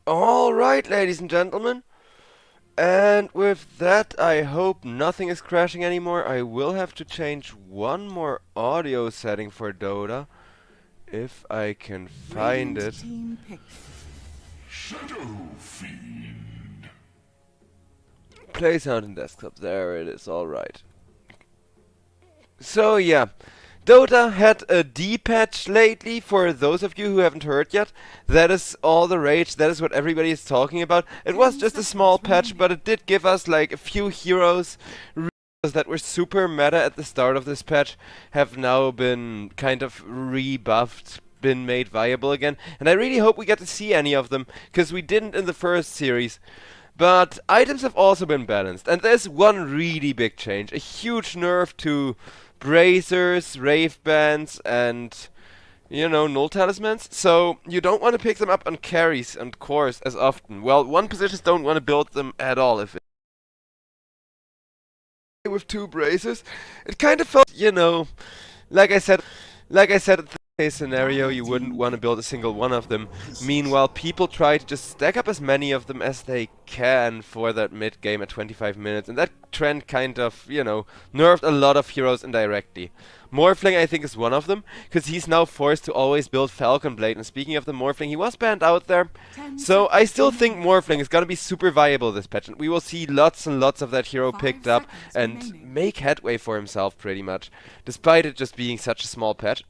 Alright, ladies and gentlemen, and with that I hope nothing is crashing anymore. I will have to change one more audio setting for Dota, if I can find it. Shadow Fiend. Play sound in desktop, there it is, alright. So yeah, Dota had a D-patch lately, for those of you who haven't heard yet. That is all the rage, that is what everybody is talking about. It was just a small patch, but it did give us like a few heroes that were super meta at the start of this patch, have now been kind of rebuffed, been made viable again. And I really hope we get to see any of them, because we didn't in the first series. But items have also been balanced, and there's one really big change. A huge nerf to bracers, rave bands, and, you know, null talismans. So you don't want to pick them up on carries and cores as often. Well, one positions don't want to build them at all. If with two bracers, it kind of felt, you know, like I said at the case scenario, you wouldn't want to build a single one of them. Meanwhile, people try to just stack up as many of them as they can for that mid game at 25 minutes, and that trend kind of, you know, nerfed a lot of heroes indirectly. Morphling, I think, is one of them, because he's now forced to always build Falcon Blade, and speaking of the Morphling, he was banned out there, so I still think Morphling is gonna be super viable this patch, and we will see lots and lots of that hero picked up and make headway for himself pretty much, despite it just being such a small patch.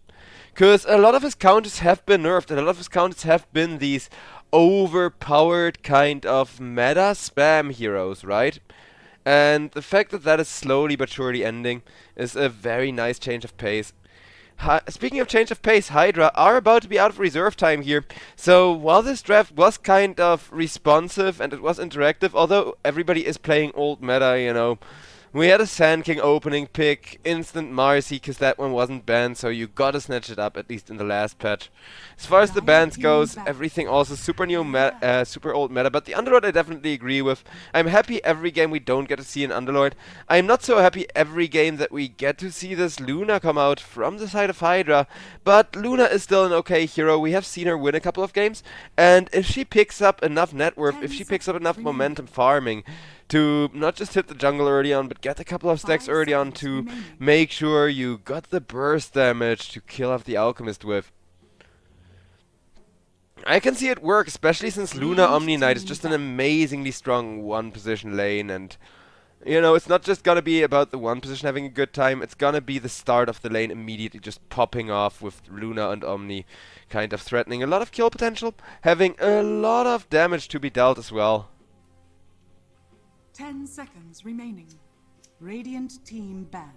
Because a lot of his counters have been nerfed, and a lot of his counters have been these overpowered kind of meta spam heroes, right? And the fact that that is slowly but surely ending is a very nice change of pace. Speaking of change of pace, HYDRA are about to be out of reserve time here. So while this draft was kind of responsive and it was interactive, although everybody is playing old meta, you know, we had a Sand King opening pick, instant Marcy, because that one wasn't banned, so you gotta snatch it up, at least in the last patch. As far as the bans goes, everything also super new super old meta, but the Underlord I definitely agree with. I'm happy every game we don't get to see an Underlord. I'm not so happy every game that we get to see this Luna come out from the side of HYDRA, but Luna is still an okay hero. We have seen her win a couple of games, and if she picks up enough net worth, if she picks up enough momentum farming, to not just hit the jungle early on, but get a couple of stacks early on to make sure you got the burst damage to kill off the Alchemist with, I can see it work, especially since Luna Omni Knight is just an amazingly strong one position lane, and you know, it's not just gonna be about the one position having a good time, it's gonna be the start of the lane immediately just popping off with Luna and Omni kind of threatening a lot of kill potential, having a lot of damage to be dealt as well. 10 seconds remaining. Radiant team ban.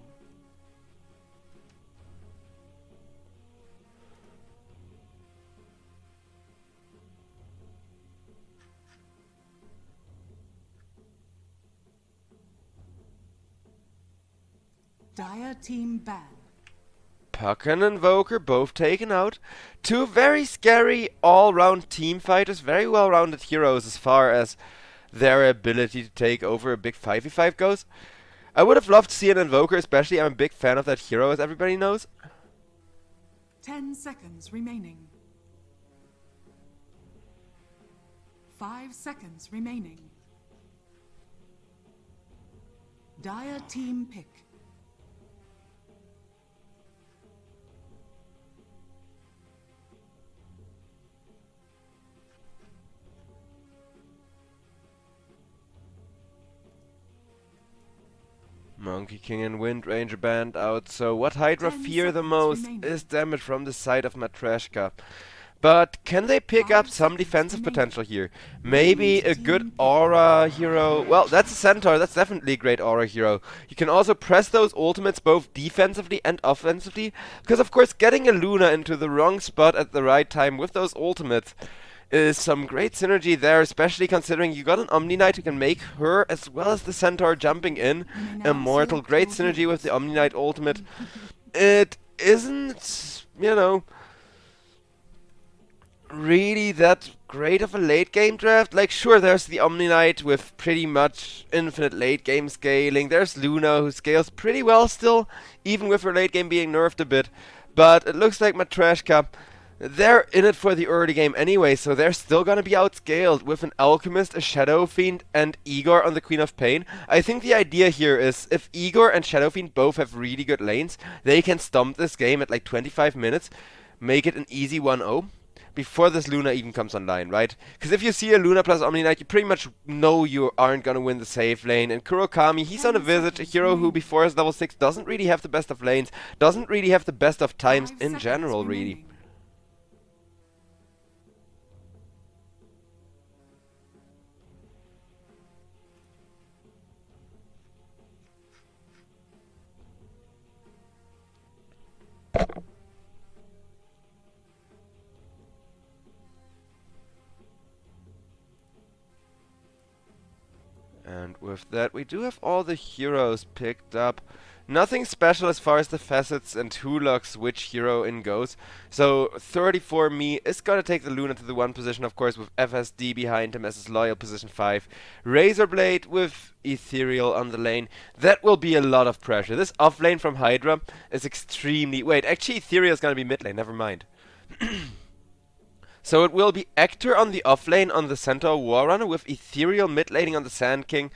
Dire team ban. Puck and Invoker both taken out. Two very scary all-round team fighters, very well-rounded heroes as far as their ability to take over a big 5v5 goes. I would have loved to see an Invoker, especially. I'm a big fan of that hero, as everybody knows. 10 seconds remaining. 5 seconds remaining. Dire team pick. Monkey King and Wind Ranger banned out, so what Hydra fear the most is damage from the side of Matreshka. But can they pick up some defensive potential here? Maybe a good aura hero. Well, that's a Centaur, that's definitely a great aura hero. You can also press those ultimates both defensively and offensively, because of course getting a Luna into the wrong spot at the right time with those ultimates is some great synergy there, especially considering you got an Omni Knight who can make her as well as the Centaur jumping in immortal. Great synergy with the Omni Knight ultimate. It isn't, you know, really that great of a late game draft. Like, sure, there's the Omni Knight with pretty much infinite late game scaling. There's Luna who scales pretty well still, even with her late game being nerfed a bit. But it looks like Matreshka, they're in it for the early game anyway, so they're still gonna be outscaled with an Alchemist, a Shadow Fiend, and Igor on the Queen of Pain. I think the idea here is, if Igor and Shadow Fiend both have really good lanes, they can stomp this game at like 25 minutes, make it an easy 1-0, before this Luna even comes online, right? Because if you see a Luna plus Omni Knight, you pretty much know you aren't gonna win the safe lane. And Kurokami, he's on a Visage, a hero who before his level 6 doesn't really have the best of lanes, doesn't really have the best of times in general, really. And with that, we do have all the heroes picked up. Nothing special as far as the facets and who locks which hero in goes. So 34 me is gonna take the Luna to the 1 position, of course, with FSD behind him as his loyal position 5. Razorblade with Ethereal on the lane. That will be a lot of pressure. This off lane from HYDRA is extremely... Wait, actually Ethereal is gonna be mid lane, never mind. So it will be Ector on the offlane on the Centaur Warrunner with Ethereal mid laning on the Sand King.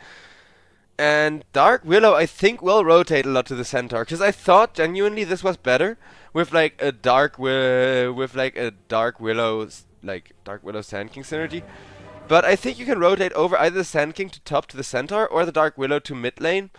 And Dark Willow, I think, will rotate a lot to the Centaur, because I thought genuinely this was better with like a Dark Willow Sand King synergy. But I think you can rotate over either the Sand King to top to the Centaur or the Dark Willow to mid lane,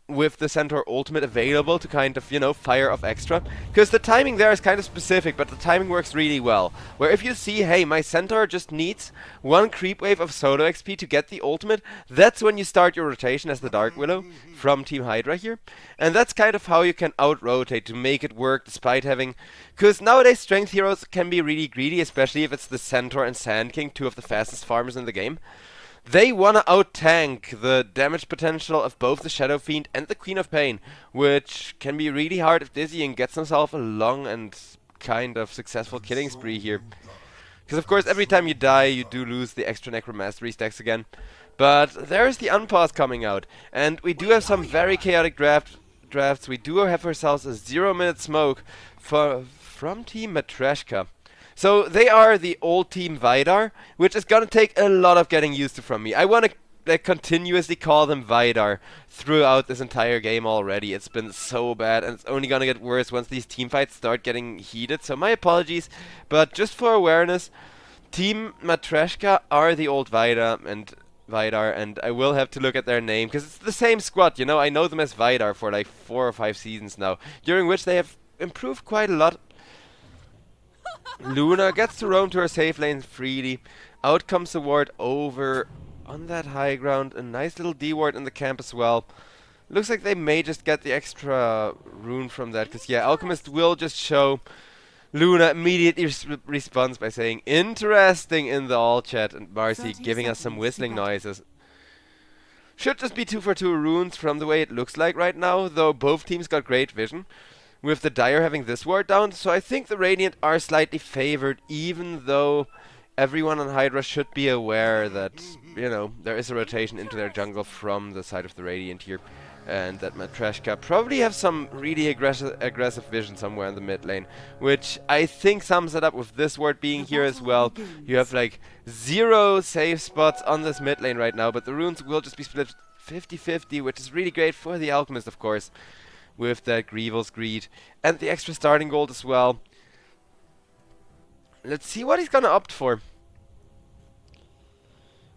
with the Centaur ultimate available to kind of, you know, fire off extra. Because the timing there is kind of specific, but the timing works really well. Where if you see, hey, my Centaur just needs 1 creep wave of solo XP to get the ultimate, that's when you start your rotation as the Dark Willow from Team HYDRA here. And that's kind of how you can out-rotate to make it work despite having... Because nowadays strength heroes can be really greedy, especially if it's the Centaur and Sand King, 2 of the fastest farmers in the game. They wanna out-tank the damage potential of both the Shadow Fiend and the Queen of Pain, which can be really hard if Dizzying gets himself a long and kind of successful killing spree here. Because of course every time you die you do lose the extra Necromastery stacks again. But there's the Unpause coming out, and we do have some very chaotic drafts. We do have ourselves a 0-minute smoke from Team Matreshka. So they are the old Team Vidar, which is gonna take a lot of getting used to from me. I wanna continuously call them Vidar throughout this entire game already. It's been so bad, and it's only gonna get worse once these team fights start getting heated. So my apologies, but just for awareness, Team Matreshka are the old Vidar, and I will have to look at their name, because it's the same squad, you know, I know them as Vidar for like 4 or 5 seasons now, during which they have improved quite a lot. Luna gets to roam to her safe lane freely. Out comes the ward over on that high ground, a nice little D ward in the camp as well. Looks like they may just get the extra rune from that, because yeah, Alchemist will just show. Luna immediately responds by saying, interesting in the all chat, and Marcy giving us some whistling noises. Should just be 2 for 2 runes from the way it looks like right now, though both teams got great vision, with the Dire having this ward down, so I think the Radiant are slightly favored, even though everyone on Hydra should be aware that, you know, there is a rotation into their jungle from the side of the Radiant here. And that Matreshka probably have some really aggressive vision somewhere in the mid lane, which I think sums it up with this ward being here as well. You have like 0 safe spots on this mid lane right now, but the runes will just be split 50-50, which is really great for the Alchemist, of course, with that Grievel's Greed and the extra starting gold as well. Let's see what he's gonna opt for.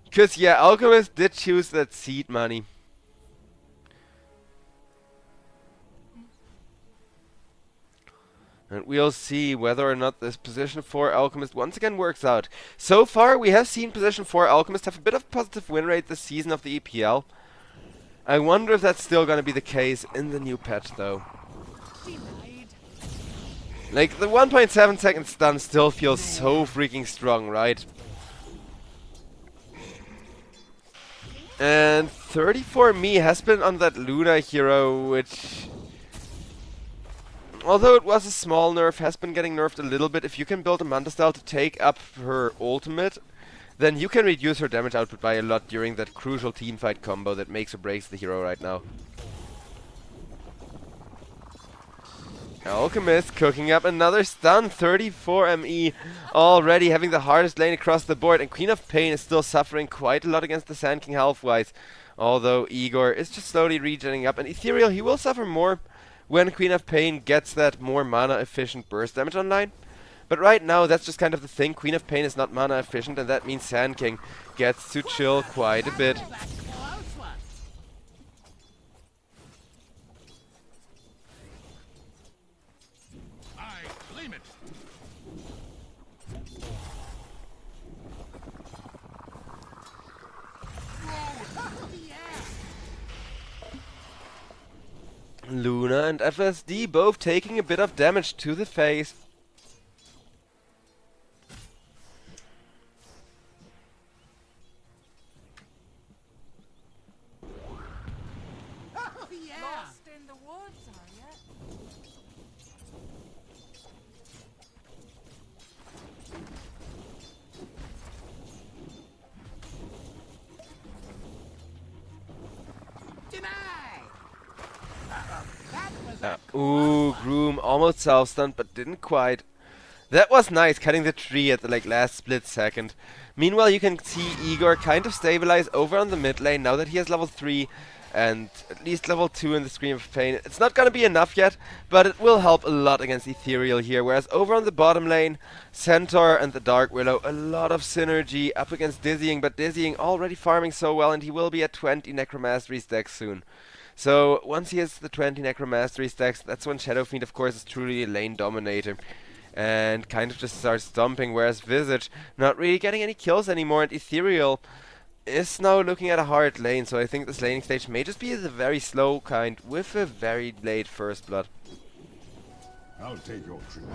Because yeah, Alchemist did choose that seed money. And we'll see whether or not this position 4 Alchemist once again works out. So far, we have seen position 4 Alchemist have a bit of positive win rate this season of the EPL. I wonder if that's still going to be the case in the new patch, though. Like, the 1.7 second stun still feels so freaking strong, right? And 34 Me has been on that Luna hero, which, although it was a small nerf, has been getting nerfed a little bit. If you can build a Manta style to take up her ultimate, then you can reduce her damage output by a lot during that crucial teamfight combo that makes or breaks the hero right now. Alchemist cooking up another stun, 34 ME, already having the hardest lane across the board, and Queen of Pain is still suffering quite a lot against the Sand King health-wise, although Igor is just slowly regenerating up, and Ethereal, he will suffer more when Queen of Pain gets that more mana efficient burst damage online. But right now, that's just kind of the thing. Queen of Pain is not mana efficient, and that means Sand King gets to chill quite a bit. Luna and FSD both taking a bit of damage to the face. Lost in the woods, are ya? Ooh, Groom almost self-stunned, but didn't quite. That was nice, cutting the tree at the last split second. Meanwhile, you can see Igor kind of stabilize over on the mid lane now that he has level 3 and at least level 2 in the Scream of Pain. It's not gonna be enough yet, but it will help a lot against Ethereal here. Whereas over on the bottom lane, Centaur and the Dark Willow, a lot of synergy up against Dizzying, but Dizzying already farming so well, and he will be at 20 Necromastery stacks soon. So once he has the 20 Necromastery stacks, that's when Shadow Fiend, of course, is truly a lane dominator and kind of just starts stomping, whereas Visage not really getting any kills anymore, and Ethereal is now looking at a hard lane, so I think this laning stage may just be the very slow kind with a very late first blood. I'll take your tribute.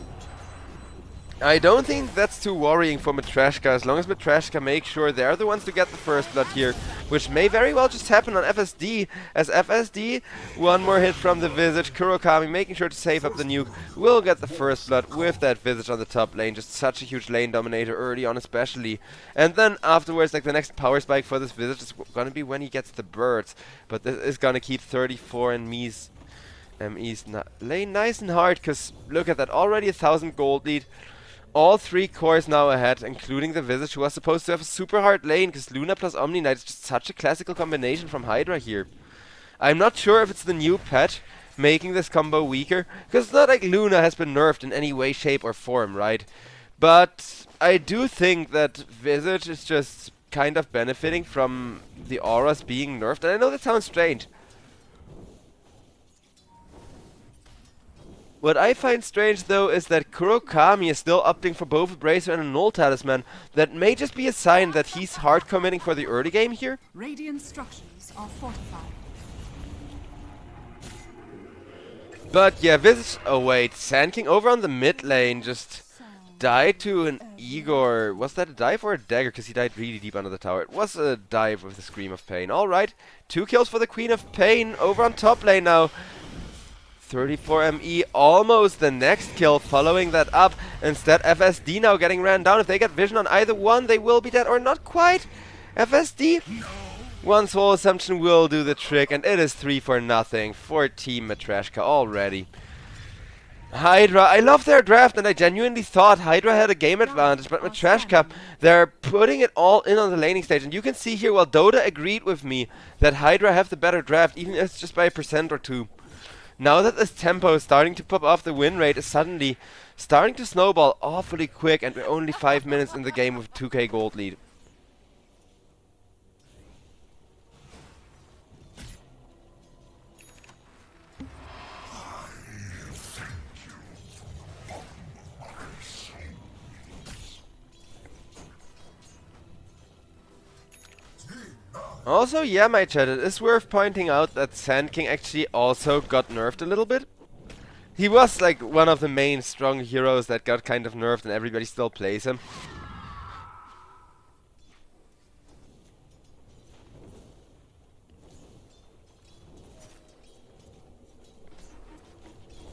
I don't think that's too worrying for Matreshka, as long as Matreshka makes sure they're the ones to get the first blood here, which may very well just happen on FSD, as FSD, one more hit from the Visage, Kurokami making sure to save up the nuke, will get the first blood with that Visage on the top lane, just such a huge lane dominator early on especially. And then afterwards, like the next power spike for this Visage is gonna be when he gets the birds, but this is gonna keep 34 and ME's lane nice and hard, because look at that, already 1,000 gold lead. All 3 cores now ahead, including the Visage, who was supposed to have a super hard lane, because Luna plus Omni Knight is just such a classical combination from HYDRA here. I'm not sure if it's the new patch making this combo weaker, because it's not like Luna has been nerfed in any way, shape or form, right? But I do think that Visage is just kind of benefiting from the auras being nerfed. And I know that sounds strange. What I find strange though is that Kurokami is still opting for both a Bracer and a Null Talisman. That may just be a sign that he's hard committing for the early game here. Radiant structures are fortified. But yeah, Visage... Oh wait, Sand King over on the mid lane just died to an Igor. Was that a dive or a dagger? Because he died really deep under the tower. It was a dive with a Scream of Pain. Alright, 2 kills for the Queen of Pain over on top lane now. 34 ME, almost the next kill, following that up. Instead, FSD now getting ran down. If they get vision on either one, they will be dead, or not quite. FSD, one soul assumption will do the trick, and it is 3-0 for Team Matreshka already. HYDRA, I love their draft, and I genuinely thought HYDRA had a game advantage, but Matreshka, they're putting it all in on the laning stage. And you can see here, well, Dota agreed with me that HYDRA have the better draft, even if it's just by 1% or 2. Now that this tempo is starting to pop off, the win rate is suddenly starting to snowball awfully quick, and we're only 5 minutes in the game with 2k gold lead. Also, yeah, my chat, it is worth pointing out that Sand King actually also got nerfed a little bit. He was like one of the main strong heroes that got kind of nerfed, and everybody still plays him.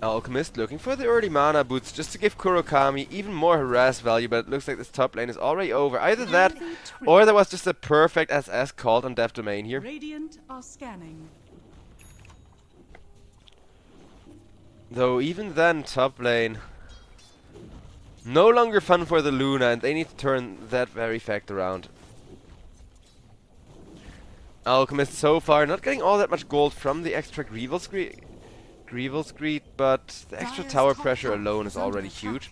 Alchemist looking for the early mana boots just to give Kurokami even more harass value, but it looks like this top lane is already over. Either that, or there was just a perfect SS called on Dev Domain here. Radiant are scanning. Though even then, top lane, no longer fun for the Luna, and they need to turn that very fact around. Alchemist so far not getting all that much gold from the extra Greevil's Greed, but the extra tower pressure alone is already huge.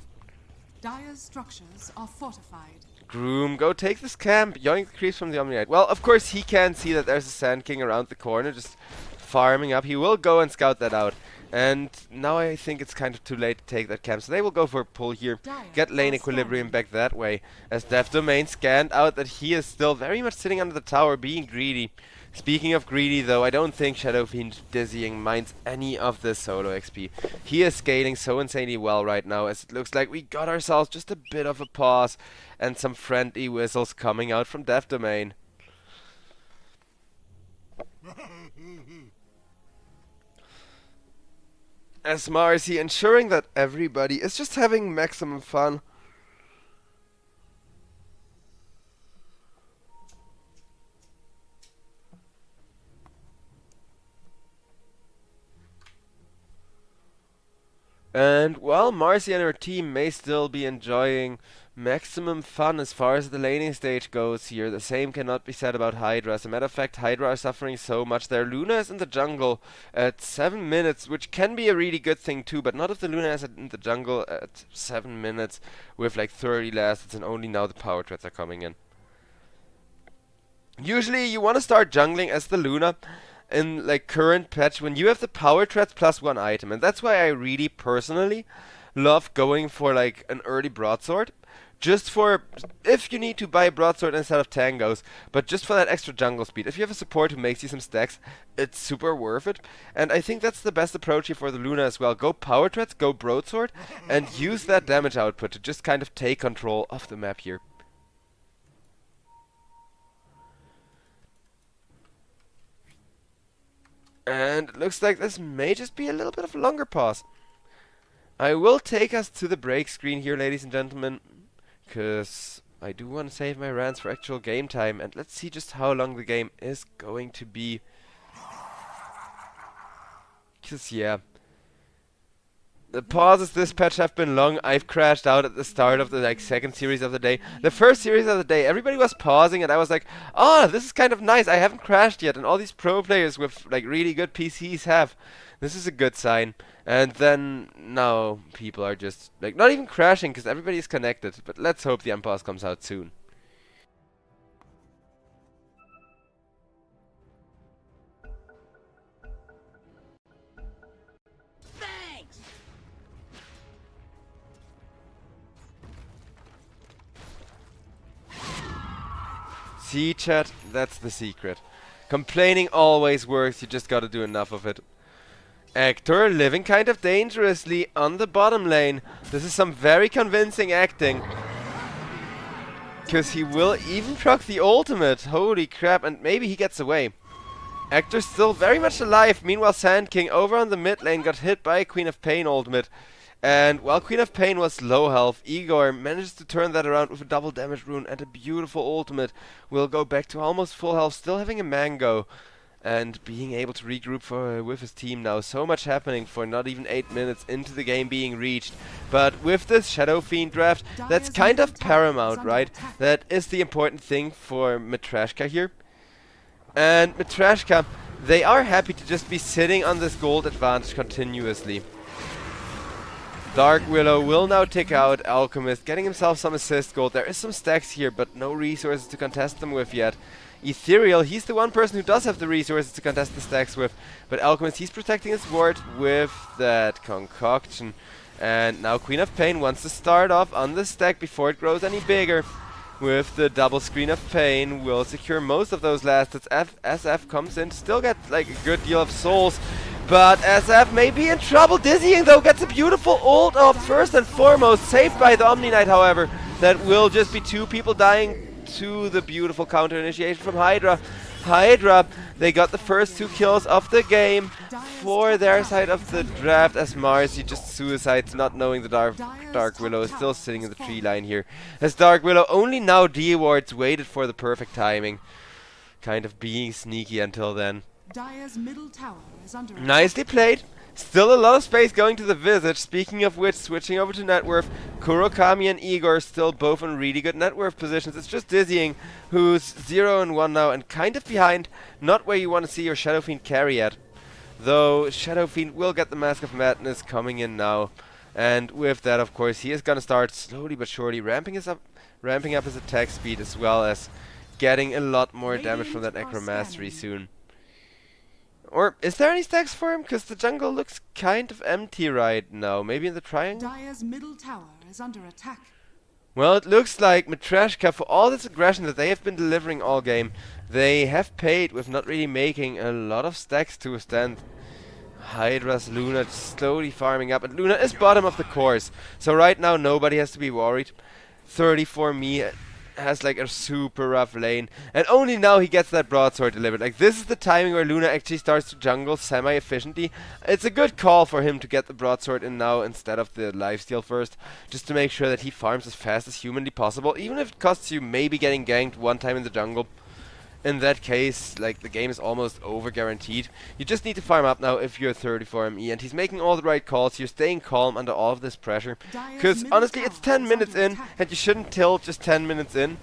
Dire's structures are fortified. Groom, go take this camp. Yoink the creeps from the Omniite. Well, of course he can see that there's a Sand King around the corner, just farming up. He will go and scout that out. And now I think it's kind of too late to take that camp, so they will go for a pull here. Get lane equilibrium back that way. As Dev Domain scanned out that he is still very much sitting under the tower, being greedy. Speaking of greedy though, I don't think Shadow Fiend Dizzying minds any of this solo XP. He is scaling so insanely well right now, as it looks like we got ourselves just a bit of a pause and some friendly whistles coming out from Dev Domain. As Marcy ensuring that everybody is just having maximum fun. And while Marcy and her team may still be enjoying maximum fun as far as the laning stage goes here, the same cannot be said about HYDRA. As a matter of fact, HYDRA are suffering so much. Their Luna is in the jungle at 7 minutes, which can be a really good thing too, but not if the Luna is in the jungle at 7 minutes with like 30 lasts, and only now the power treads are coming in. Usually you want to start jungling as the Luna in like current patch when you have the power treads plus 1 item, and that's why I really personally love going for like an early broadsword, just for if you need to buy broadsword instead of tangos, but just for that extra jungle speed. If you have a support who makes you some stacks, it's super worth it, and I think that's the best approach here for the Luna as well. Go power treads, go broadsword, and use that damage output to just kind of take control of the map here. And it looks like this may just be a little bit of a longer pause. I will take us to the break screen here, ladies and gentlemen, because I do want to save my rants for actual game time, and let's see just how long the game is going to be. Because yeah, The pauses this patch have been long. I've crashed out at the start of the second series of the day. The first series of the day, everybody was pausing, and I was like, "Oh, this is kind of nice. I haven't crashed yet." And all these pro players with like really good PCs have. This is a good sign. And then now people are just like not even crashing because everybody is connected. But let's hope the unpause comes out soon. See, chat, that's the secret. Complaining always works, you just gotta do enough of it. Hector living kind of dangerously on the bottom lane. This is some very convincing acting. Because he will even proc the ultimate. Holy crap, and maybe he gets away. Hector's still very much alive. Meanwhile, Sand King over on the mid lane got hit by a Queen of Pain ultimate. And while Queen of Pain was low health, Igor manages to turn that around with a double damage rune and a beautiful ultimate. Will go back to almost full health, still having a mango. And being able to regroup with his team now. So much happening for not even 8 minutes into the game being reached. But with this Shadow Fiend draft, that's kind of paramount, right? That is the important thing for Matreshka here. And Matreshka, they are happy to just be sitting on this gold advantage continuously. Dark Willow will now take out Alchemist, getting himself some assist gold. There is some stacks here, but no resources to contest them with yet. Ethereal, he's the one person who does have the resources to contest the stacks with. But Alchemist, he's protecting his ward with that concoction. And now Queen of Pain wants to start off on the stack before it grows any bigger. With the double Screen of Pain, will secure most of those last hits. SF comes in, still get like a good deal of souls. But SF may be in trouble. Dizzying though gets a beautiful ult off first and foremost. Saved by the Omni Knight, however. That will just be 2 people dying to the beautiful counter initiation from HYDRA. HYDRA, they got the first 2 kills of the game for their side of the draft, as Marcy just suicides, not knowing the Dark Willow is still sitting in the tree line here. As Dark Willow only now D-wards waited for the perfect timing. Kind of being sneaky until then. Dire's middle tower is under Nicely played. Still a lot of space going to the Visage. Speaking of which, switching over to net worth, Kurokami and Igor still both in really good net worth positions. It's just Dizzying, who's 0 and 1 now and kind of behind. Not where you want to see your Shadow Fiend carry yet. Though Shadow Fiend will get the Mask of Madness coming in now. And with that, of course, he is going to start slowly but surely ramping up his attack speed, as well as getting a lot more damage from that Necromastery soon. Or is there any stacks for him? Because the jungle looks kind of empty right now. Maybe in the triangle? Dire's middle tower is under attack. Well, it looks like Matreshka, for all this aggression that they have been delivering all game, they have paid with not really making a lot of stacks to withstand HYDRA's Luna slowly farming up. And Luna is bottom of the course. So right now nobody has to be worried. 34 me has like a super rough lane, and only now he gets that broadsword delivered. Like, this is the timing where Luna actually starts to jungle semi-efficiently. It's a good call for him to get the broadsword in now instead of the lifesteal first, just to make sure that he farms as fast as humanly possible, even if it costs you maybe getting ganked one time in the jungle. In that case, like, the game is almost over guaranteed. You just need to farm up now if you're 34 ME, and he's making all the right calls. You're staying calm under all of this pressure. Because honestly, it's 10 minutes in, and you shouldn't tilt just 10 minutes in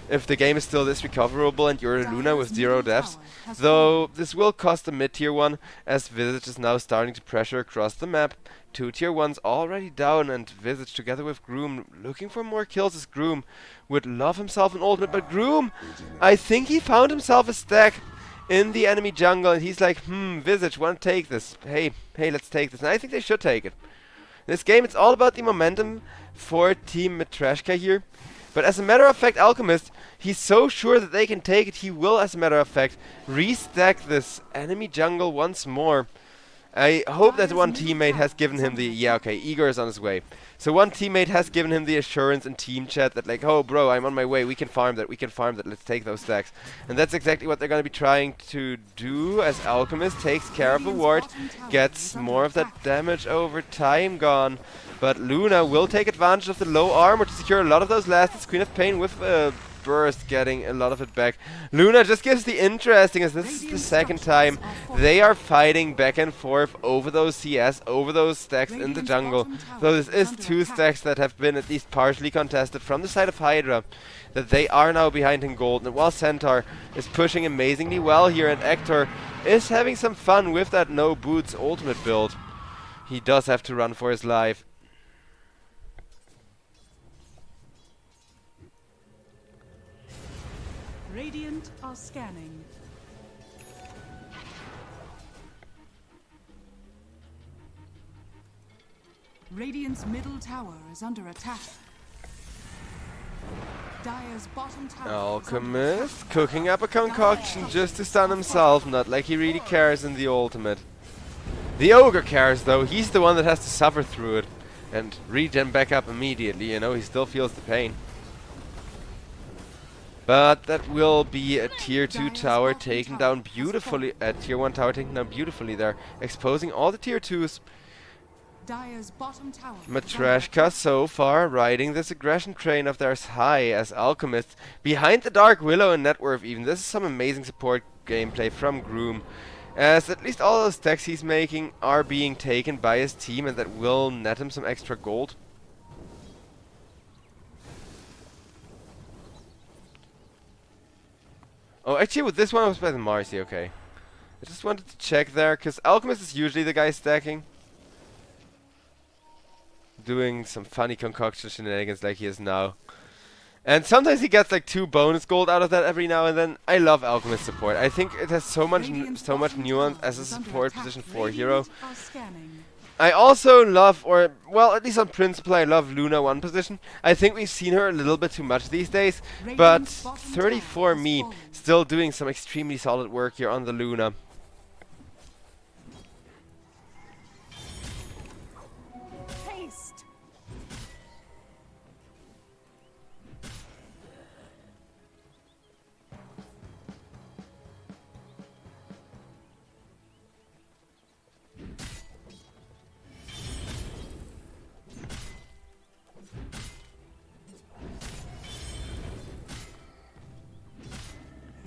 if the game is still this recoverable and you're a Luna with 0 deaths. Though this will cost a mid-tier 1, as Visage is now starting to pressure across the map. 2 tier 1s already down, and Visage together with Groom looking for more kills, as Groom would love himself an ultimate. But Groom, I think he found himself a stack in the enemy jungle, and he's like, Visage, wanna take this? Hey, let's take this. And I think they should take it. This game, it's all about the momentum for Team Matreshka here. But as a matter of fact, Alchemist, he's so sure that they can take it, he will, as a matter of fact, restack this enemy jungle once more. I hope that one teammate has given him the... Yeah, okay, Igor is on his way. So one teammate has given him the assurance in team chat that, like, oh bro, I'm on my way, we can farm that, let's take those stacks. And that's exactly what they're going to be trying to do, as Alchemist takes care of a ward, gets more of that damage over time gone. But Luna will take advantage of the low armor to secure a lot of those lasts. Queen of Pain with burst, getting a lot of it back. Luna just gives the interesting, as this is the second time they are fighting back and forth over those CS, over those stacks in the jungle. So this is two stacks that have been at least partially contested from the side of HYDRA, that they are now behind in gold. And while Centaur is pushing amazingly well here, and Hector is having some fun with that no boots ultimate build, he does have to run for his life. Radiant are scanning. Radiant's middle tower is under attack. Dire's bottom tower Alchemist cooking up a concoction just to stun himself, not like he really cares in the ultimate. The Ogre cares though, he's the one that has to suffer through it and regen back up immediately, you know, he still feels the pain. But that will be a tier 2 tower taken down beautifully, a tier 1 tower taken down beautifully there, exposing all the tier 2s. Dire's bottom tower. Matreshka so far riding this aggression train of theirs high as Alchemists behind the Dark Willow and Networth even. This is some amazing support gameplay from Groom, as at least all those stacks he's making are being taken by his team, and that will net him some extra gold. Oh, actually with this one I was by the Marcy, okay. I just wanted to check there, because Alchemist is usually the guy stacking, doing some funny concoction shenanigans like he is now. And sometimes he gets like 2 bonus gold out of that every now and then. I love Alchemist support. I think it has so much nuance as a support position for hero. I also love, or well, at least on principle, I love Luna 1 position. I think we've seen her a little bit too much these days, but 34 me still doing some extremely solid work here on the Luna.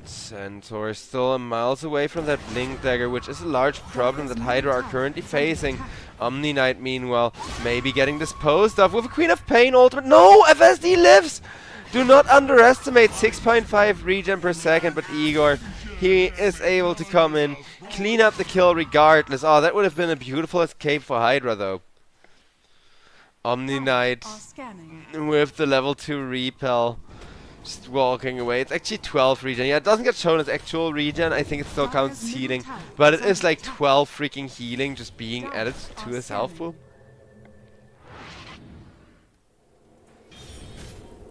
Centaur is still miles away from that Blink Dagger, which is a large problem that HYDRA are currently facing. Omni Knight, meanwhile, maybe getting disposed of with a Queen of Pain ultimate. No! FSD lives! Do not underestimate 6.5 regen per second, but Igor, he is able to come in, clean up the kill regardless. Oh, that would have been a beautiful escape for HYDRA, though. Omni Knight with the level 2 repel. Just walking away. It's actually 12 regen. Yeah, it doesn't get shown as actual regen. I think it still counts as healing. But it is like 12 freaking healing just being added to his health pool.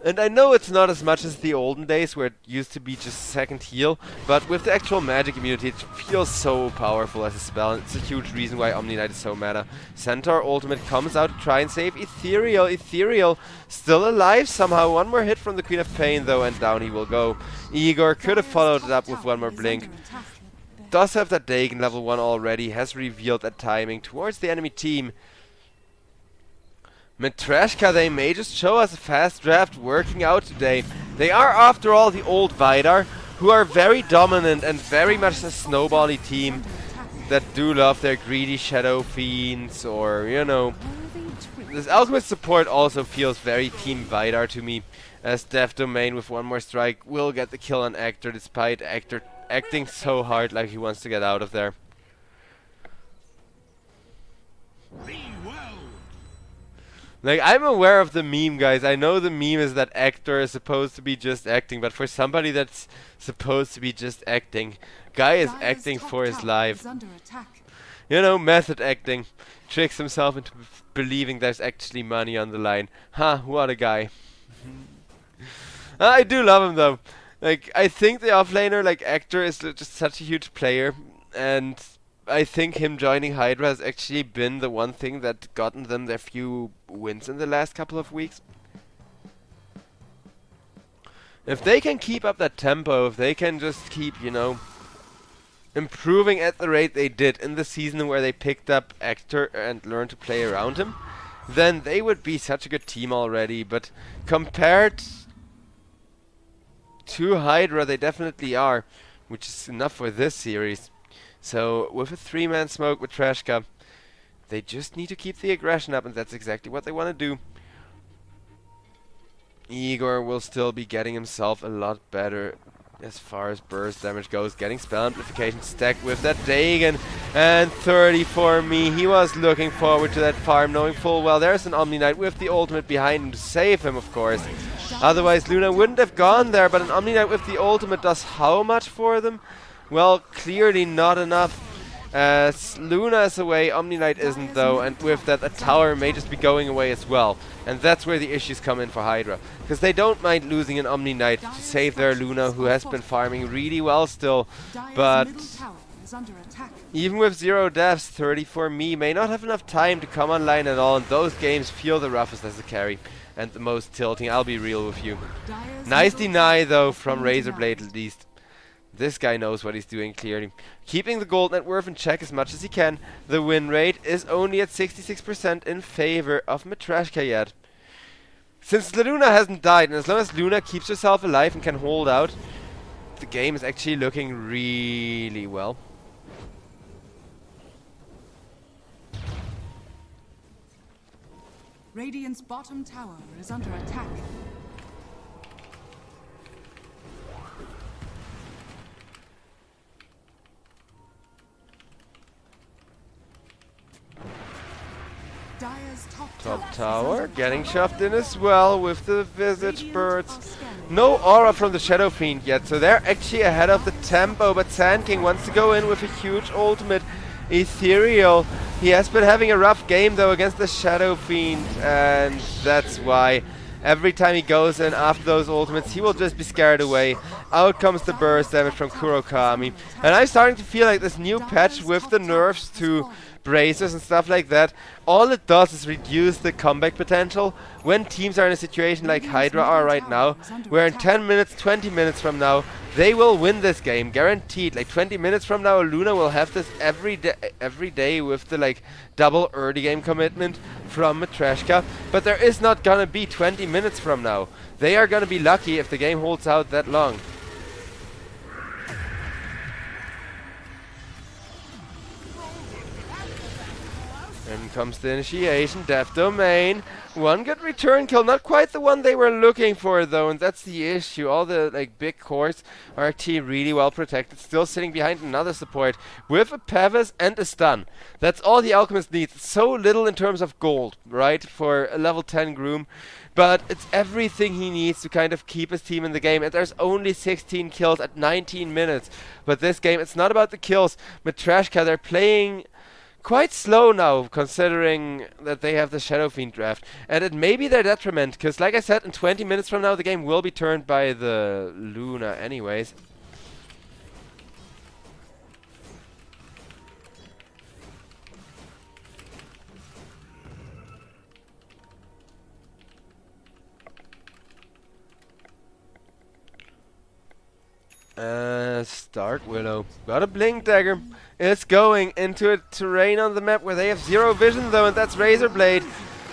And I know it's not as much as the olden days where it used to be just second heal, but with the actual magic immunity it feels so powerful as a spell, and it's a huge reason why Omni Knight is so meta. Centaur ultimate comes out to try and save Ethereal. Ethereal still alive somehow. One more hit from the Queen of Pain though, and down he will go. Igor could have followed it up with one more blink. Does have that Dagon level 1 already, has revealed that timing towards the enemy team. Matreshka, they may just show us a fast draft working out today. They are, after all, the old Vidar, who are very dominant and very much a snowbally team that do love their greedy Shadow Fiends, or, you know. This Alchemist support also feels very Team Vidar to me, as Death Domain with one more strike will get the kill on Hector, despite Hector acting so hard like he wants to get out of there. Like, I'm aware of the meme, guys. I know the meme is that Hector is supposed to be just acting, but for somebody that's supposed to be just acting, guy is acting for his life. You know, method acting. Tricks himself into believing there's actually money on the line. Huh, what a guy. I do love him, though. Like, I think the offlaner, like Hector, is just such a huge player, and I think him joining HYDRA has actually been the one thing that gotten them their few wins in the last couple of weeks. If they can keep up that tempo, if they can just keep, you know, improving at the rate they did in the season where they picked up Hector and learned to play around him, then they would be such a good team already. But compared to HYDRA, they definitely are, which is enough for this series. So with a 3-man smoke with Matreshka, they just need to keep the aggression up, and that's exactly what they want to do. Igor will still be getting himself a lot better as far as burst damage goes, getting spell amplification stacked with that Dagon, and 30 for me. He was looking forward to that farm, knowing full well there's an Omni Knight with the ultimate behind him to save him, of course. Otherwise Luna wouldn't have gone there, but an Omni Knight with the ultimate does how much for them? Well, clearly not enough. As Luna is away, Omni Knight isn't though, and with that a tower may just be going away as well. And that's where the issues come in for HYDRA, because they don't mind losing an Omni Knight to save their Luna, who has been farming really well still. But even with 0 deaths, 30 for me may not have enough time to come online at all, and those games feel the roughest as a carry and the most tilting, I'll be real with you. Nice deny though from Razorblade at least. This guy knows what he's doing clearly. Keeping the gold net worth in check as much as he can. The win rate is only at 66% in favor of Matreshka yet. Since Luna hasn't died, and as long as Luna keeps herself alive and can hold out, the game is actually looking really well. Radiant's bottom tower is under attack. Dire's Top tower getting shoved in as well with the Visage Birds. No aura from the Shadow Fiend yet, so they're actually ahead of the tempo, but Sand King wants to go in with a huge ultimate. Ethereal, he has been having a rough game though against the Shadow Fiend, and that's why every time he goes in after those ultimates, he will just be scared away. Out comes the burst damage from Kurokami. And I'm starting to feel like this new patch with the nerfs to bracers and stuff like that, all it does is reduce the comeback potential when teams are in a situation like HYDRA are right now, where in 10 minutes, 20 minutes from now, they will win this game, guaranteed. Like 20 minutes from now, Luna will have this every day with the like double early game commitment from Matreshka, but there is not gonna be 20 minutes from now. They are gonna be lucky if the game holds out that long. In comes the initiation, Death Domain. One good return kill, not quite the one they were looking for though, and that's the issue. All the like big cores are actually really well protected, still sitting behind another support with a Pavis and a stun. That's all the Alchemist needs. So little in terms of gold, right, for a level 10 Groom, but it's everything he needs to kind of keep his team in the game, and there's only 16 kills at 19 minutes. But this game, it's not about the kills. Matreshka, they're playing quite slow now, considering that they have the Shadow Fiend draft. And it may be their detriment, because like I said, in 20 minutes from now the game will be turned by the Luna anyways. Stark Willow. Got a Blink Dagger. It's going into a terrain on the map where they have zero vision though, and that's Razorblade,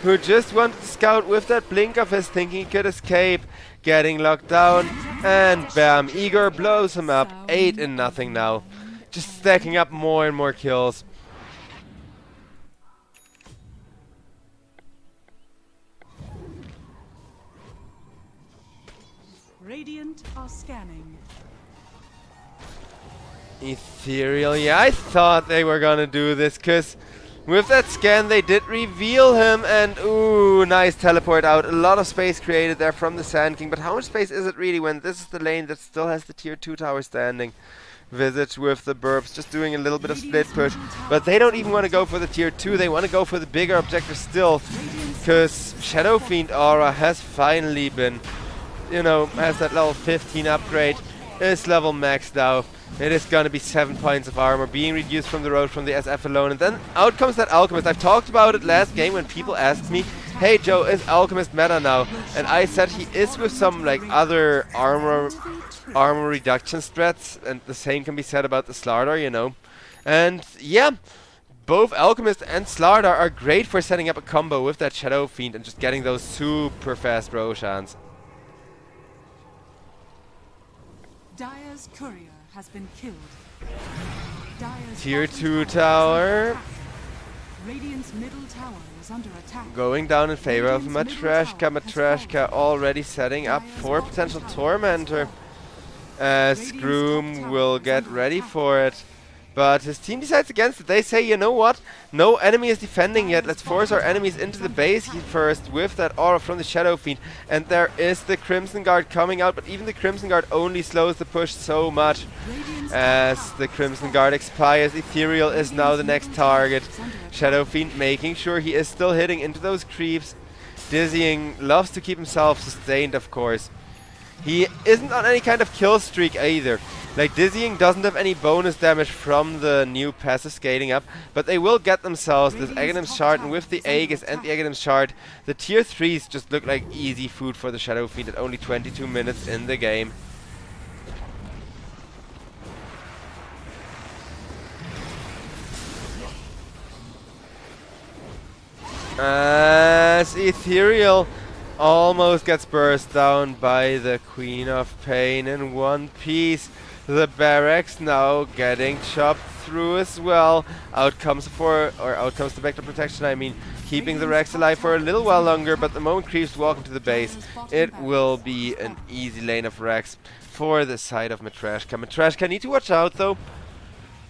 who just wanted to scout with that blink of his, thinking he could escape. Getting locked down, and bam, Igor blows him up. 8-0 now. Just stacking up more and more kills. Radiant are scanning. Ethereal, yeah, I thought they were gonna do this, cause with that scan they did reveal him, and ooh, nice teleport out. A lot of space created there from the Sand King, but how much space is it really when this is the lane that still has the tier 2 tower standing? Visage with the burps, just doing a little bit of split push, but they don't even want to go for the tier 2, they want to go for the bigger objective still, cause Shadow Fiend aura has finally been, you know, has that level 15 upgrade, is level maxed out. It is gonna be 7 points of armor being reduced from the road from the SF alone, and then out comes that Alchemist. I've talked about it last game when people asked me, hey Joe, is Alchemist meta now? And I said he is with some like other armor reduction strats, and the same can be said about the Slardar, you know. And yeah, both Alchemist and Slardar are great for setting up a combo with that Shadow Fiend and just getting those super fast Roshans. Dire's courier has been killed. Dire's Tier bottom 2 tower is tower. under attack. Radiant's middle tower is under attack. Going down in favor of Radiant's middle Matreshka. tower has Matreshka already setting up Dire's for bottom potential tower has Tormentor. Radiant's Scroom top tower will is get under ready attack. for it. But his team decides against it. They say, you know what? No enemy is defending yet. Let's force our enemies into the base first with that aura from the Shadow Fiend. And there is the Crimson Guard coming out. But even the Crimson Guard only slows the push so much. As the Crimson Guard expires, Ethereal is now the next target. Shadow Fiend making sure he is still hitting into those creeps. Dizzying loves to keep himself sustained, of course. He isn't on any kind of kill streak either. Like, Dizzying doesn't have any bonus damage from the new passive scaling up, but they will get themselves this Aghanim's Shard, and with the Aegis and the Aghanim's Shard, the tier 3s just look like easy food for the Shadow Fiend at only 22 minutes in the game. As Ethereal almost gets burst down by the Queen of Pain in one piece. The barracks now getting chopped through as well. Out comes the Vector Protection, I mean, keeping the Rex alive for a little while longer, but the moment creeps walk into the base, it will be an easy lane of Rex for the side of Matreshka. Matreshka need to watch out though.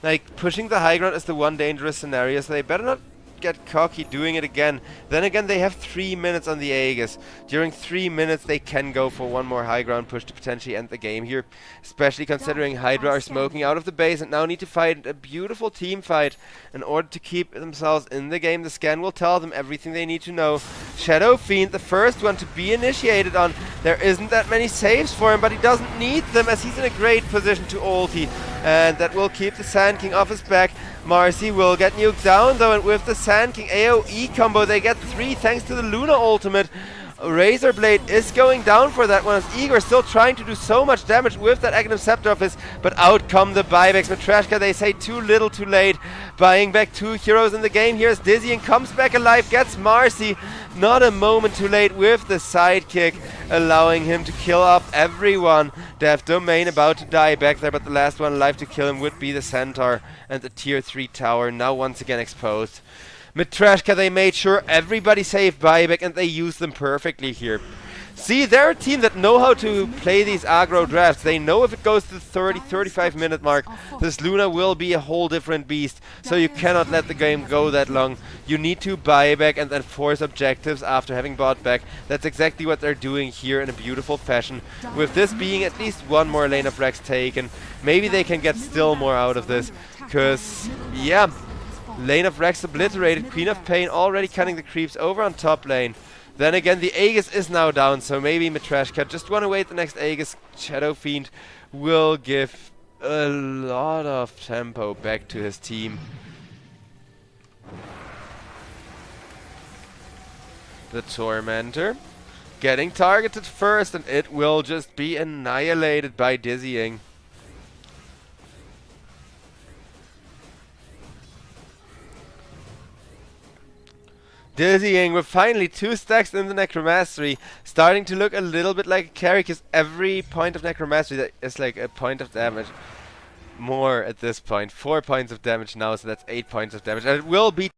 Like, pushing the high ground is the one dangerous scenario, so they better not get cocky doing it again. Then again, they have 3 minutes on the Aegis. During 3 minutes they can go for one more high ground push to potentially end the game here, especially considering HYDRA are smoking out of the base and now need to fight a beautiful team fight in order to keep themselves in the game. The scan will tell them everything they need to know. Shadow Fiend, the first one to be initiated on. There isn't that many saves for him, but he doesn't need them as he's in a great position to ulti, and that will keep the Sand King off his back. Marcy will get nuked down though, and with the Sand King AoE combo they get 3 thanks to the Luna ultimate. Razorblade is going down for that one as Igor still trying to do so much damage with that Aghanim Scepter of his, but out come the buybacks. Matreshka, they say too little too late, buying back 2 heroes in the game. Here's Dizzy and comes back alive, gets Marcy, not a moment too late with the sidekick, allowing him to kill off everyone. Death Domain about to die back there, but the last one alive to kill him would be the Centaur, and the tier 3 tower now once again exposed. Matreshka, they made sure everybody saved buyback and they used them perfectly here. See, they're a team that know how to play these aggro drafts. They know if it goes to the 30-35 minute mark, this Luna will be a whole different beast. So you cannot let the game go that long. You need to buy back and then force objectives after having bought back. That's exactly what they're doing here in a beautiful fashion. With this being at least one more lane of Rex taken, maybe they can get still more out of this. Because, yeah, lane of Rex obliterated. Queen of Pain already cutting the creeps over on top lane. Then again, the Aegis is now down, so maybe Matreshka just want to wait the next Aegis. Shadow Fiend will give a lot of tempo back to his team. The Tormentor getting targeted first, and it will just be annihilated by Dizzying. Dizzying with finally 2 stacks in the Necromastery, starting to look a little bit like a carry, because every point of Necromastery that is like a point of damage. More at this point. 4 points of damage now, so that's 8 points of damage. And it will be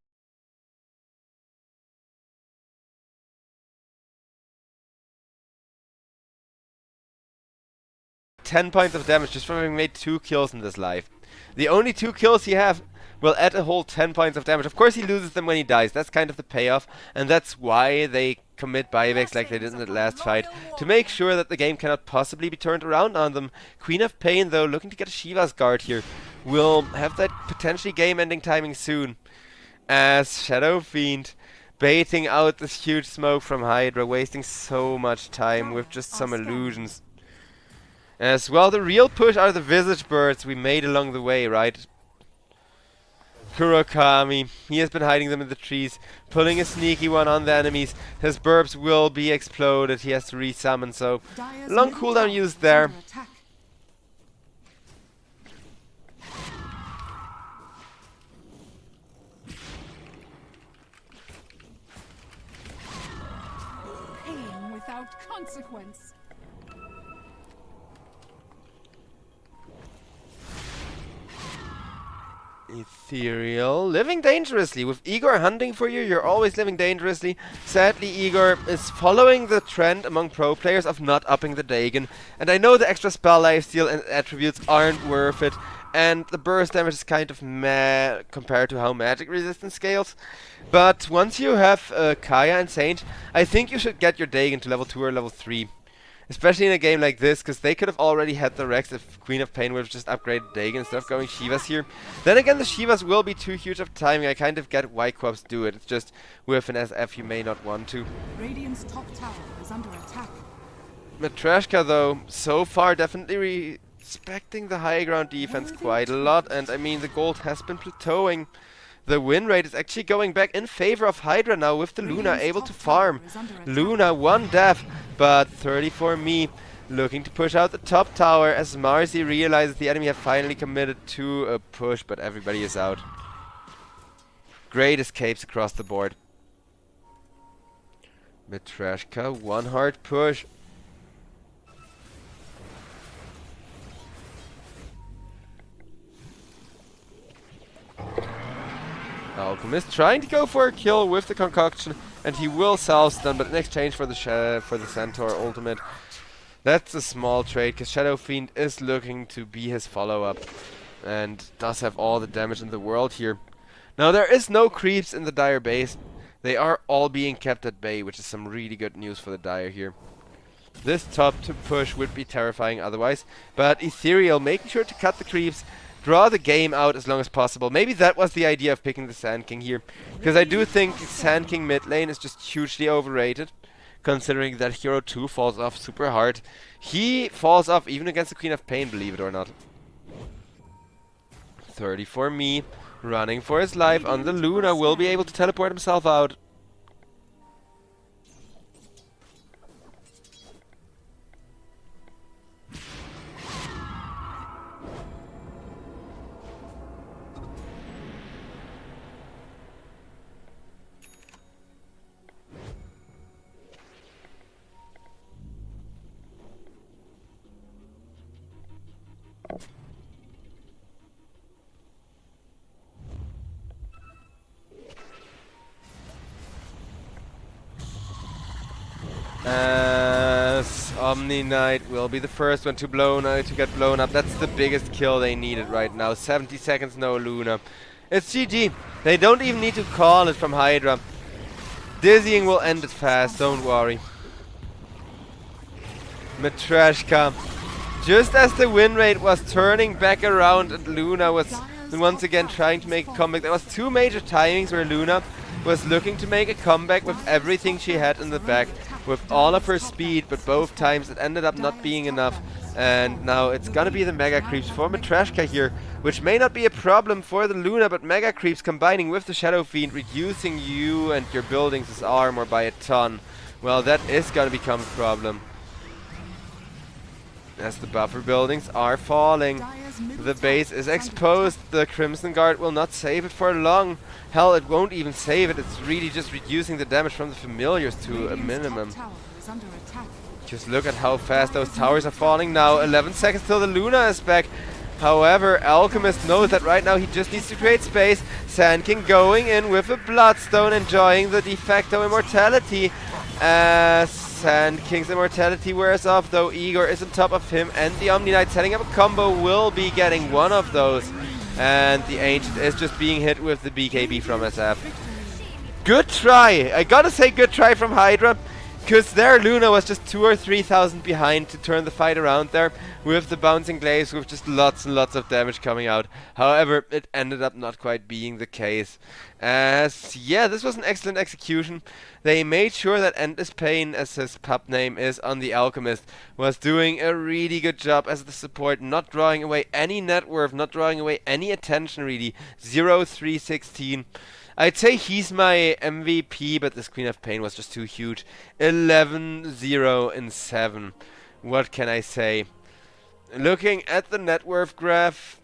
10 points of damage just from having made 2 kills in this life. The only 2 kills he have will add a whole 10 points of damage. Of course he loses them when he dies, that's kind of the payoff, and that's why they commit buybacks like they did in the last fight, to make sure that the game cannot possibly be turned around on them. Queen of Pain though, looking to get a Shiva's Guard here, will have that potentially game-ending timing soon, as Shadow Fiend baiting out this huge smoke from HYDRA, wasting so much time with just some illusions. As well, the real push are the Visage Birds we made along the way, right? Kurokami, he has been hiding them in the trees, pulling a sneaky one on the enemies. His burbs will be exploded, he has to resummon, so long cooldown used there. Pain without consequence. Ethereal, living dangerously. With Igor hunting for you, you're always living dangerously. Sadly, Igor is following the trend among pro players of not upping the Dagon. And I know the extra spell lifesteal and attributes aren't worth it. And the burst damage is kind of meh compared to how magic resistance scales. But once you have Kaya and Saint, I think you should get your Dagon to level 2 or level 3. Especially in a game like this, because they could have already had the Rex if Queen of Pain would have just upgraded Dagon instead of going Shivas here. Then again, the Shivas will be too huge of timing. I kind of get why co-ops do it. It's just with an SF you may not want to. Radiant's top tower is under attack. Matreshka though, so far definitely respecting the high ground defense quite a lot. And I mean, the gold has been plateauing. The win rate is actually going back in favor of HYDRA now with the Luna able to farm. Luna 1 death, but 34 me looking to push out the top tower as Marcy realizes the enemy have finally committed to a push, but everybody is out. Great escapes across the board. Matreshka, one hard push. Alchemist trying to go for a kill with the concoction, and he will self-stun, but in exchange for the Centaur ultimate. That's a small trade, because Shadow Fiend is looking to be his follow-up, and does have all the damage in the world here. Now there is no creeps in the Dire base. They are all being kept at bay, which is some really good news for the Dire here. This top to push would be terrifying otherwise, but Ethereal making sure to cut the creeps, draw the game out as long as possible. Maybe that was the idea of picking the Sand King here, because I do think Sand King mid lane is just hugely overrated, considering that Hero 2 falls off super hard. He falls off even against the Queen of Pain, believe it or not. 34 me, running for his life on the Luna, will be able to teleport himself out. As Omni Knight will be the first one to get blown up. That's the biggest kill they needed right now. 70 seconds, no Luna. It's GG. They don't even need to call it from HYDRA. Dizzying will end it fast, don't worry. Matreshka. Just as the win rate was turning back around and Luna was once again trying to make a comeback. There was two major timings where Luna was looking to make a comeback with everything she had in the back, with all of her speed, but both times it ended up not being enough. And now it's gonna be the Mega Creeps for Matreshka here, which may not be a problem for the Luna, but Mega Creeps combining with the Shadow Fiend, reducing you and your buildings' armor by a ton. Well, that is gonna become a problem. As the buffer buildings are falling, the base is exposed. The Crimson Guard will not save it for long. Hell, it won't even save it. It's really just reducing the damage from the familiars to a minimum. Just look at how fast those towers are falling now. 11 seconds till the Luna is back. However, Alchemist knows that right now he just needs to create space. Sand King going in with a Bloodstone, enjoying the de facto immortality. Sand King's immortality wears off, though Igor is on top of him, and the Omni Knight setting up a combo will be getting one of those. And the Ancient is just being hit with the BKB from SF. Good try! I gotta say good try from HYDRA, because their Luna was just 2,000 or 3,000 behind to turn the fight around there, with the bouncing glaives, with just lots and lots of damage coming out. However, it ended up not quite being the case. As, yeah, this was an excellent execution. They made sure that Endless Pain, as his pup name is, on the Alchemist, was doing a really good job as the support, not drawing away any net worth, not drawing away any attention really. 0-3-16. I'd say he's my MVP, but this Queen of Pain was just too huge. 11-0-7. What can I say? Looking at the net worth graph,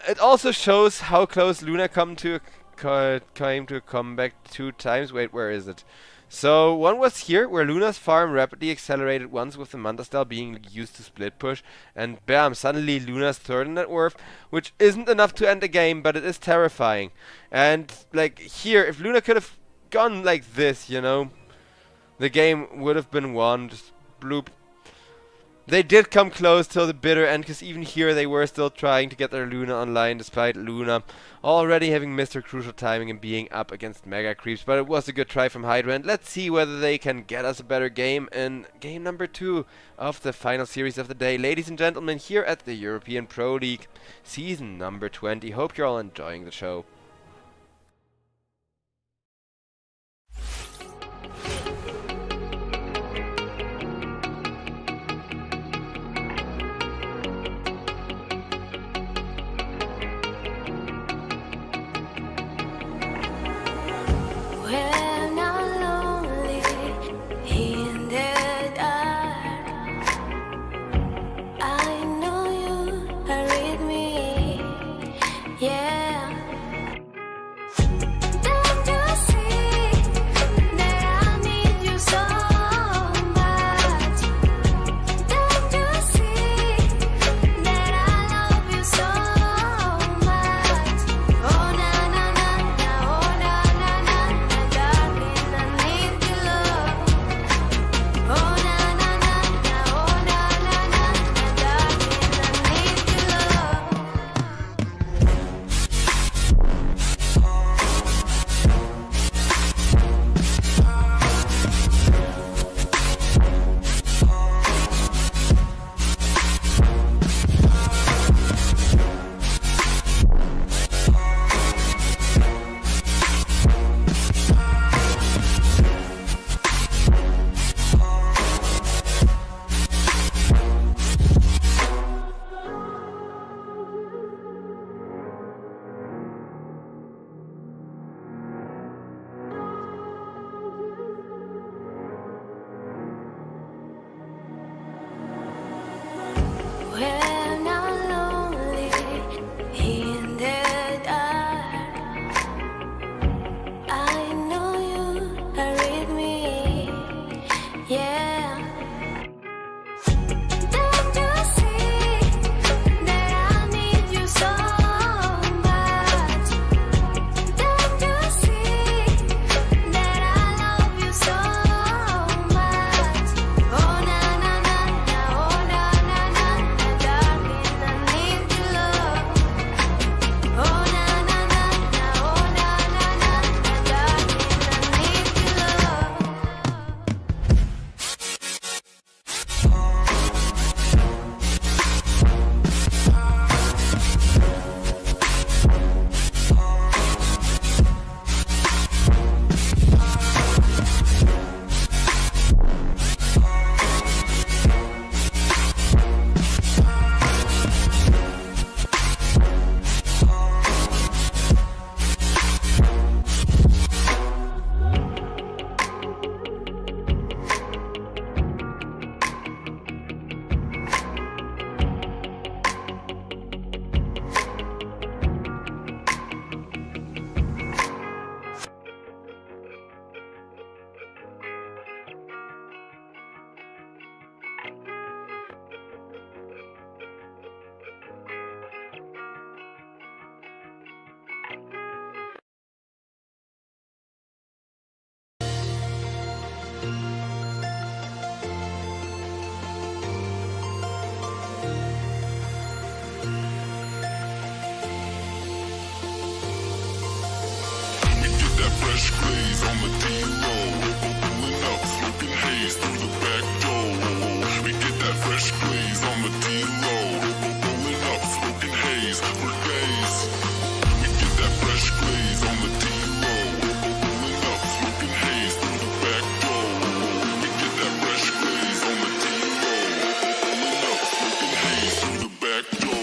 it also shows how close Luna came to a comeback 2 times. Wait, where is it? So one was here, where Luna's farm rapidly accelerated once with the Manta style being used to split push, and bam, suddenly Luna's third in net worth, which isn't enough to end the game, but it is terrifying. And like here, if Luna could have gone like this, you know, the game would have been won. Just bloop. They did come close till the bitter end, because even here they were still trying to get their Luna online, despite Luna already having missed her crucial timing and being up against Mega Creeps. But it was a good try from HYDRA, and let's see whether they can get us a better game in game number 2 of the final series of the day. Ladies and gentlemen, here at the European Pro League, season number 20. Hope you're all enjoying the show. fresh glaze on the D-roll. Pulling up, smoking haze through the back door. We get that fresh glaze on the D-roll. Pulling up, smoking haze for days. We get that fresh glaze on the D-roll. Pulling up, smoking haze through the back door. We get that fresh glaze on the D-roll. Pulling up, smoking haze through the back door.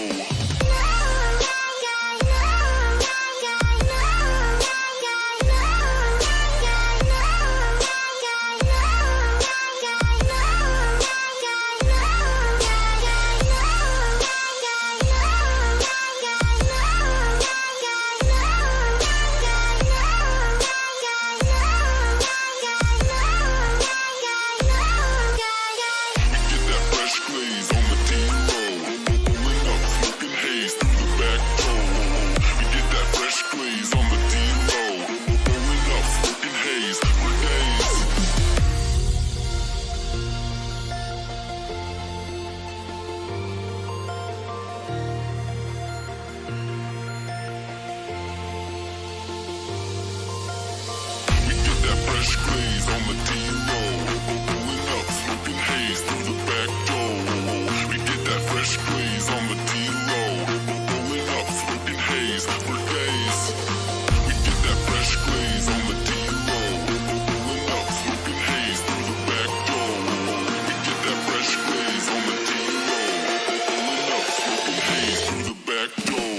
fresh glaze on the D-roll. Pulling up, smoking haze through the back door. We get that fresh glaze on the D-roll. Pulling up, smoking haze for days. We get that fresh glaze on the D-roll. Pulling up, smoking haze through the back door. We get that fresh glaze on the D-roll. Pulling up, smoking haze through the back door.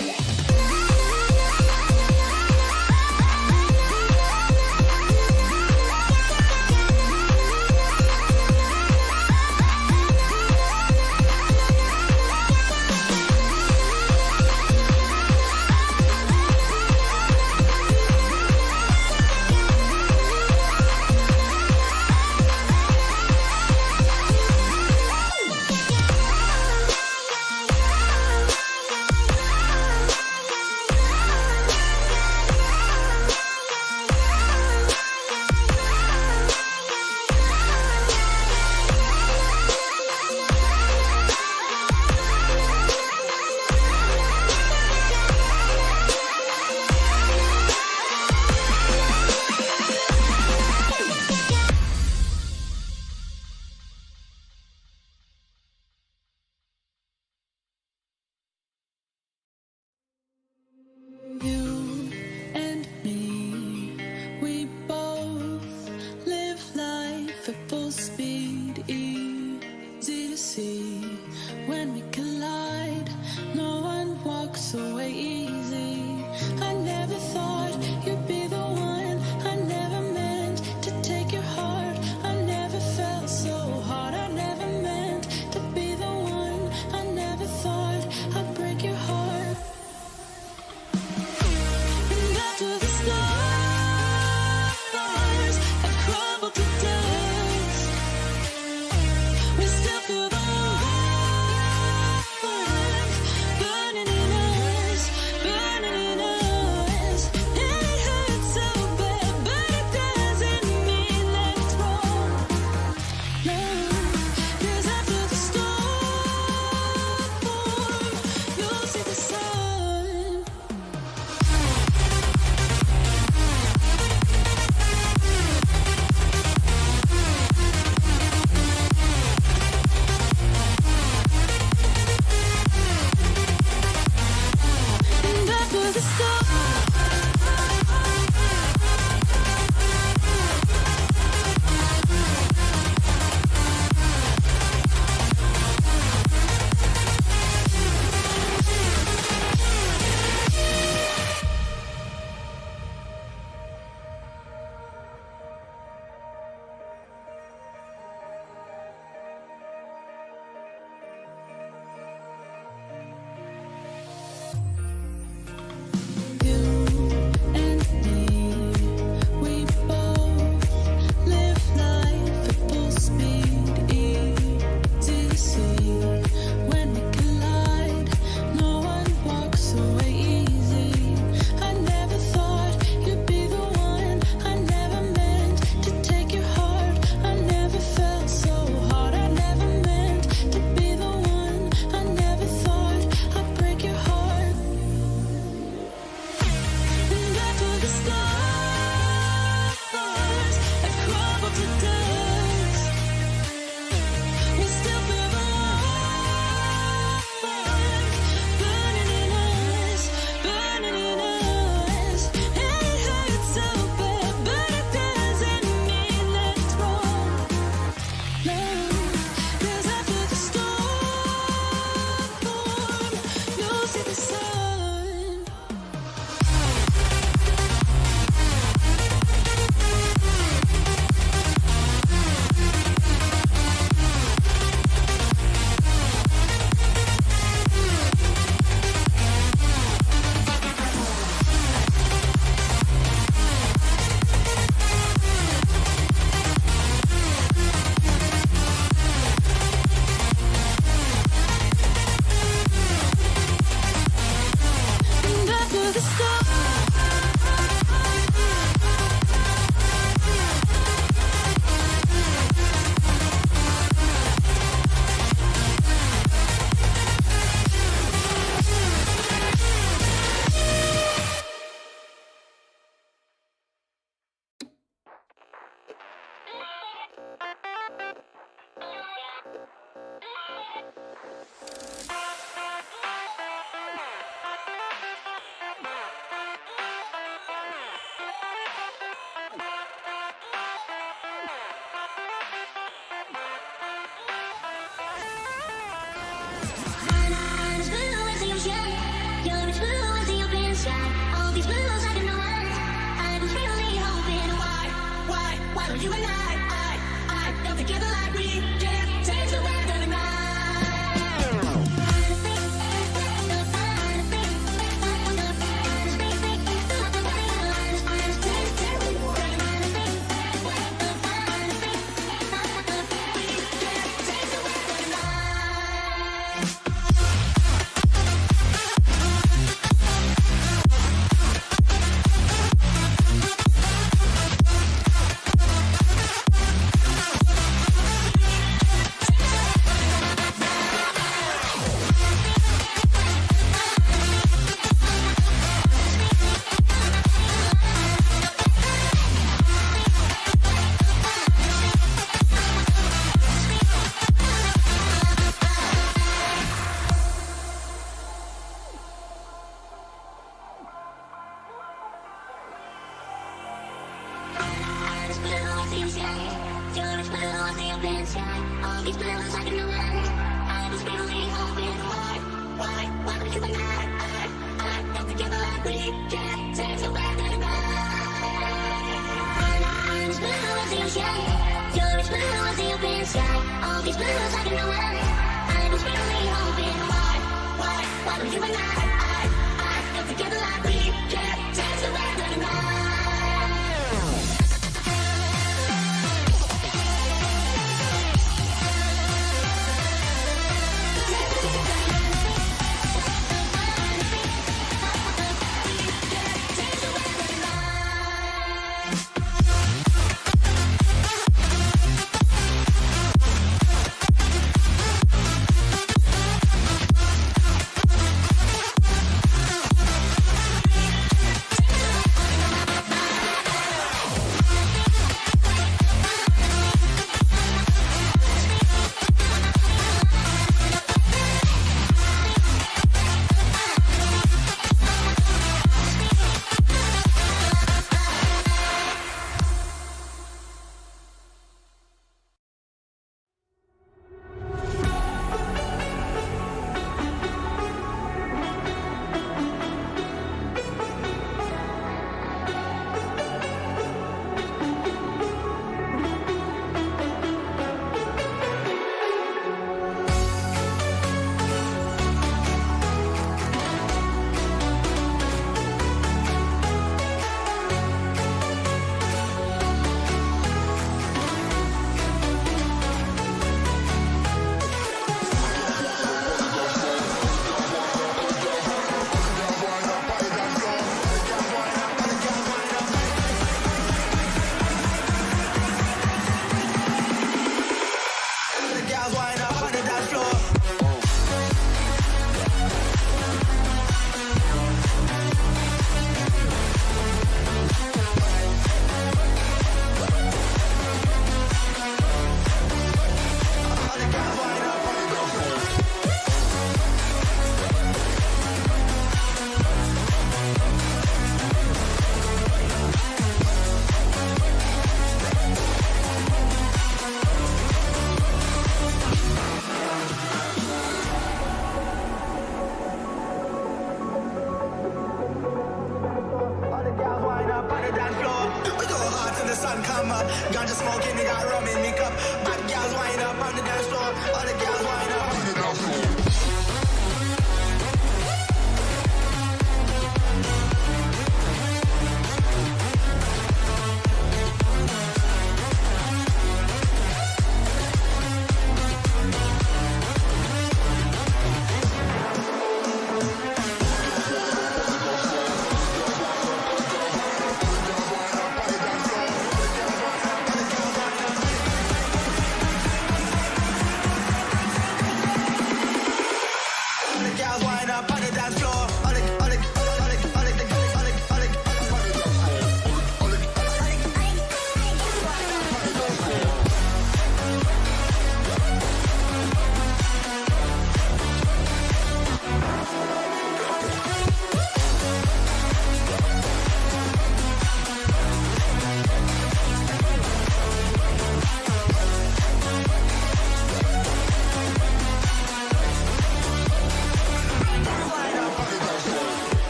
You and me, we both live life at full speed. Easy to see when we collide. No one walks away easy. I never thought you'd be the one. I never meant to take your heart. I never felt so hard. I never meant to be the one. I never thought I'd break your heart. And after the stars have crumbled to dust, we still feel the warmth burning in us, burning in us. And it hurts so bad, but it doesn't mean that it's wrong. No, 'cause after the storm, you'll see the sun. And after the storm, you and me, we both live life at full speed. Easy to see when we collide. No one walks away easy. I never thought you'd be the one. I never meant to take your heart. I never felt so hard. I never meant to be the one. I never thought I'd break your heart. And after the stars have crumbled to dust, we still feel the warmth burning in us, burning in us. And it hurts so bad, but it doesn't mean that it's wrong. No, 'cause after the storm, you'll see the sun.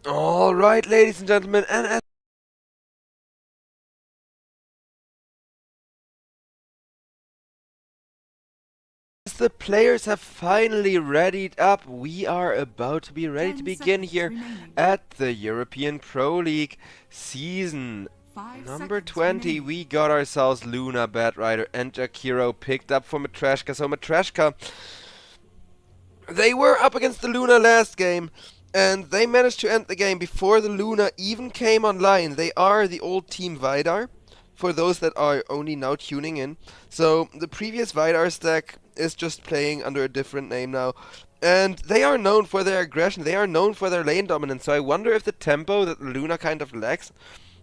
Alright, ladies and gentlemen, and as the players have finally readied up, we are about to be ready 10 to begin seconds here remaining. at the European Pro League season 5 number seconds 20. remaining. We got ourselves Luna, Bad Rider, and Jakiro picked up for Matreshka. So Matreshka, they were up against the Luna last game, and they managed to end the game before the Luna even came online. They are the old team HYDRA, for those that are only now tuning in. So the previous HYDRA stack is just playing under a different name now, And they are known for their aggression, they are known for their lane dominance, so I wonder if the tempo that Luna kind of lacks,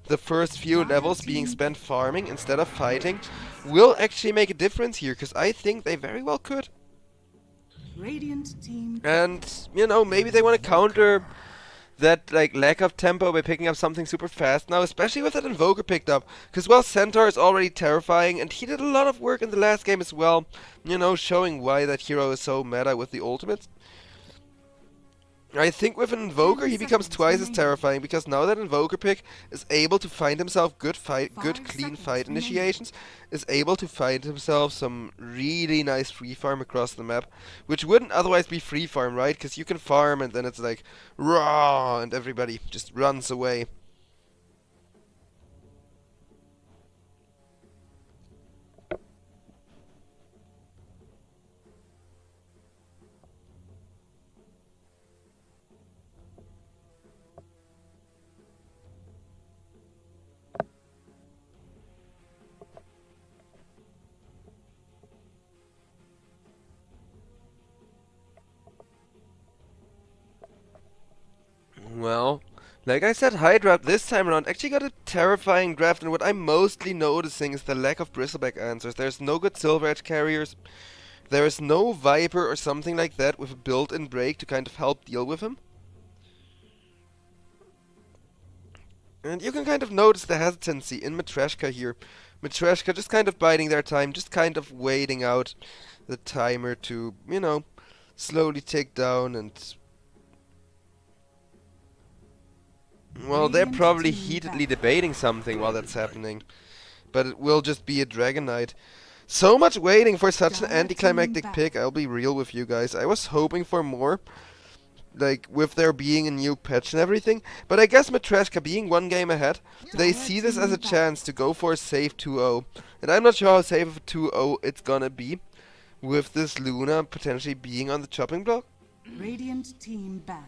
the first few levels being spent farming instead of fighting, will actually make a difference here, because I think they very well could. Radiant team. And, you know, maybe they want to counter that like lack of tempo by picking up something super fast now, especially with that Invoker picked up. Because, well, Centaur is already terrifying, and he did a lot of work in the last game as well, you know, showing why that hero is so meta with the ultimates. I think with an Invoker he becomes twice as terrifying, because now that Invoker pick is able to find himself good clean fight initiations, is able to find himself some really nice free farm across the map, which wouldn't otherwise be free farm, right? Because you can farm and then it's like raw and everybody just runs away. Well, like I said, HYDRA this time around actually got a terrifying draft, and what I'm mostly noticing is the lack of bristleback answers. There's no good silver edge carriers, there is no Viper or something like that with a built-in break to kind of help deal with him. And you can kind of notice the hesitancy in Matreshka here. Matreshka just kind of biding their time, just kind of waiting out the timer to, you know, slowly tick down and... Well, they're probably heatedly debating something while that's happening. But it will just be a Dragon Knight. So much waiting for such an anticlimactic pick, I'll be real with you guys. I was hoping for more, like, with there being a new patch and everything. But I guess Matreshka being one game ahead, they see this as a chance to go for a safe 2-0. And I'm not sure how safe of a 2-0 it's gonna be, with this Luna potentially being on the chopping block. Radiant team ban.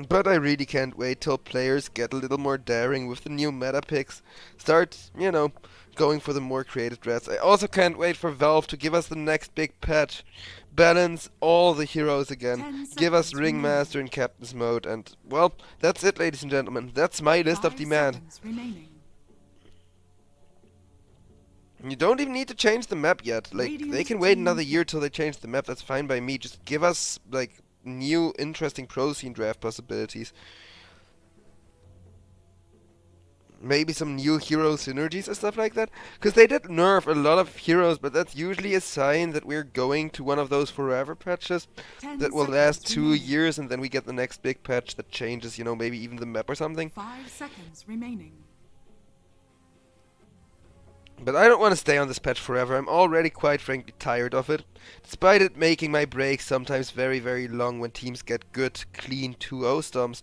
But I really can't wait till players get a little more daring with the new meta picks. Start, you know, going for the more creative drafts. I also can't wait for Valve to give us the next big patch. Balance all the heroes again. Give us Ringmaster in Captain's mode. And, well, that's it, ladies and gentlemen. That's my list of demand. You don't even need to change the map yet. Like, they can wait another year till they change the map. That's fine by me. Just give us, like, new interesting pro scene draft possibilities. Maybe some new hero synergies and stuff like that. Because they did nerf a lot of heroes, but that's usually a sign that we're going to one of those forever patches that will last 2 years, and then we get the next big patch that changes, you know, maybe even the map or something. 5 seconds remaining. But I don't want to stay on this patch forever. I'm already quite frankly tired of it. Despite it making my breaks sometimes very, very long when teams get good, clean 2-0 stomps.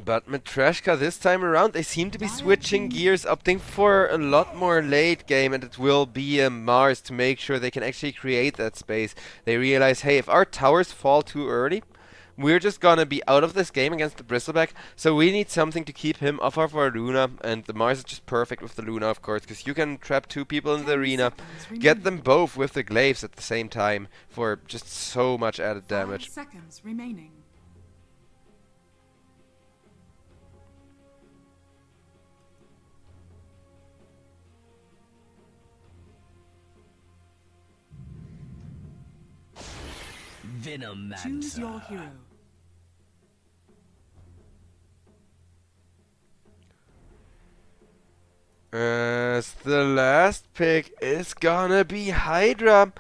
But Matreshka this time around, they seem to be switching gears, opting for a lot more late game, and it will be a Mars to make sure they can actually create that space. They realize, hey, if our towers fall too early, we're just gonna be out of this game against the Bristleback, so we need something to keep him off of our Luna, and the Mars is just perfect with the Luna, of course, because you can trap 2 people in the arena, get them both with the glaives at the same time for just so much added damage. 5 seconds remaining. Choose your hero. As the last pick is gonna be HYDRA.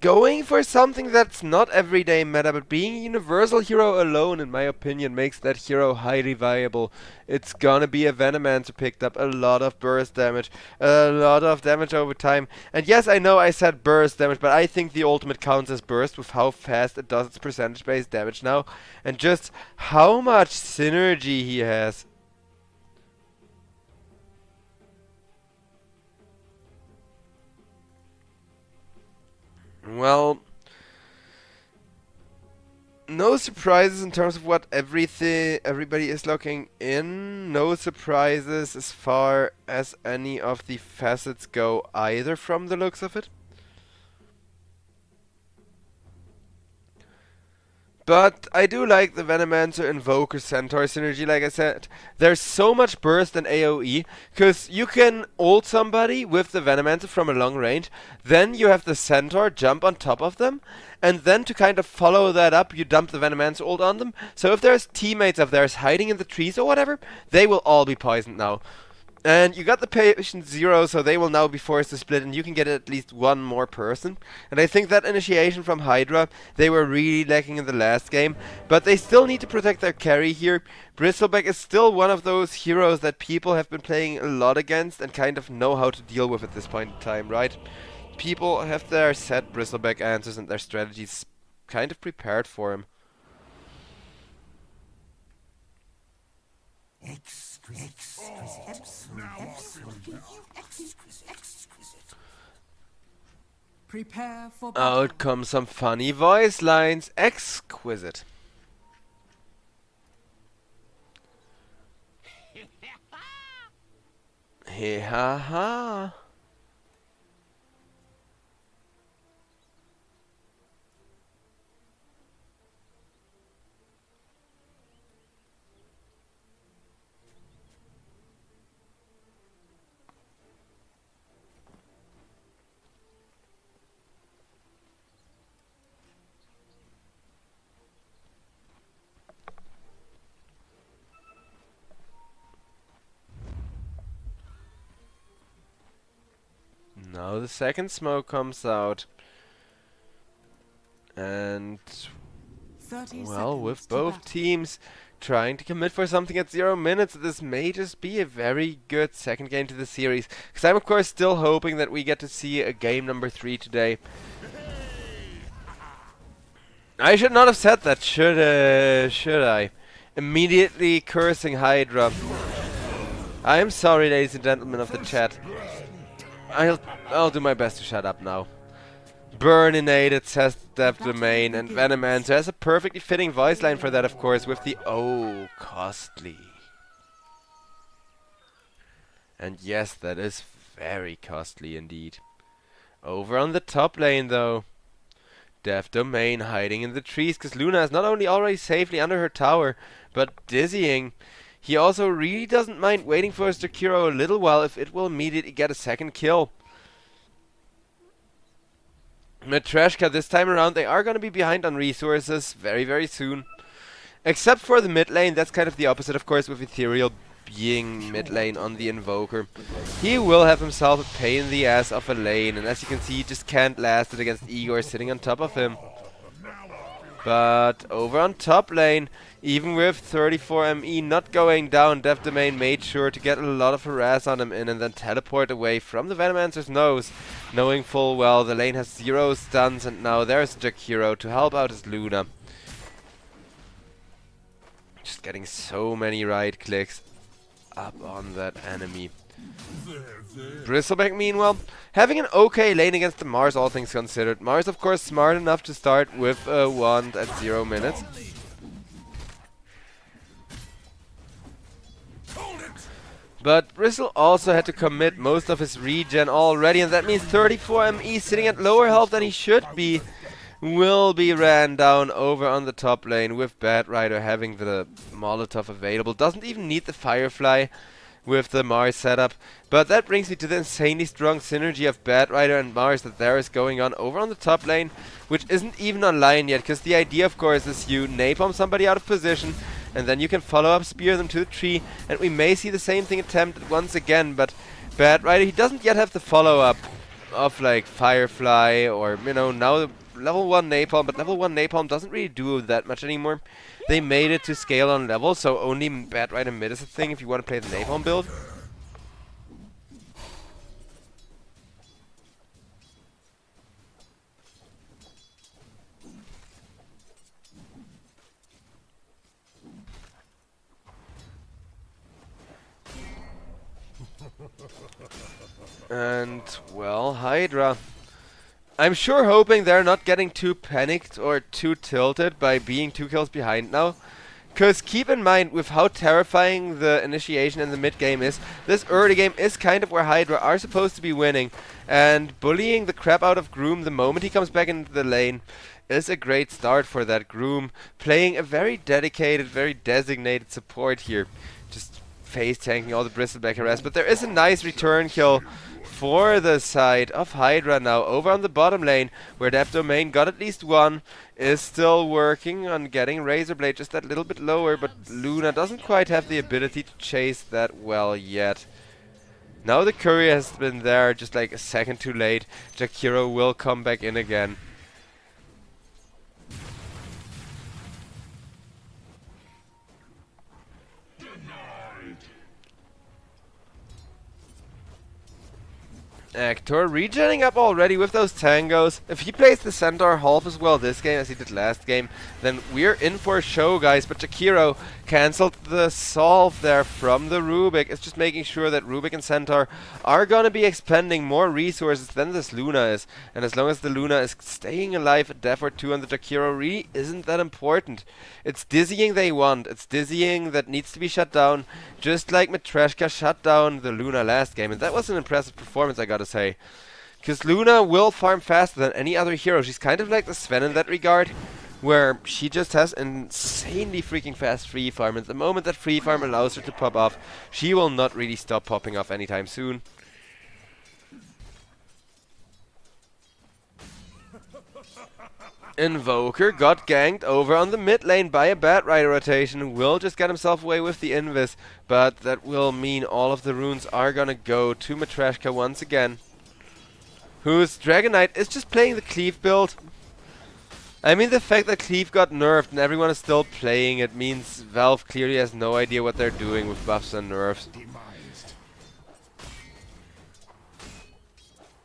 Going for something that's not everyday meta, but being a universal hero alone, in my opinion, makes that hero highly viable. It's gonna be a Venomancer picked up a lot of burst damage, a lot of damage over time. And yes, I know I said burst damage, but I think the ultimate counts as burst with how fast it does its percentage-based damage now, and just how much synergy he has. Well, no surprises in terms of what everybody is looking in. No surprises as far as any of the facets go either from the looks of it. But I do like the Venomancer Invoker Centaur synergy, like I said. There's so much burst in AoE, because you can ult somebody with the Venomancer from a long range, then you have the Centaur jump on top of them, and then to kind of follow that up, you dump the Venomancer ult on them. So if there's teammates of theirs hiding in the trees or whatever, they will all be poisoned now. And you got the patient 0, so they will now be forced to split, and you can get at least one more person. And I think that initiation from HYDRA, they were really lacking in the last game. But they still need to protect their carry here. Bristleback is still one of those heroes that people have been playing a lot against and kind of know how to deal with at this point in time, right? People have their set Bristleback answers and their strategies kind of prepared for him. Prepare for battle. Out come some funny voice lines. Exquisite. He ha ha. Now the second smoke comes out. And 30 well, with seconds to both battle. teams trying to commit for something at 0 minutes, this may just be a very good second game to the series. Because I'm of course still hoping that we get to see a game number 3 today. I should not have said that, should I? Immediately cursing HYDRA. I am sorry, ladies and gentlemen of the chat. I'll do my best to shut up now. Burninated, says Dev Domain, and Venomancer has a perfectly fitting voice line for that, of course, with the "oh, costly." And yes, that is very costly indeed. Over on the top lane, though, Dev Domain hiding in the trees, because Luna is not only already safely under her tower, but dizzying. He also really doesn't mind waiting for his Dokuro a little while if it will immediately get a second kill. Matreshka, this time around, they are going to be behind on resources very, very soon. Except for the mid lane, that's kind of the opposite, of course, with Ethereal being mid lane on the Invoker. He will have himself a pain in the ass of a lane, and as you can see, he just can't last it against Igor sitting on top of him. But over on top lane, even with 34 ME not going down, Dev Domain made sure to get a lot of harass on him in and then teleport away from the Venomancer's nose, knowing full well the lane has 0 stuns and now there's Jack Hero to help out his Luna. Just getting so many right clicks up on that enemy. Bristleback, meanwhile, having an okay lane against the Mars, all things considered. Mars, of course, smart enough to start with a wand at 0 minutes. But Bristle also had to commit most of his regen already, and that means 34 ME sitting at lower health than he should be. Will be ran down over on the top lane with Bad Rider having the Molotov available. Doesn't even need the Firefly with the Mars setup. But that brings me to the insanely strong synergy of Bad Rider and Mars that there is going on over on the top lane, which isn't even online yet, because the idea, of course, is you napalm somebody out of position, and then you can follow up, spear them to the tree, and we may see the same thing attempted once again. But Bad Rider, he doesn't yet have the follow-up of like Firefly or, you know, now the level 1 napalm, but level 1 napalm doesn't really do that much anymore. They made it to scale on level, so only Bad Rider mid is a thing if you want to play the napalm build. And, well, HYDRA I'm sure hoping they're not getting too panicked or too tilted by being 2 kills behind now. Because keep in mind, with how terrifying the initiation in the mid game is, this early game is kind of where HYDRA are supposed to be winning. And bullying the crap out of Groom the moment he comes back into the lane is a great start for that Groom. Playing a very dedicated, very designated support here. Just face tanking all the bristleback harass. But there is a nice return kill for the side of HYDRA now over on the bottom lane, where Dev Domain got at least one, is still working on getting Razorblade just that little bit lower, but Luna doesn't quite have the ability to chase that well yet. Now the courier has been there just like a second too late. Jakiro will come back in again. Actor regenerating up already with those tangos. If he plays the centaur half as well this game as he did last game, then we're in for a show, guys. But Jakiro cancelled the solve there from the Rubik. It's just making sure that Rubik and Centaur are gonna be expending more resources than this Luna is. And as long as the Luna is staying alive, a death or two on the Jakiro really isn't that important. It's dizzying they want. It's dizzying that needs to be shut down, just like Matreshka shut down the Luna last game. And that was an impressive performance, I gotta say. Because Luna will farm faster than any other hero. She's kind of like the Sven in that regard, where she just has insanely freaking fast free farm. And the moment that free farm allows her to pop off, she will not really stop popping off anytime soon. Invoker got ganked over on the mid lane by a Bat Rider rotation. Will just get himself away with the Invis, but that will mean all of the runes are gonna go to Matreshka once again, whose Dragon Knight is just playing the Cleave build. I mean, the fact that Cleave got nerfed and everyone is still playing it means Valve clearly has no idea what they're doing with buffs and nerfs.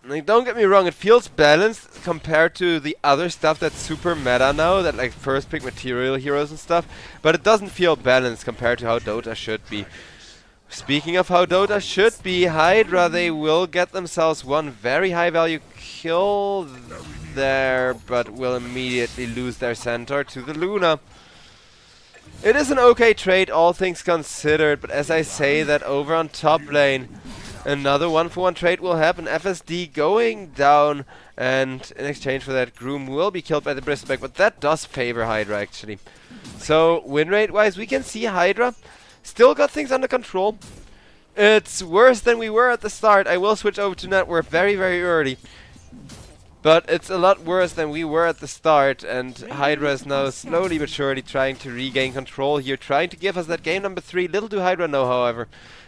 Like, don't get me wrong, it feels balanced compared to the other stuff that's super meta now, that like first pick material heroes and stuff, but it doesn't feel balanced compared to how Dota should be. Speaking of how Dota should be, HYDRA, they will get themselves one very high value kill there, but will immediately lose their centaur to the Luna. It is an okay trade, all things considered, but as I say that over on top lane, another 1-for-1 trade will happen. FSD going down, and in exchange for that, Groom will be killed by the Bristleback, but that does favor HYDRA actually. So win rate wise, we can see HYDRA still got things under control. It's worse than we were at the start. I will switch over to network very, very early. But it's a lot worse than we were at the start, and HYDRA is now slowly but surely trying to regain control here, trying to give us that game number 3. Little do HYDRA know, however,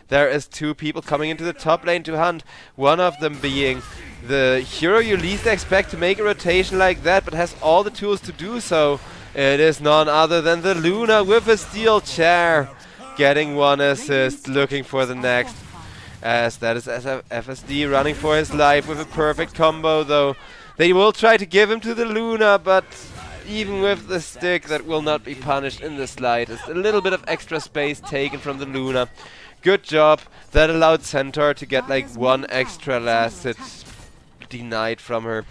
there is 2 people coming into the top lane to hunt. One of them being the hero you least expect to make a rotation like that, but has all the tools to do so. It is none other than the Luna with a steel chair, getting 1 assist, looking for the next. As that is FSD running for his life with a perfect combo, though. They will try to give him to the Luna, but even with the stick, that will not be punished in the slightest. A little bit of extra space taken from the Luna. Good job. That allowed Centaur to get like 1 extra last hit denied from her.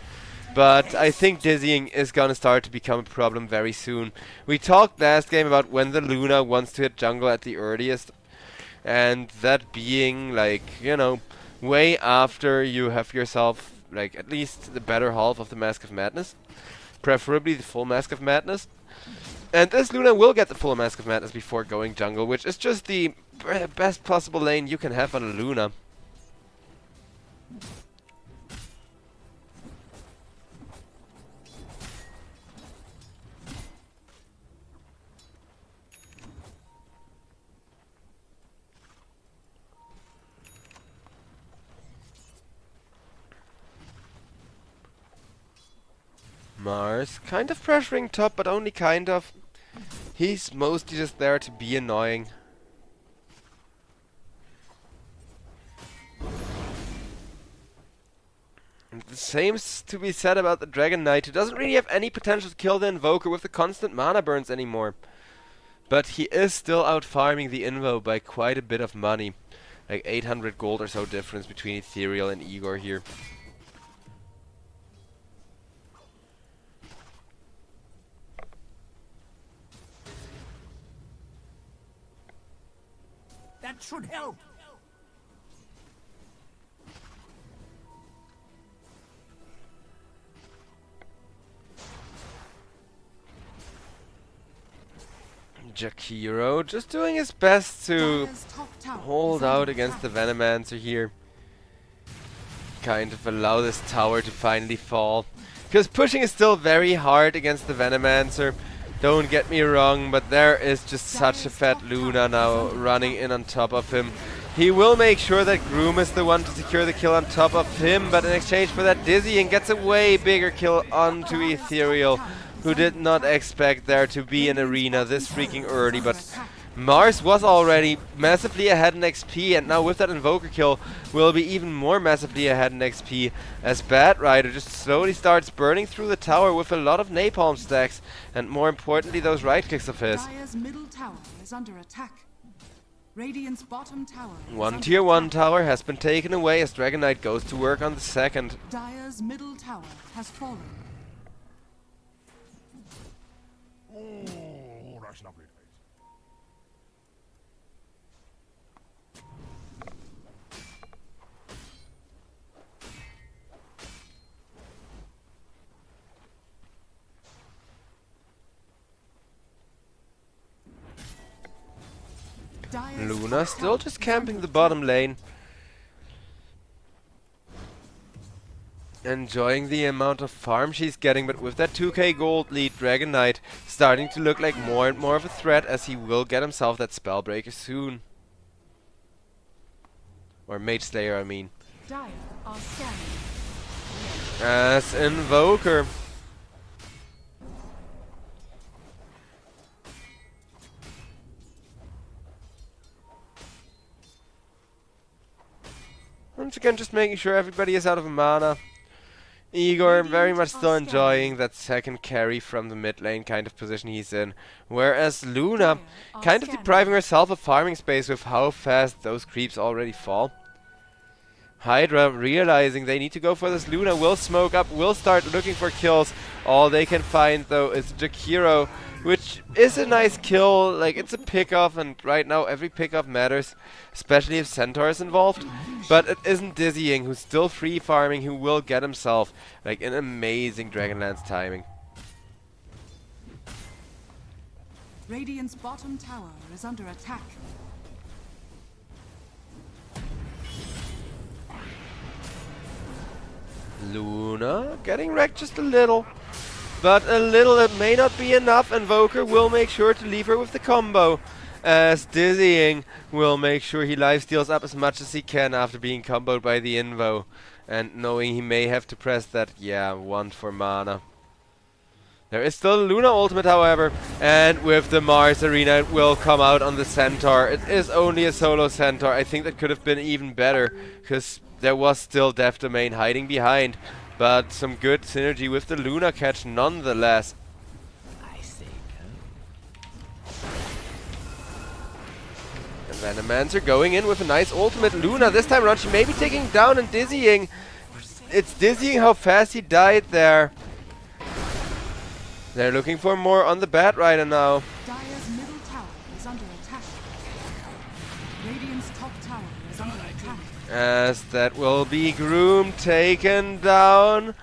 But I think dizzying is gonna start to become a problem very soon. We talked last game about when the Luna wants to hit jungle at the earliest. And that being like, you know, way after you have yourself like at least the better half of the Mask of Madness. Preferably the full Mask of Madness. And this Luna will get the full Mask of Madness before going jungle, which is just the best possible lane you can have on a Luna. Mars, kind of pressuring top, but only kind of. He's mostly just there to be annoying. And the same's to be said about the Dragon Knight, who doesn't really have any potential to kill the Invoker with the constant mana burns anymore. But he is still out farming the Invo by quite a bit of money. Like 800 gold or so difference between Ethereal and Igor here. That should help. Jakiro just doing his best to Dire's top tower hold is under out against the attack. Venomancer here. Kind of allow this tower to finally fall. Because pushing is still very hard against the Venomancer. Don't get me wrong, but there is just such a fat Luna now running in on top of him. He will make sure that Groom is the one to secure the kill on top of him, but in exchange for that, Dizzying gets a way bigger kill onto Ethereal, who did not expect there to be an arena this freaking early, but Mars was already massively ahead in XP, and now with that Invoker kill will be even more massively ahead in XP, as Bad Rider just slowly starts burning through the tower with a lot of napalm stacks, and more importantly those right clicks of his. Dire's middle tower is under attack. Radiant's bottom tower is One under tier 1 attack. tower has been taken away as Dragon Knight goes to work on the second. Dire's middle tower has fallen. Oh, that's lovely. Dire's Luna top still tower just is camping under the bottom attack. lane. Enjoying the amount of farm she's getting, but with that 2k gold lead, Dragon Knight starting to look like more and more of a threat, as he will get himself that Spellbreaker soon. Or Mage Slayer, I mean. Dire are scanning. As Invoker. Once again, just making sure everybody is out of mana. Igor very much still enjoying that second carry from the mid lane kind of position he's in. Whereas Luna kind of depriving herself of farming space with how fast those creeps already fall. HYDRA realizing they need to go for this Luna, will smoke up, will start looking for kills. All they can find though is Jakiro, which is a nice kill, like it's a pick-off, and right now every pick-off matters, especially if Centaur is involved. But it isn't Dizzying, who's still free farming, who will get himself like an amazing Dragonlance timing. Radiant's bottom tower is under attack. Luna getting wrecked just a little. But a little, it may not be enough. Invoker will make sure to leave her with the combo, as Dizzying will make sure he lifesteals up as much as he can after being comboed by the Invo, and knowing he may have to press that, one for mana. There is still a Luna ultimate, however, and with the Mars arena it will come out on the Centaur. It is only a solo Centaur. I think that could have been even better, because there was still Death Domain hiding behind. But some good synergy with the Luna catch nonetheless. I say And Venomancer going in with a nice ultimate. Luna this time around, she may be taking down and Dizzying. It's Dizzying how fast he died there. They're looking for more on the Bat Rider now. Dire's middle tower is under attack. Radiant's top tower is under attack. As that will be Groom taken down.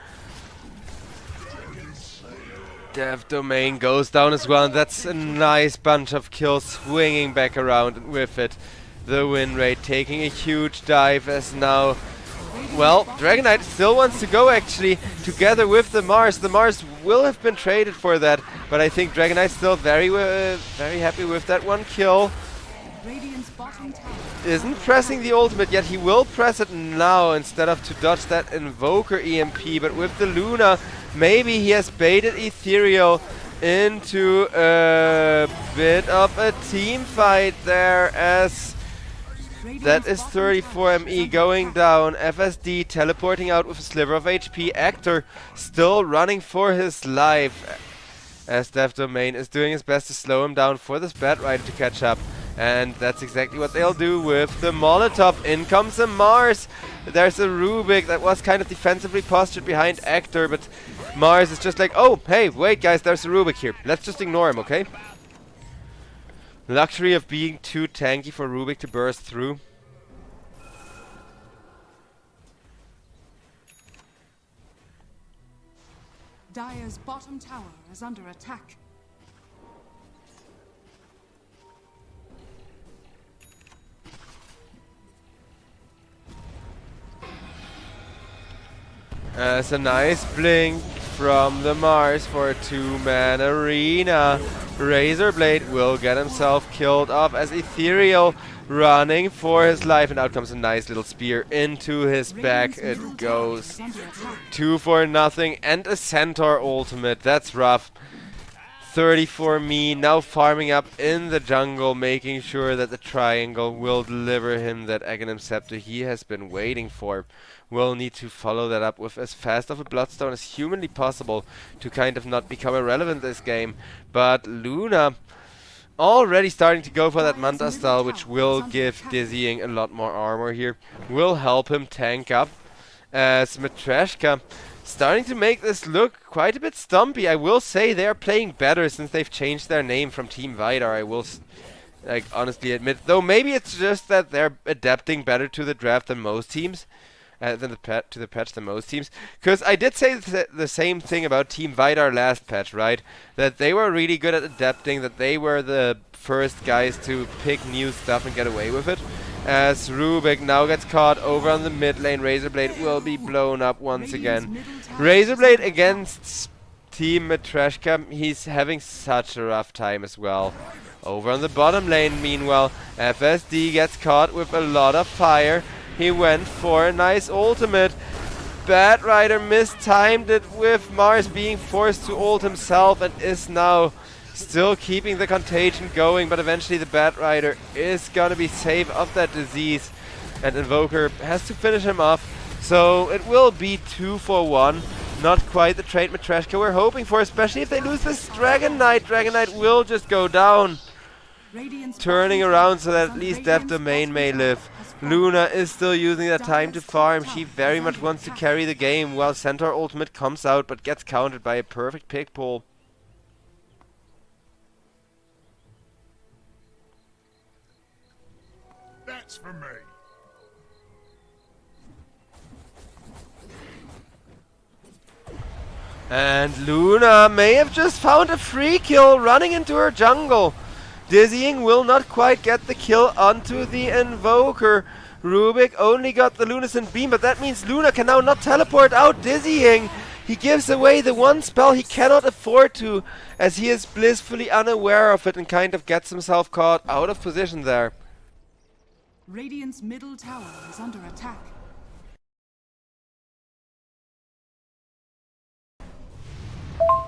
Death Domain goes down as well, and that's a nice bunch of kills swinging back around, and with it the win rate taking a huge dive, as now, well, Dragon Knight still wants to go actually together with the Mars. The Mars will have been traded for that, but I think Dragon Knight's still very happy with that one kill. Radiant's bottom tower Isn't pressing the ultimate yet. He will press it now instead of to dodge that Invoker EMP, but with the Luna, maybe he has baited Ethereal into a bit of a team fight there, as that is 34 ME going down. FSD teleporting out with a sliver of HP. Actor still running for his life, as Death Domain is doing his best to slow him down for this Bat Rider to catch up. And that's exactly what they'll do with the Molotov. In comes a Mars. There's a Rubik that was kind of defensively postured behind Actor, but Mars is just like, oh, hey, wait guys, there's a Rubik here. Let's just ignore him, okay? Luxury of being too tanky for Rubik to burst through. Dire's bottom tower is under attack. As a nice blink from the Mars for a two-man arena. Razorblade will get himself killed off as Ethereal running for his life, and out comes a nice little spear into his back. It goes 2 for nothing, and a Centaur ultimate. That's rough. 30 for me, now farming up in the jungle, making sure that the triangle will deliver him that Aghanim Scepter he has been waiting for. Will need to follow that up with as fast of a Bloodstone as humanly possible to kind of not become irrelevant this game. But Luna already starting to go for that Manta style, which will give Dizzying a lot more armor here. Will help him tank up as Matreshka starting to make this look quite a bit stumpy. I will say they are playing better since they've changed their name from Team HYDRA. I will honestly admit, though maybe it's just that they're adapting better to the draft than most teams. Than the patch than most teams. Because I did say the same thing about Team HYDRA last patch, right? That they were really good at adapting, that they were the first guys to pick new stuff and get away with it. As Rubik now gets caught over on the mid lane, Razorblade will be blown up once again. Razorblade against Team Matreshka, he's having such a rough time as well. Over on the bottom lane, meanwhile, FSD gets caught with a lot of fire. He went for a nice ultimate. Batrider mistimed it with Mars being forced to ult himself and is now still keeping the contagion going, but eventually the Batrider is gonna be safe of that disease, and Invoker has to finish him off. So it will be 2 for 1. Not quite the trade Matreshka we're hoping for, especially if they lose this Dragon Knight. Dragon Knight will just go down. Turning around so that at least Death Domain may live. Luna is still using that time to farm. She very much wants to carry the game while Centaur ultimate comes out but gets countered by a perfect pick pull. That's for me. And Luna may have just found a free kill running into her jungle. Dizzying will not quite get the kill onto the Invoker. Rubik only got the Lunacy Beam, but that means Luna can now not teleport out Dizzying. He gives away the one spell he cannot afford to, as he is blissfully unaware of it and kind of gets himself caught out of position there. Radiant's middle tower is under attack.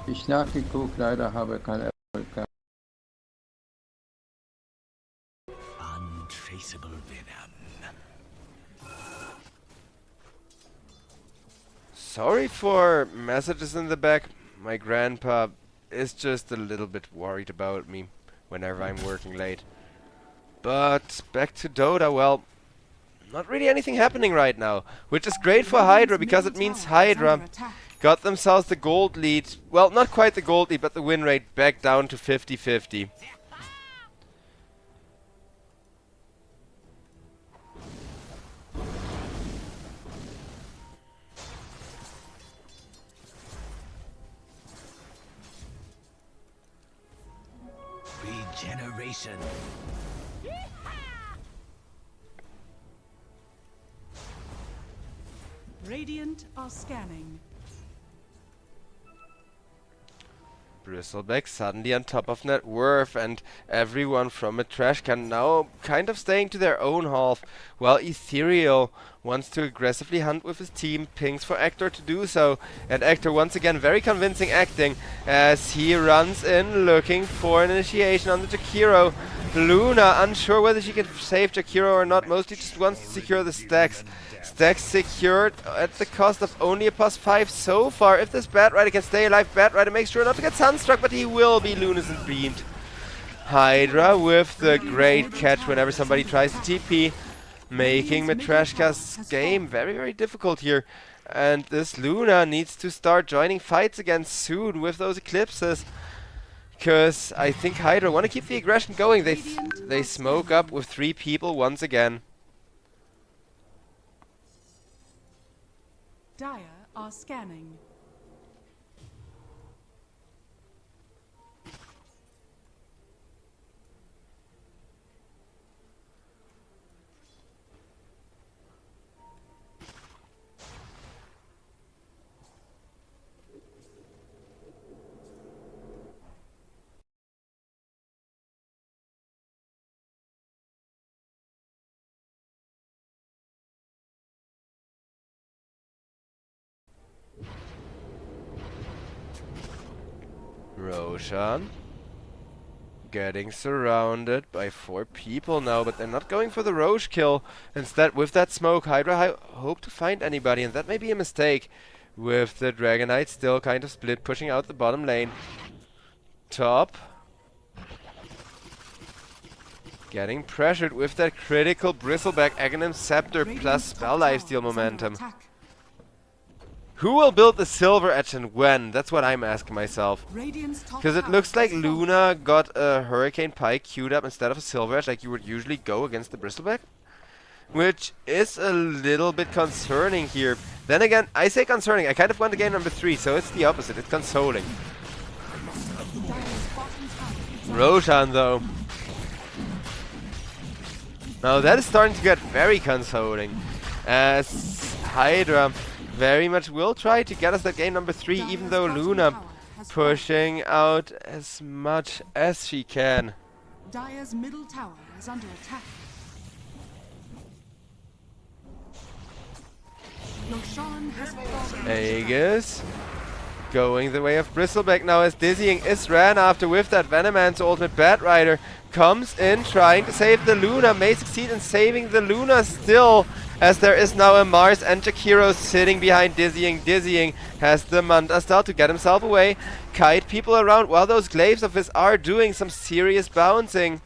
Ich nachgeguckt, leider habe keinen Erfolg gehabt. Untraceable venom. Sorry for messages in the back. My grandpa is just a little bit worried about me whenever I'm working late. But back to Dota, well, not really anything happening right now, which is great for HYDRA because it means HYDRA got themselves the gold lead. Well, not quite the gold lead, but the win rate back down to 50-50. Regeneration. Radiant are scanning. Bristleback suddenly on top of net worth, and everyone from Matreshka now kind of staying to their own half, while Ethereal wants to aggressively hunt with his team, pings for Actor to do so, and Actor once again very convincing acting as he runs in looking for an initiation on the Jakiro. Luna unsure whether she can save Jakiro or not, mostly just wants to secure the stacks. Stacks secured at the cost of only a +5 so far. If this Batrider can stay alive, Batrider makes sure not to get sunstruck, but he will be lunacy beamed. HYDRA with the great catch whenever somebody tries to TP, making Matreshka's game very, very difficult here. And this Luna needs to start joining fights again soon with those eclipses. Because I think HYDRA want to keep the aggression going. They smoke up with 3 people once again. Dire are scanning. Roshan getting surrounded by 4 people now, but they're not going for the Roche kill. Instead, with that smoke, HYDRA hope to find anybody, and that may be a mistake. With the Dragonite still kind of split, pushing out the bottom lane. Top. Getting pressured with that critical Bristleback Aghanim Scepter plus spell lifesteal momentum. Who will build the Silver Edge and when? That's what I'm asking myself. Because it looks like Luna got a Hurricane Pike queued up instead of a Silver Edge like you would usually go against the Bristleback. Which is a little bit concerning here. Then again, I say concerning. I kind of want to game number 3, so it's the opposite. It's consoling. Roshan though. Now that is starting to get very consoling. As HYDRA very much will try to get us that game number 3, even though Luna pushing out as much as she can. Dire's middle tower is under attack. Roshan has fallen. Aegis going the way of Bristleback now as Dizzying is ran after with that Venomancer ultimate. Batrider comes in trying to save the Luna, may succeed in saving the Luna still, as there is now a Mars and Jakiro sitting behind Dizzying. Dizzying has the Manta Star to get himself away, kite people around while those glaives of his are doing some serious bouncing.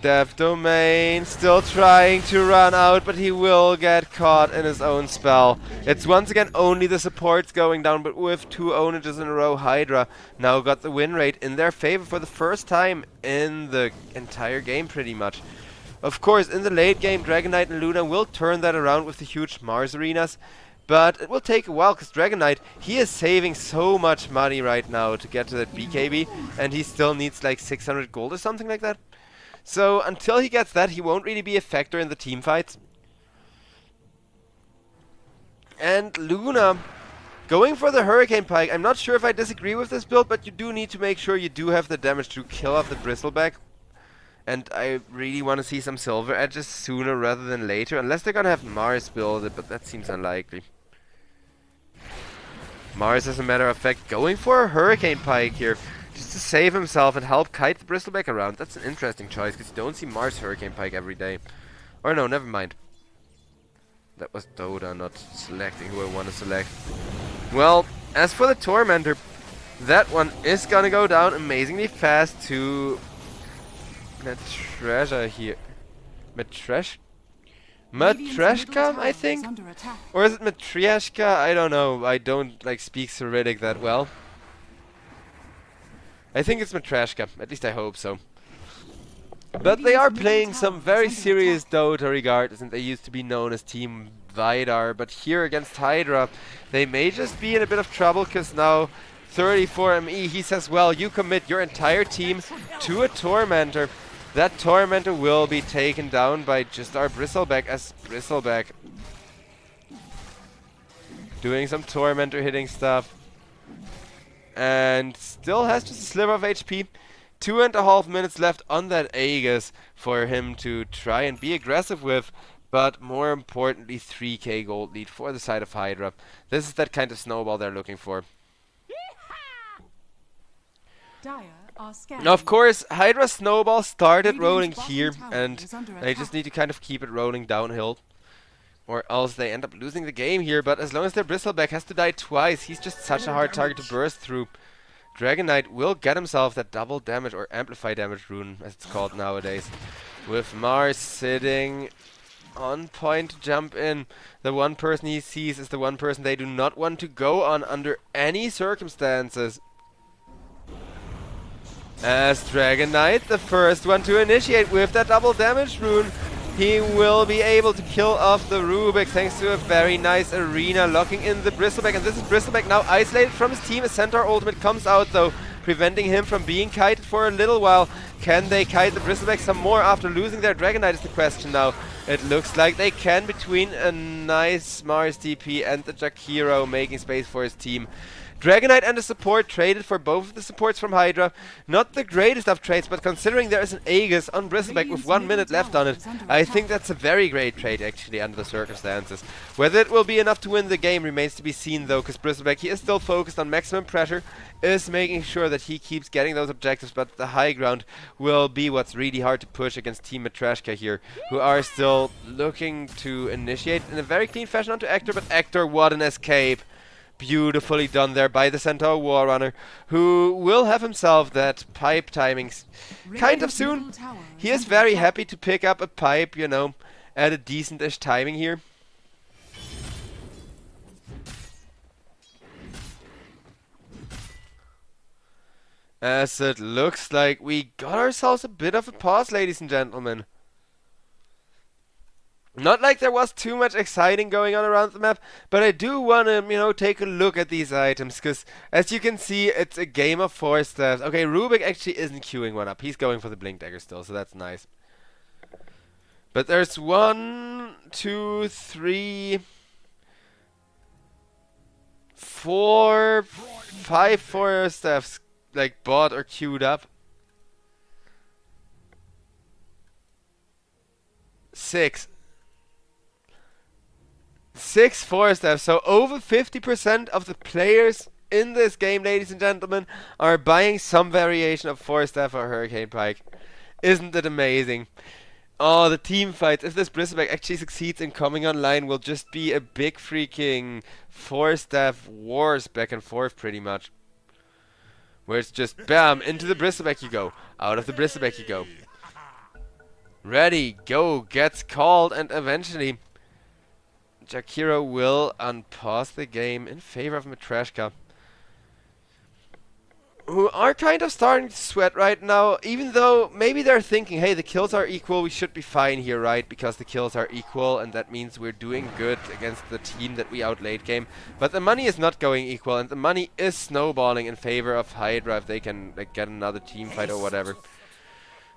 Death Domain still trying to run out, but he will get caught in his own spell. It's once again only the supports going down, but with 2 onages in a row, HYDRA now got the win rate in their favor for the first time in the entire game pretty much. Of course, in the late game, Dragonite and Luna will turn that around with the huge Mars arenas, but it will take a while because Dragonite, he is saving so much money right now to get to that BKB, and he still needs like 600 gold or something like that. So until he gets that, he won't really be a factor in the team fights. And Luna going for the Hurricane Pike. I'm not sure if I disagree with this build, but you do need to make sure you do have the damage to kill off the Bristleback. And I really want to see some Silver Edges sooner rather than later, unless they're gonna have Mars build it, but that seems unlikely. Mars, as a matter of fact, going for a Hurricane Pike here, just to save himself and help kite the Bristleback around. That's an interesting choice, because you don't see Mars Hurricane Pike every day. Or no, never mind. That was Dota, not selecting who I want to select. Well, as for the Tormentor, that one is gonna go down amazingly fast to Matreshka here. Matreshka, I think? Or is it Matreshka? I don't know. I don't speak Cyrillic that well. I think it's Matreshka. At least I hope so. But they are playing some very serious Dota regardless, and they used to be known as Team Vidar. But here against HYDRA, they may just be in a bit of trouble, because now 34ME, he says, well, you commit your entire team to a Tormentor. That Tormentor will be taken down by just our Bristleback, as Bristleback doing some Tormentor hitting stuff. And still has just a sliver of HP. 2.5 minutes left on that Aegis for him to try and be aggressive with. But more importantly, 3k gold lead for the side of HYDRA. This is that kind of snowball they're looking for. Now, of course, HYDRA's snowball started rolling here, and they just need to kind of keep it rolling downhill, or else they end up losing the game here. But as long as their Bristleback has to die twice, he's just such a hard target to burst through. Dragonite will get himself that double damage, or amplify damage rune, as it's called nowadays. With Mars sitting on point to jump in. The one person he sees is the one person they do not want to go on under any circumstances. As Dragon Knight, the first one to initiate with that double damage rune, he will be able to kill off the Rubik thanks to a very nice arena locking in the Bristleback. And this is Bristleback now isolated from his team. A Centaur ultimate comes out though, preventing him from being kited for a little while. Can they kite the Bristleback some more after losing their Dragon Knight is the question now. It looks like they can, between a nice Mars TP and the Jakiro making space for his team. Dragon Knight and the support traded for both of the supports from HYDRA. Not the greatest of trades, but considering there is an Aegis on Bristleback with 1 minute left on it, I think that's a very great trade actually under the circumstances. Whether it will be enough to win the game remains to be seen though, because Bristleback, he is still focused on maximum pressure, is making sure that he keeps getting those objectives, but the high ground will be what's really hard to push against Team Matreshka here, who are still looking to initiate in a very clean fashion onto Hector, but Hector, what an escape! Beautifully done there by the Centaur Warrunner, who will have himself that pipe timing kind of soon. He is very happy to pick up a pipe, you know, at a decent-ish timing here. As it looks like we got ourselves a bit of a pause, ladies and gentlemen. Not like there was too much exciting going on around the map, but I do want to, you know, take a look at these items, because as you can see, it's a game of 4 staffs. Okay, Rubik actually isn't queuing one up. He's going for the Blink Dagger still, so that's nice. But there's 1, 2, 3, 4, 5 4 staffs like bought or queued up. 6 4 staffs, so over 50% of the players in this game, ladies and gentlemen, are buying some variation of 4 staff or Hurricane Pike. Isn't it amazing? Oh, the team fights, if this Bristleback actually succeeds in coming online, will just be a big freaking 4 staff wars back and forth pretty much. Where it's just bam, into the Bristleback you go, out of the Bristleback you go. Ready, go, gets called, and eventually Jakiro will unpause the game in favor of Matreshka, who are kind of starting to sweat right now, even though maybe they're thinking, hey, the kills are equal, we should be fine here, right? Because the kills are equal, and that means we're doing good against the team that we out late game. But the money is not going equal, and the money is snowballing in favor of HYDRA if they can like get another team fight or whatever.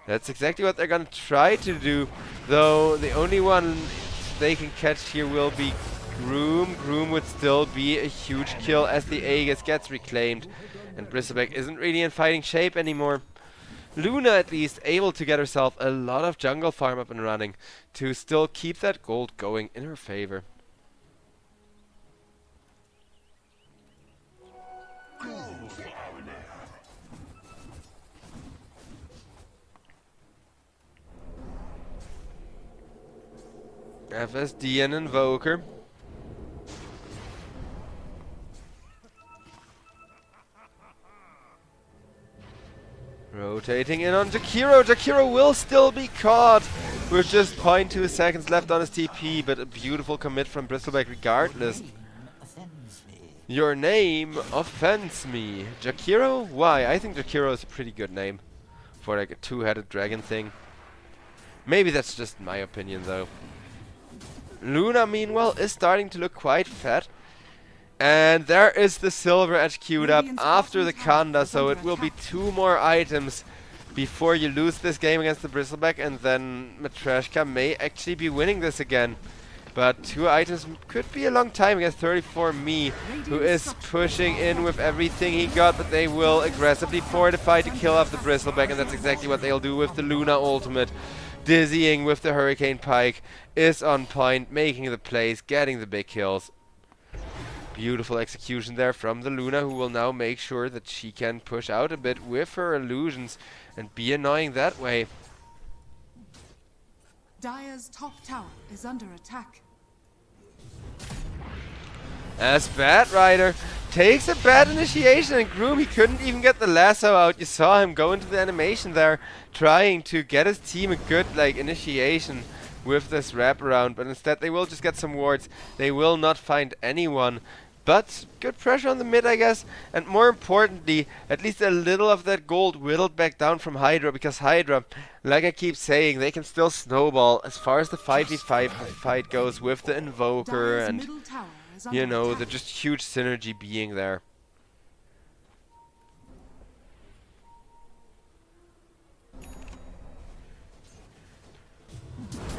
That's exactly what they're gonna try to do, though the only one they can catch here will be Groom. Groom would still be a huge kill as the Aegis gets reclaimed, and Bristleback isn't really in fighting shape anymore. Luna at least able to get herself a lot of jungle farm up and running to still keep that gold going in her favor. FSD and Invoker. Rotating in on Jakiro. Jakiro will still be caught with just 0.2 seconds left on his TP, but a beautiful commit from Bristleback regardless. Your name offends me. Jakiro? Why? I think Jakiro is a pretty good name for like a two-headed dragon thing. Maybe that's just my opinion though. Luna, meanwhile, is starting to look quite fat. And there is the Silver Edge queued up after the Kanda, so it will be 2 more items before you lose this game against the Bristleback, and then Matreshka may actually be winning this again. But 2 items could be a long time against 34Me, who is pushing in with everything he got, but they will aggressively fortify to kill off the Bristleback, and that's exactly what they'll do with the Luna ultimate. Dizzying with the Hurricane Pike is on point, making the plays, getting the big kills. Beautiful execution there from the Luna, who will now make sure that she can push out a bit with her illusions and be annoying that way. Dire's top tower is under attack. As Batrider takes a bad initiation, and Groom, he couldn't even get the lasso out. You saw him go into the animation there, trying to get his team a good like initiation with this wraparound, but instead they will just get some wards. They will not find anyone. But good pressure on the mid, I guess. And more importantly, at least a little of that gold whittled back down from HYDRA, because HYDRA, like I keep saying, they can still snowball as far as the 5v5 fight goes with the Invoker Dire's and, middle tower is under you know, the attack. just huge synergy being there.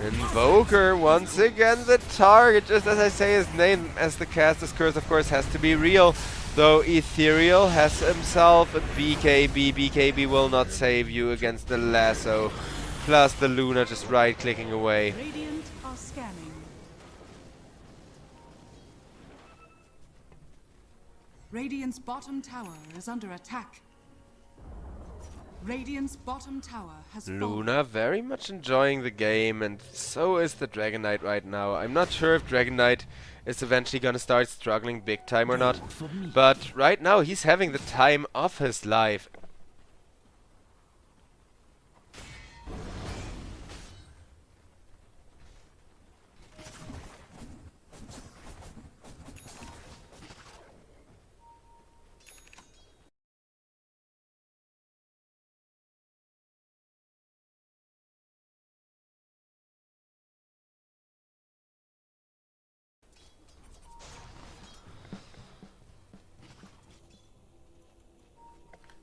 Invoker, once again the target, just as I say his name, as the caster's curse of course has to be real, though Ethereal has himself a BKB. BKB will not save you against the lasso, plus the Luna just right clicking away. Radiant are scanning. Radiant's bottom tower is under attack. Radiant's bottom tower has fallen. Luna very much enjoying the game, and so is the Dragon Knight right now. I'm not sure if Dragon Knight is eventually gonna start struggling big time or not, but right now he's having the time of his life.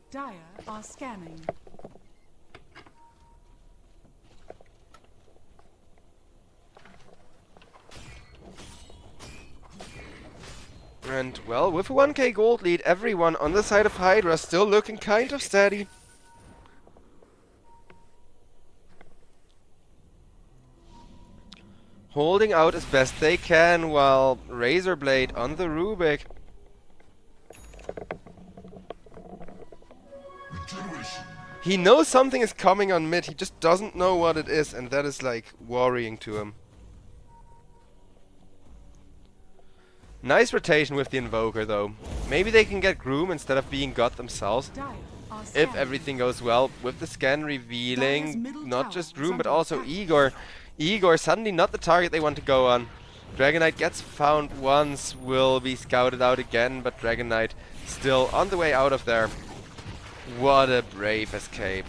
Dire are scanning. And, well, with a 1k gold lead, everyone on the side of HYDRA still looking kind of steady. Holding out as best they can, while Razorblade on the Rubik. He knows something is coming on mid, he just doesn't know what it is, and that is like worrying to him. Nice rotation with the Invoker though. Maybe they can get Groom instead of being God themselves. Dire are If scanning. everything goes well, with the scan revealing middle not tower just is Groom but under also attack. Igor. Igor suddenly not the target they want to go on. Dragon Knight gets found once, will be scouted out again, but Dragon Knight still on the way out of there. What a brave escape.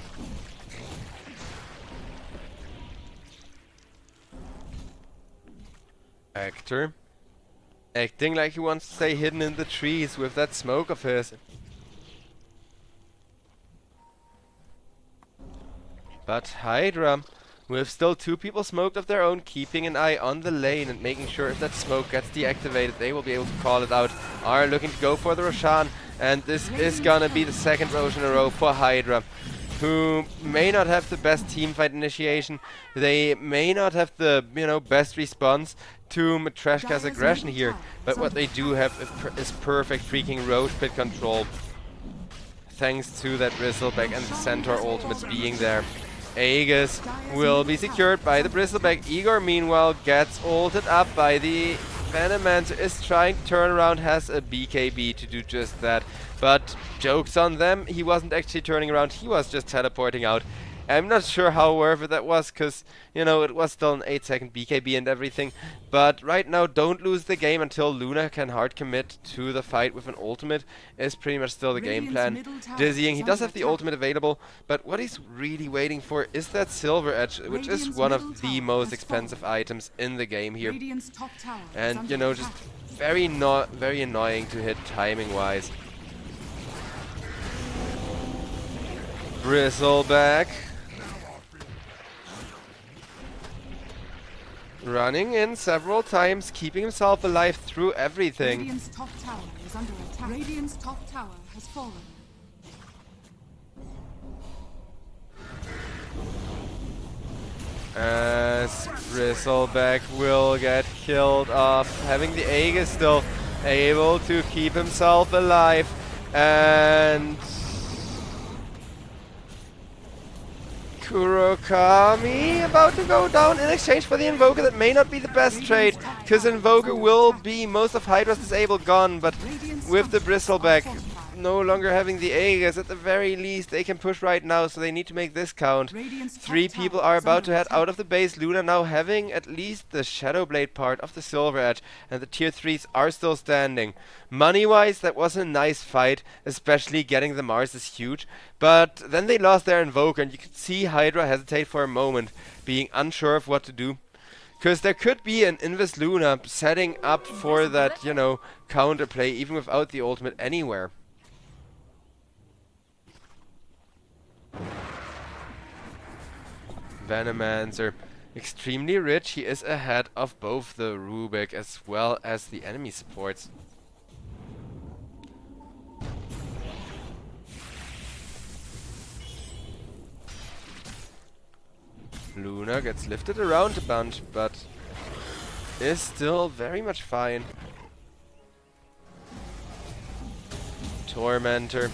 Actor. Acting like he wants to stay hidden in the trees with that smoke of his. But HYDRA, with still 2 people smoked of their own, keeping an eye on the lane and making sure if that smoke gets deactivated, they will be able to call it out. Are looking to go for the Roshan, and this is gonna be the second Roshan in a row for HYDRA, who may not have the best teamfight initiation. They may not have the, you know, best response to Matreshka's aggression here, but what they do have is perfect freaking road pit control, thanks to that Bristleback and the Centaur ultimates being there. Aegis will be secured by the Bristleback. Igor, meanwhile, gets ulted up by the Venomancer, is trying to turn around, has a BKB to do just that. But joke's on them, he wasn't actually turning around, he was just teleporting out. I'm not sure how worth it that was, because, you know, it was still an 8-second BKB and everything. But right now, don't lose the game until Luna can hard commit to the fight with an ultimate, is pretty much still the game plan. Dizzying, he does have the ultimate available, but what he's really waiting for is that Silver Edge, which is one of the most expensive items in the game here. Radiant's top tower is And, under you know, just attack. very annoying to hit timing-wise. Bristleback. Running in several times, keeping himself alive through everything. Radiant's top tower is under attack. Radiant's top tower has fallen. As Bristleback will get killed off, having the Aegis still able to keep himself alive, and Kurokami about to go down in exchange for the Invoker. That may not be the best trade, because Invoker will be most of HYDRA's disable gone, but with the Bristleback, no longer having the Aegis. At the very least, they can push right now, so they need to make this count. Radiant's top 3 tower people are is about to under head attack. out of the base. Luna now having at least the Shadow Blade part of the Silver Edge, and the tier 3s are still standing. Money-wise, that was a nice fight, especially getting the Mars is huge. But then they lost their Invoker, and you could see HYDRA hesitate for a moment, being unsure of what to do. Because there could be an Invis Luna setting up for that, you know, counterplay, even without the ultimate anywhere. Venomancer, extremely rich. He is ahead of both the Rubik as well as the enemy supports. Luna gets lifted around a bunch, but is still very much fine. Tormentor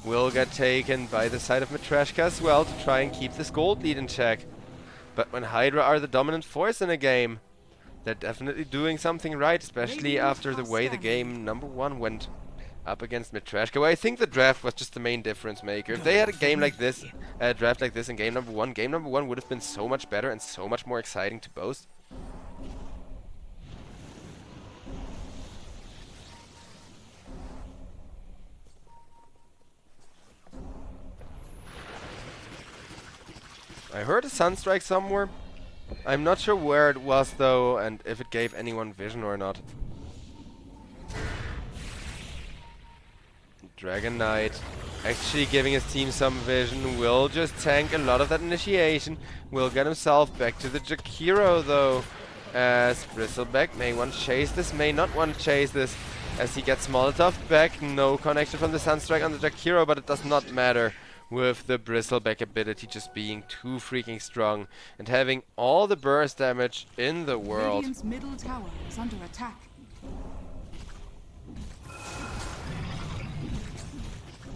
will get taken by the side of Matreshka as well to try and keep this gold lead in check. But when HYDRA are the dominant force in a game, they're definitely doing something right, especially after the way the game number 1 went up against Matreshka. Well, I think the draft was just the main difference maker. If they had a game like this, a draft like this in game number 1 would have been so much better and so much more exciting to boast. I heard a Sunstrike somewhere. I'm not sure where it was though, and if it gave anyone vision or not. Dragon Knight actually giving his team some vision, will just tank a lot of that initiation, will get himself back to the Jakiro though, as Bristleback may want to chase this, may not want to chase this, as he gets Molotov back. No connection from the Sunstrike on the Jakiro, but it does not matter with the Bristleback ability just being too freaking strong and having all the burst damage in the world. Radiant's middle tower is under attack.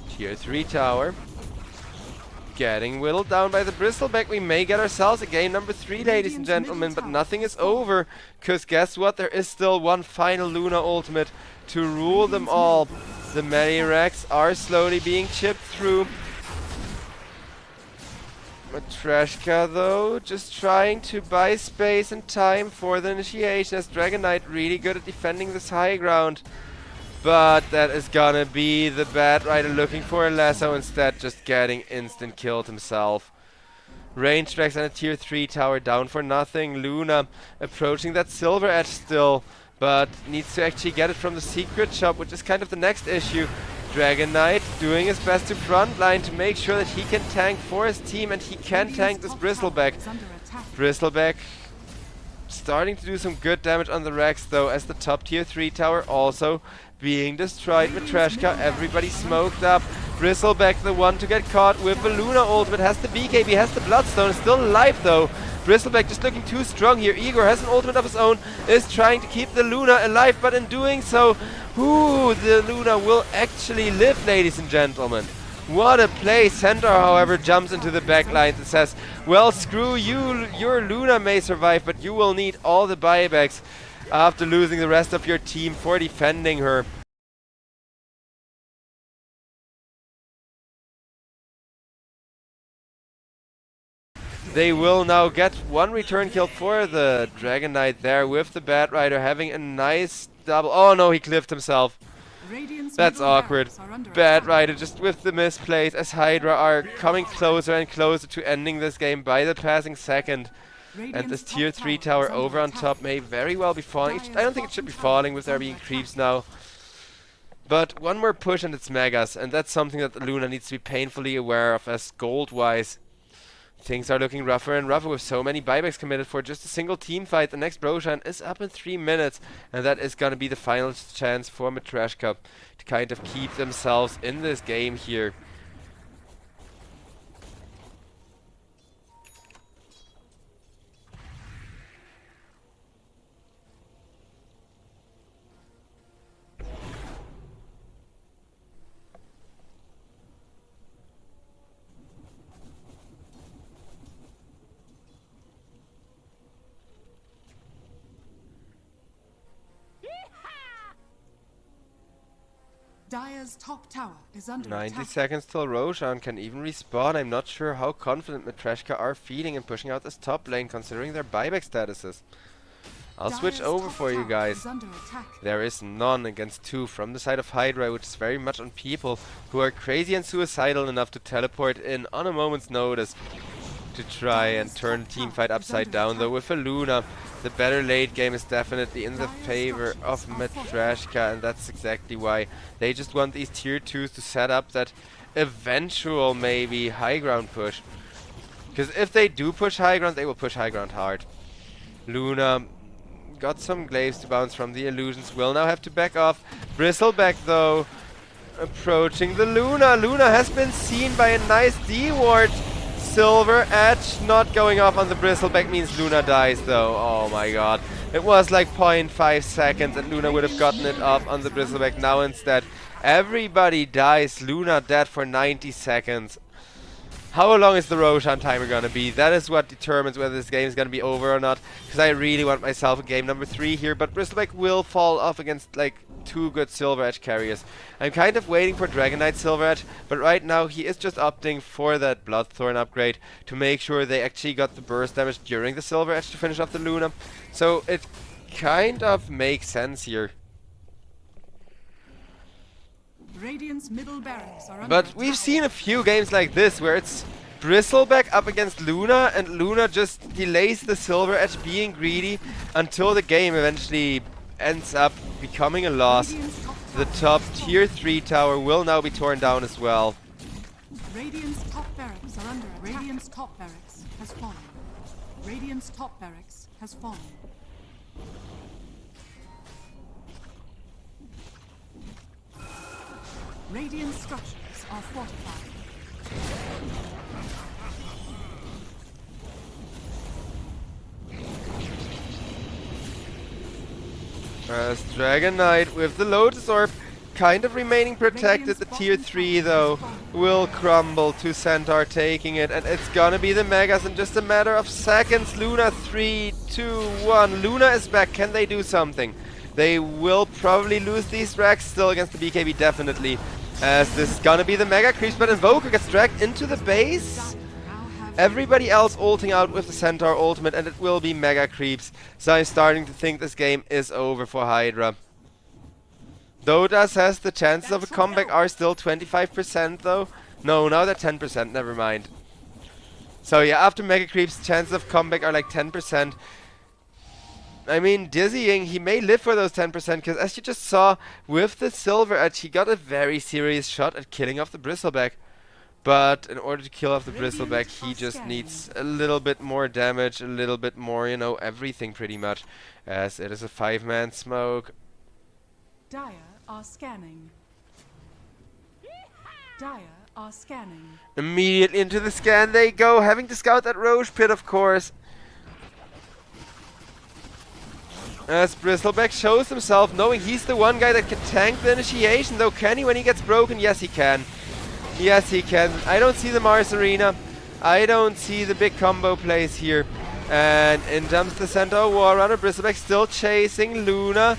Tier 3 tower getting whittled down by the Bristleback. We may get ourselves a game number 3, ladies and gentlemen, but nothing is over, because guess what? There is still one final Luna ultimate to rule them all. The Matreshka are slowly being chipped through. Matreshka though, just trying to buy space and time for the initiation, as Dragon Knight really good at defending this high ground. But that is gonna be the Bat Rider looking for a lasso, instead just getting instant killed himself. Range tracks and a tier 3 tower down for nothing. Luna approaching that Silver Edge still, but needs to actually get it from the secret shop, which is kind of the next issue. Dragon Knight doing his best to frontline to make sure that he can tank for his team, and he can tank this Bristleback. Bristleback starting to do some good damage on the Rex though, as the top tier 3 tower also being destroyed. Matreshka, everybody smoked up. Bristleback the one to get caught with the Luna ultimate, has the BKB, has the Bloodstone, still alive though. Bristleback just looking too strong here. Igor has an ultimate of his own, is trying to keep the Luna alive, but in doing so, the Luna will actually live, ladies and gentlemen. What a play. Centaur, however, jumps into the backline and says, well, screw you, your Luna may survive, but you will need all the buybacks after losing the rest of your team for defending her. They will now get one return kill for the Dragon Knight there, with the Bat Rider having a nice double. Oh no, he cliffed himself. Radiant's That's middle awkward. barracks are under Bat attack. Rider just with the misplays, as HYDRA are coming closer and closer to ending this game by the passing second. And this Radiant's tier top 3 tower tower is under over on attack. top may very well be falling. Dire's I don't think it should be bottom tower falling with is there under being attack. creeps now. But one more push and it's Megas, and that's something that Luna needs to be painfully aware of, as gold-wise things are looking rougher and rougher with so many buybacks committed for just a single team fight. The next Roshan is up in 3 minutes, and that is going to be the final chance for Matreshka to kind of keep themselves in this game here. Dire's Dire's top tower is under 90 attack. seconds till Roshan can even respawn. I'm not sure how confident Matreshka are feeling in pushing out this top lane considering their buyback statuses. I'll switch Dire's over top for you tower guys. is under attack. There is none against 2 from the side of HYDRA, which is very much on people who are crazy and suicidal enough to teleport in on a moment's notice to try and turn the team fight upside down. Though with a Luna, the better late game is definitely in the favor of Matreshka, and that's exactly why they just want these tier 2s to set up that eventual maybe high ground push. Because if they do push high ground, they will push high ground hard. Luna got some glaives to bounce from the illusions, will now have to back off. Bristleback though, approaching the Luna. Luna has been seen by a nice D-ward. Silver Edge not going off on the Bristleback means Luna dies though. Oh my god. It was like 0.5 seconds and Luna would have gotten it off on the Bristleback. Now instead, everybody dies. Luna dead for 90 seconds. How long is the Roshan timer gonna be? That is what determines whether this game is gonna be over or not. Because I really want myself a game number 3 here, but Bristleback will fall off against like 2 good Silver Edge carriers. I'm kind of waiting for Dragon Knight Silver Edge, but right now he is just opting for that Bloodthorn upgrade to make sure they actually got the burst damage during the Silver Edge to finish off the Luna. So it kind of makes sense here. Radiant's middle barracks are under But attack. we've seen a few games like this where it's Bristleback up against Luna and Luna just delays the Silver Edge being greedy until the game eventually ends up becoming a loss. Radiant's top The tower top has tier 3 tower will now be torn down as well. fallen. Radiant's top barracks are under attack. Radiant's top barracks has fallen. Radiant's top barracks has fallen. Radiant structures are fortified. As Dragon Knight with the Lotus Orb kind of remaining protected, the tier 3 though will crumble to Centaur taking it, and it's gonna be the Megas in just a matter of seconds. Luna 3, 2, 1. Luna is back. Can they do something? They will probably lose these racks still against the BKB, definitely. As this is gonna be the Mega Creeps, but Invoker gets dragged into the base. Everybody else ulting out with the Centaur ultimate, and it will be Mega Creeps. So I'm starting to think this game is over for HYDRA. DOTA says the chances of a comeback are still 25% though. No, now they're 10%, never mind. So yeah, after Mega Creeps, chances of comeback are like 10%. I mean, Dizzying, he may live for those 10%, because as you just saw with the Silver Edge, he got a very serious shot at killing off the Bristleback. But in order to kill off the Bristleback, he just needs a little bit more damage, a little bit more, you know, everything pretty much. As it is a 5-man smoke. Dire are scanning. Dire are scanning. Immediately into the scan they go, having to scout that Roche pit, of course. As Bristleback shows himself, knowing he's the one guy that can tank the initiation, though can he when he gets broken? Yes, he can. Yes, he can. I don't see the Mars Arena. I don't see the big combo plays here. And in jumps the Centaur Warrunner. Bristleback still chasing Luna.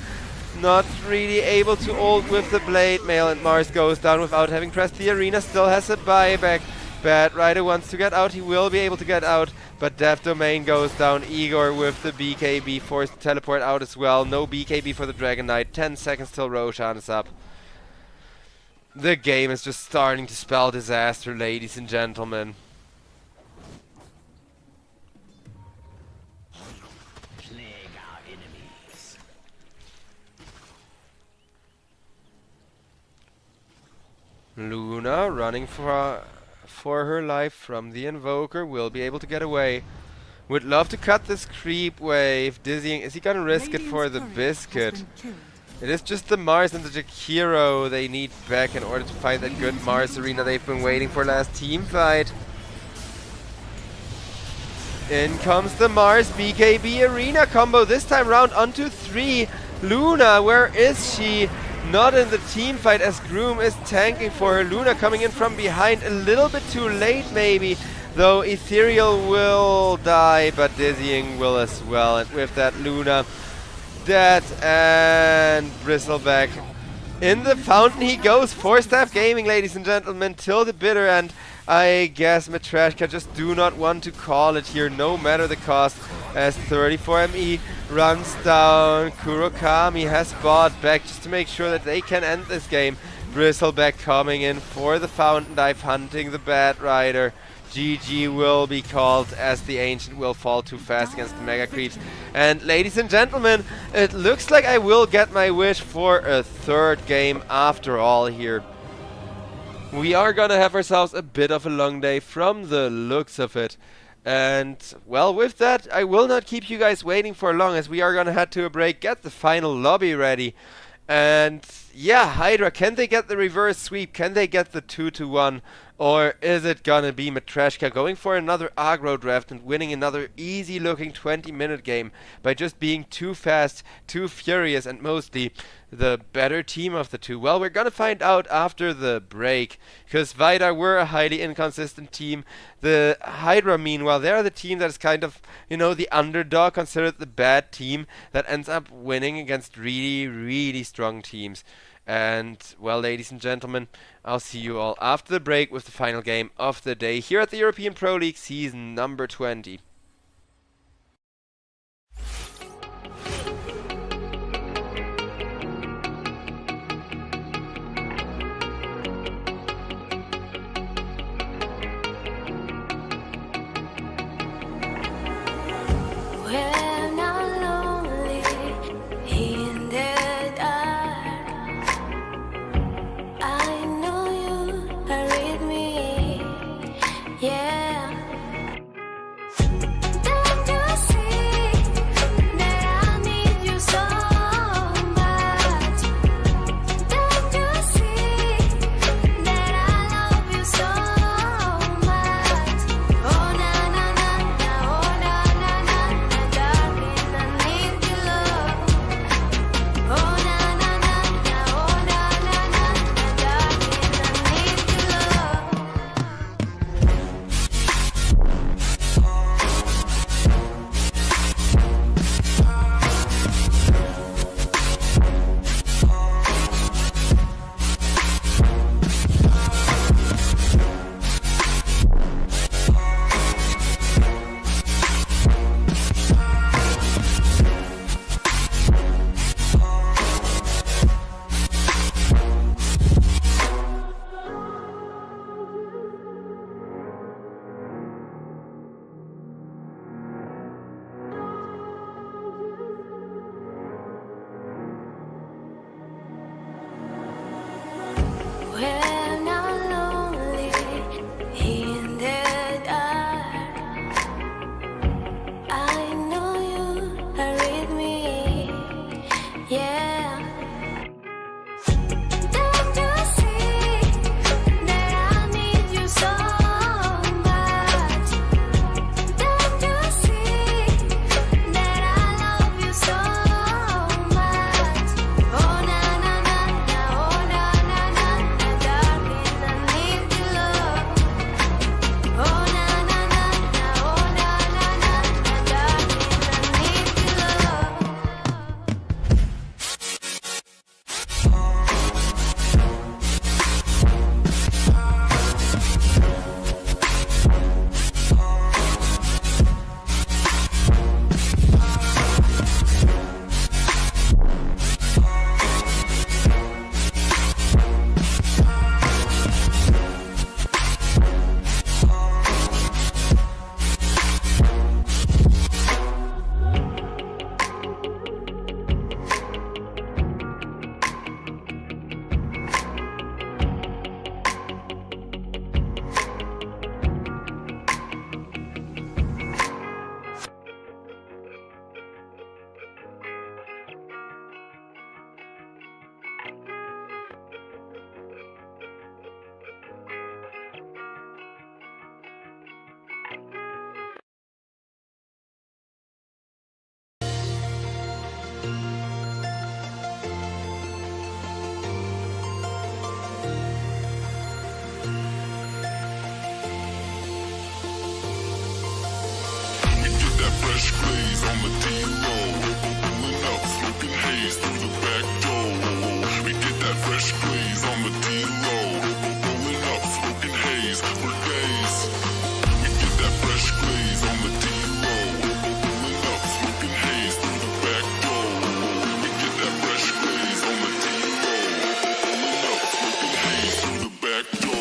Not really able to ult with the Blade Mail, and Mars goes down without having pressed the arena. Still has a buyback. Bad Rider wants to get out. He will be able to get out. But Death Domain goes down. Igor with the BKB forced to teleport out as well. No BKB for the Dragon Knight. 10 seconds till Roshan is up. The game is just starting to spell disaster, ladies and gentlemen. Luna running for her life from the Invoker, will be able to get away. Would love to cut this creep wave. Dizzying, is he gonna risk it for the biscuit? It is just the Mars and the Jakiro they need back in order to find that good Mars arena they've been waiting for last team fight. In comes the Mars BKB arena combo, this time round onto 3. Luna, where is she? Not in the team fight as Groom is tanking for her. Luna coming in from behind a little bit too late maybe. Though Ethereal will die, but Dizzying will as well. And with that, Luna dead, and Bristleback In the fountain he goes. 4-staff gaming, ladies and gentlemen, till the bitter end. I guess Matreshka just do not want to call it here, no matter the cost, as 34ME runs down. Kurokami has bought back just to make sure that they can end this game. Bristleback coming in for the fountain dive, hunting the Bad Rider. GG will be called as the Ancient will fall too fast against the Mega Creeps. And ladies and gentlemen, it looks like I will get my wish for a third game after all here. We are gonna have ourselves a bit of a long day from the looks of it. And well, with that, I will not keep you guys waiting for long, as we are gonna head to a break, get the final lobby ready. And yeah, HYDRA, can they get the reverse sweep? Can they get the 2-1? Or is it gonna be Matreshka going for another aggro draft and winning another easy looking 20-minute game by just being too fast, too furious, and mostly the better team of the two? Well, we're gonna find out after the break, because HYDRA were a highly inconsistent team. The HYDRA, meanwhile, they're the team that is kind of, you know, the underdog, considered the bad team that ends up winning against really, really strong teams. And, well, ladies and gentlemen, I'll see you all after the break with the final game of the day here at the European Pro League season number 20. When I'm lonely in the dark, I know you are with me, yeah. Don't you see that I need you so much? Don't you see that I love you so much? Oh na na na na, oh na na na na, darling, I need your love. Oh na na na na, oh na na na na, darling, I need your love. When I'm lonely in the dark, I know you are with me, yeah. Don't you see that I need you so much? Don't you see that I love you so much? Oh na na na na, oh na na na na, darling, I need your love. Oh na na na na, oh na na na na, darling, I need your love. We get that fresh glaze on the D-low. Pulling up, smoking haze through the back door. We get that fresh fresh glaze on the D-low. Rolling up, smoking haze for days. We get that fresh glaze on the D-low. Rolling up, smoking haze through the back door. We get that fresh glaze on the D-low. Rolling up, smoking haze through the back door.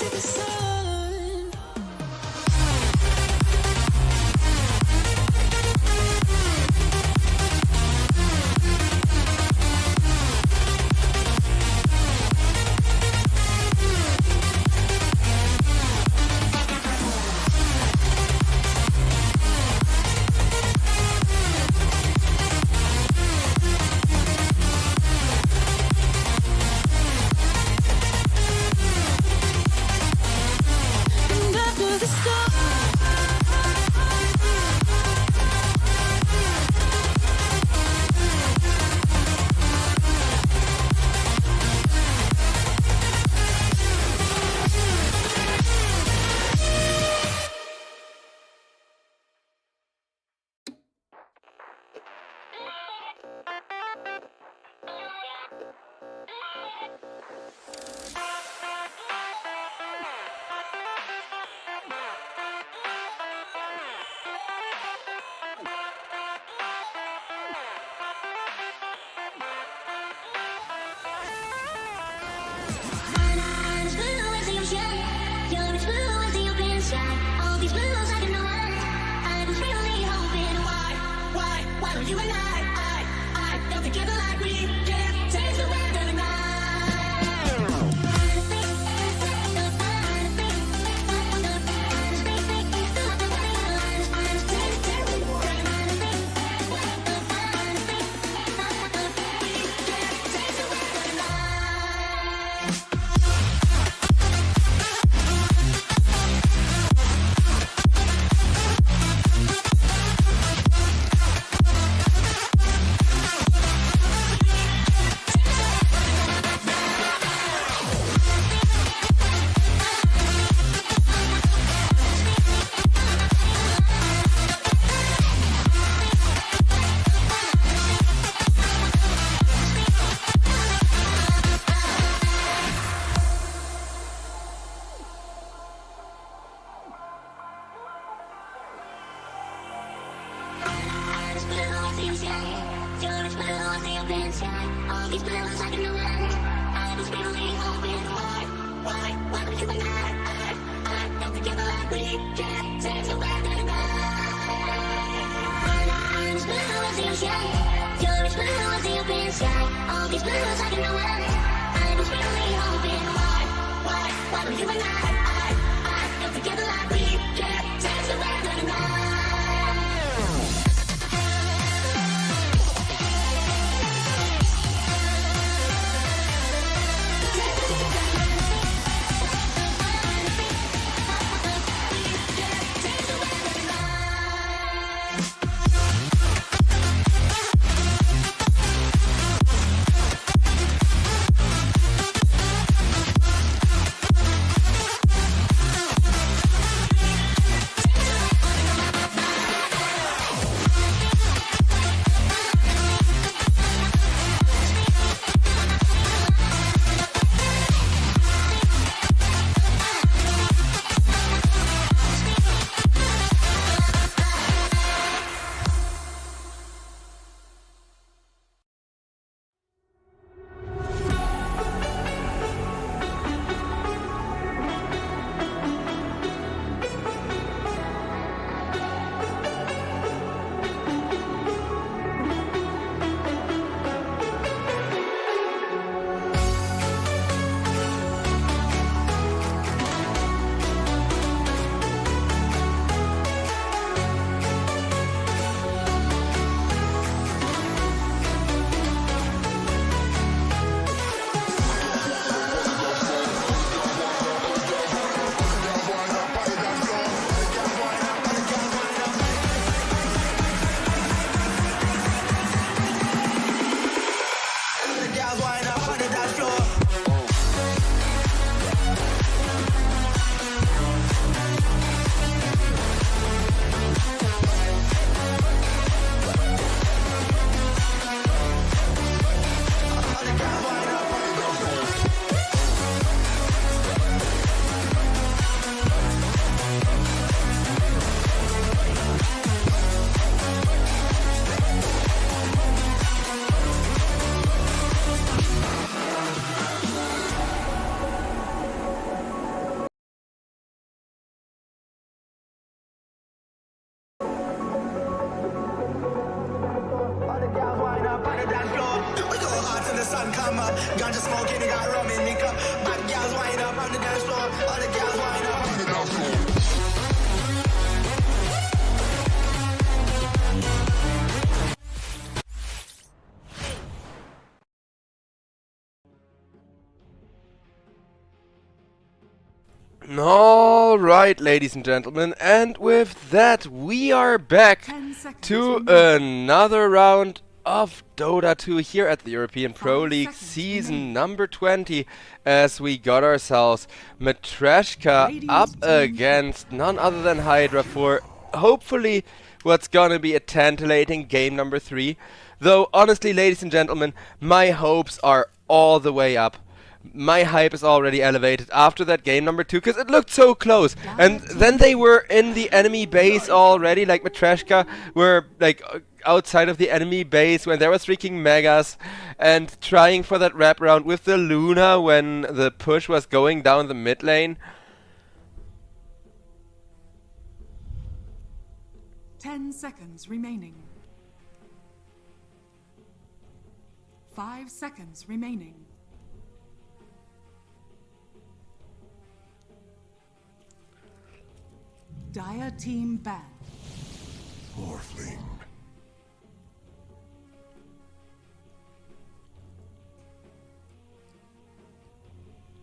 to the sun. And up to the sun. I'm as blue as the ocean. You're as blue as the open sky. All these blues I can know. I was really hoping. Why don't you and I don't together like we can taste the weather tonight. I'm as blue as the ocean. You're as blue as the open sky. All these blues I can know. I was really hoping. Why don't you and I don't together like we can taste the weather tonight. I'm as blue as the ocean. You're as blue as the open sky. All these blues I can know. I was really hoping. Why don't you and I don't together like we can taste the weather tonight. sun come up. Ganja smoking, it got rum in me cup. Bad gals wind up on the dance floor. All the gals wind up on the dance floor. Alright, ladies and gentlemen, and with that we are back 10 seconds to remaining. another round of Dota 2 here at the European Pro 5 League seconds season remaining. number 20, as we got ourselves Matreshka Radiant up team against none other than HYDRA for hopefully what's gonna be a tantalating game number 3. Though honestly, ladies and gentlemen, my hopes are all the way up. My hype is already elevated after that game number 2 because it looked so close. And then they were in the enemy base already, like Matreshka were like outside of the enemy base when there was freaking megas and trying for that wraparound with the Luna when the push was going down the mid lane. 10 seconds remaining. 5 seconds remaining. Dire team ban. Morphling.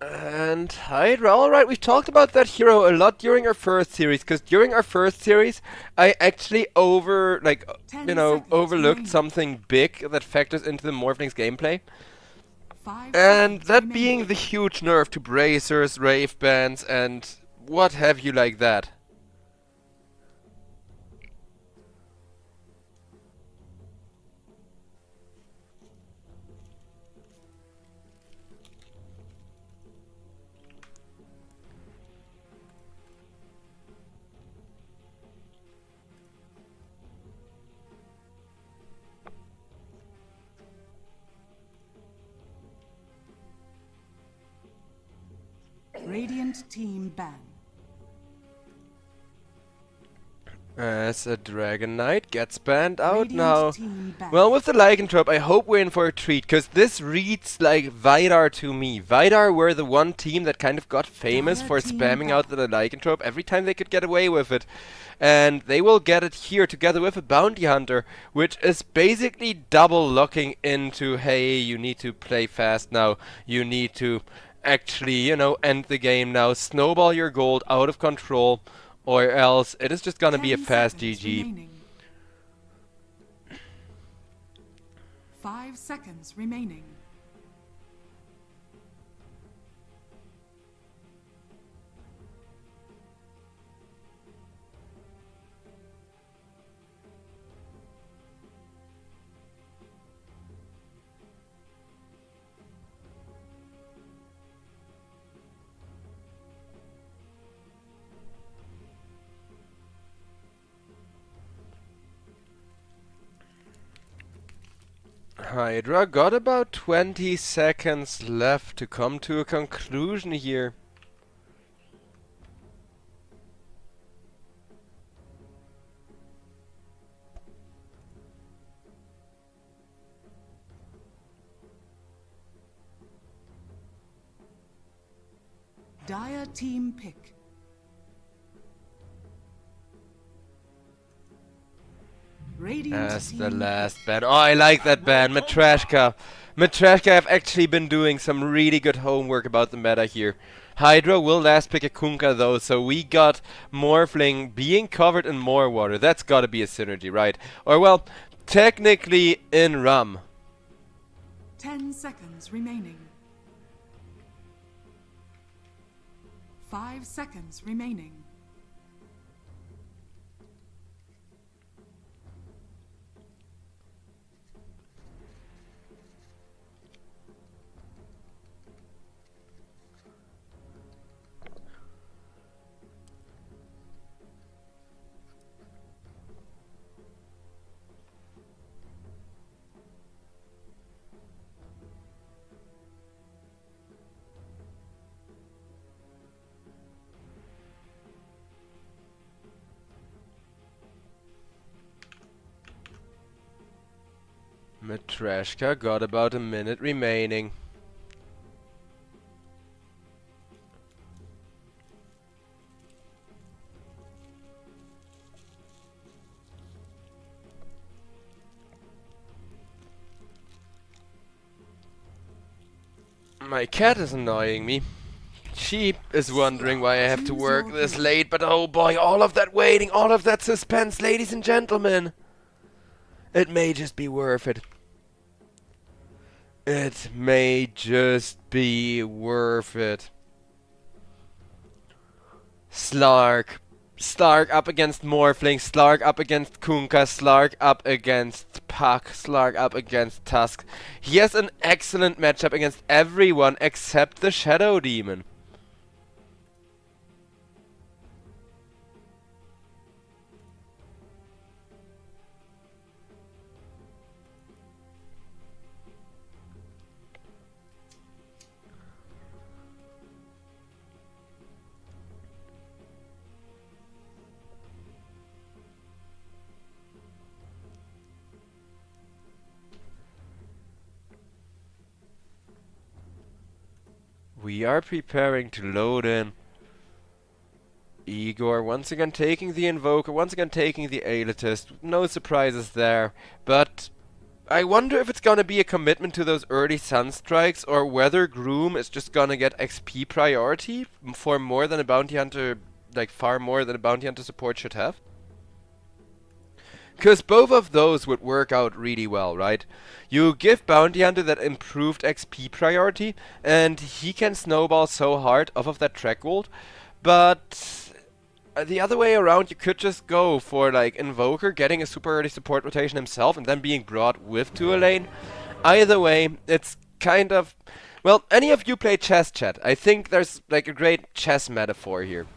And HYDRA, alright, we've talked about that hero a lot during our first series, because during our first series, I actually 10 seconds overlooked remaining. something big that factors into the Morphling's gameplay. 5 And seconds that remaining. being the huge nerf to bracers, rave bands, and what have you like that. Radiant team ban. As a Dragon Knight gets banned out Radiant now. team ban. Well, with the Lycanthrope, I hope we're in for a treat, because this reads like HYDRA to me. HYDRA were the one team that kind of got famous Dire for team spamming out ban. the Lycanthrope every time they could get away with it. And they will get it here together with a Bounty Hunter, which is basically double locking into, hey, you need to play fast now, you need to actually, you know, end the game now, snowball your gold out of control, or else it is just gonna be a 10 fast seconds GG. remaining. 5 seconds remaining. HYDRA got about 20 seconds left to come to a conclusion here. Dire team pick. Radiant As the team last ban. Oh, I like that ban, Matreshka. Matreshka have actually been doing some really good homework about the meta here. HYDRA will last pick a Kunkka though, so we got Morphling being covered in more water. That's gotta be a synergy, right? Or well, technically in rum. 10 seconds remaining. 5 seconds remaining. Matreshka got about a minute remaining. My cat is annoying me. She is wondering why I have to work this late, but oh boy, all of that waiting, all of that suspense, ladies and gentlemen. It may just be worth it. It may just be worth it. Slark. Slark up against Morphling, Slark up against Kunkka, Slark up against Puck, Slark up against Tusk. He has an excellent matchup against everyone except the Shadow Demon. We are preparing to load in. Igor once again taking the Invoker, once again taking the Elitist. No surprises there. But I wonder if it's gonna be a commitment to those early Sunstrikes, or whether Groom is just gonna get XP priority for more than a Bounty Hunter, like far more than a Bounty Hunter support should have. Because both of those would work out really well, right? You give Bounty Hunter that improved XP priority, and he can snowball so hard off of that track gold. But the other way around, you could just go for like Invoker getting a super early support rotation himself and then being brought with to a lane. Either way, it's kind of... Well, any of you play chess, chat? I think there's like a great chess metaphor here.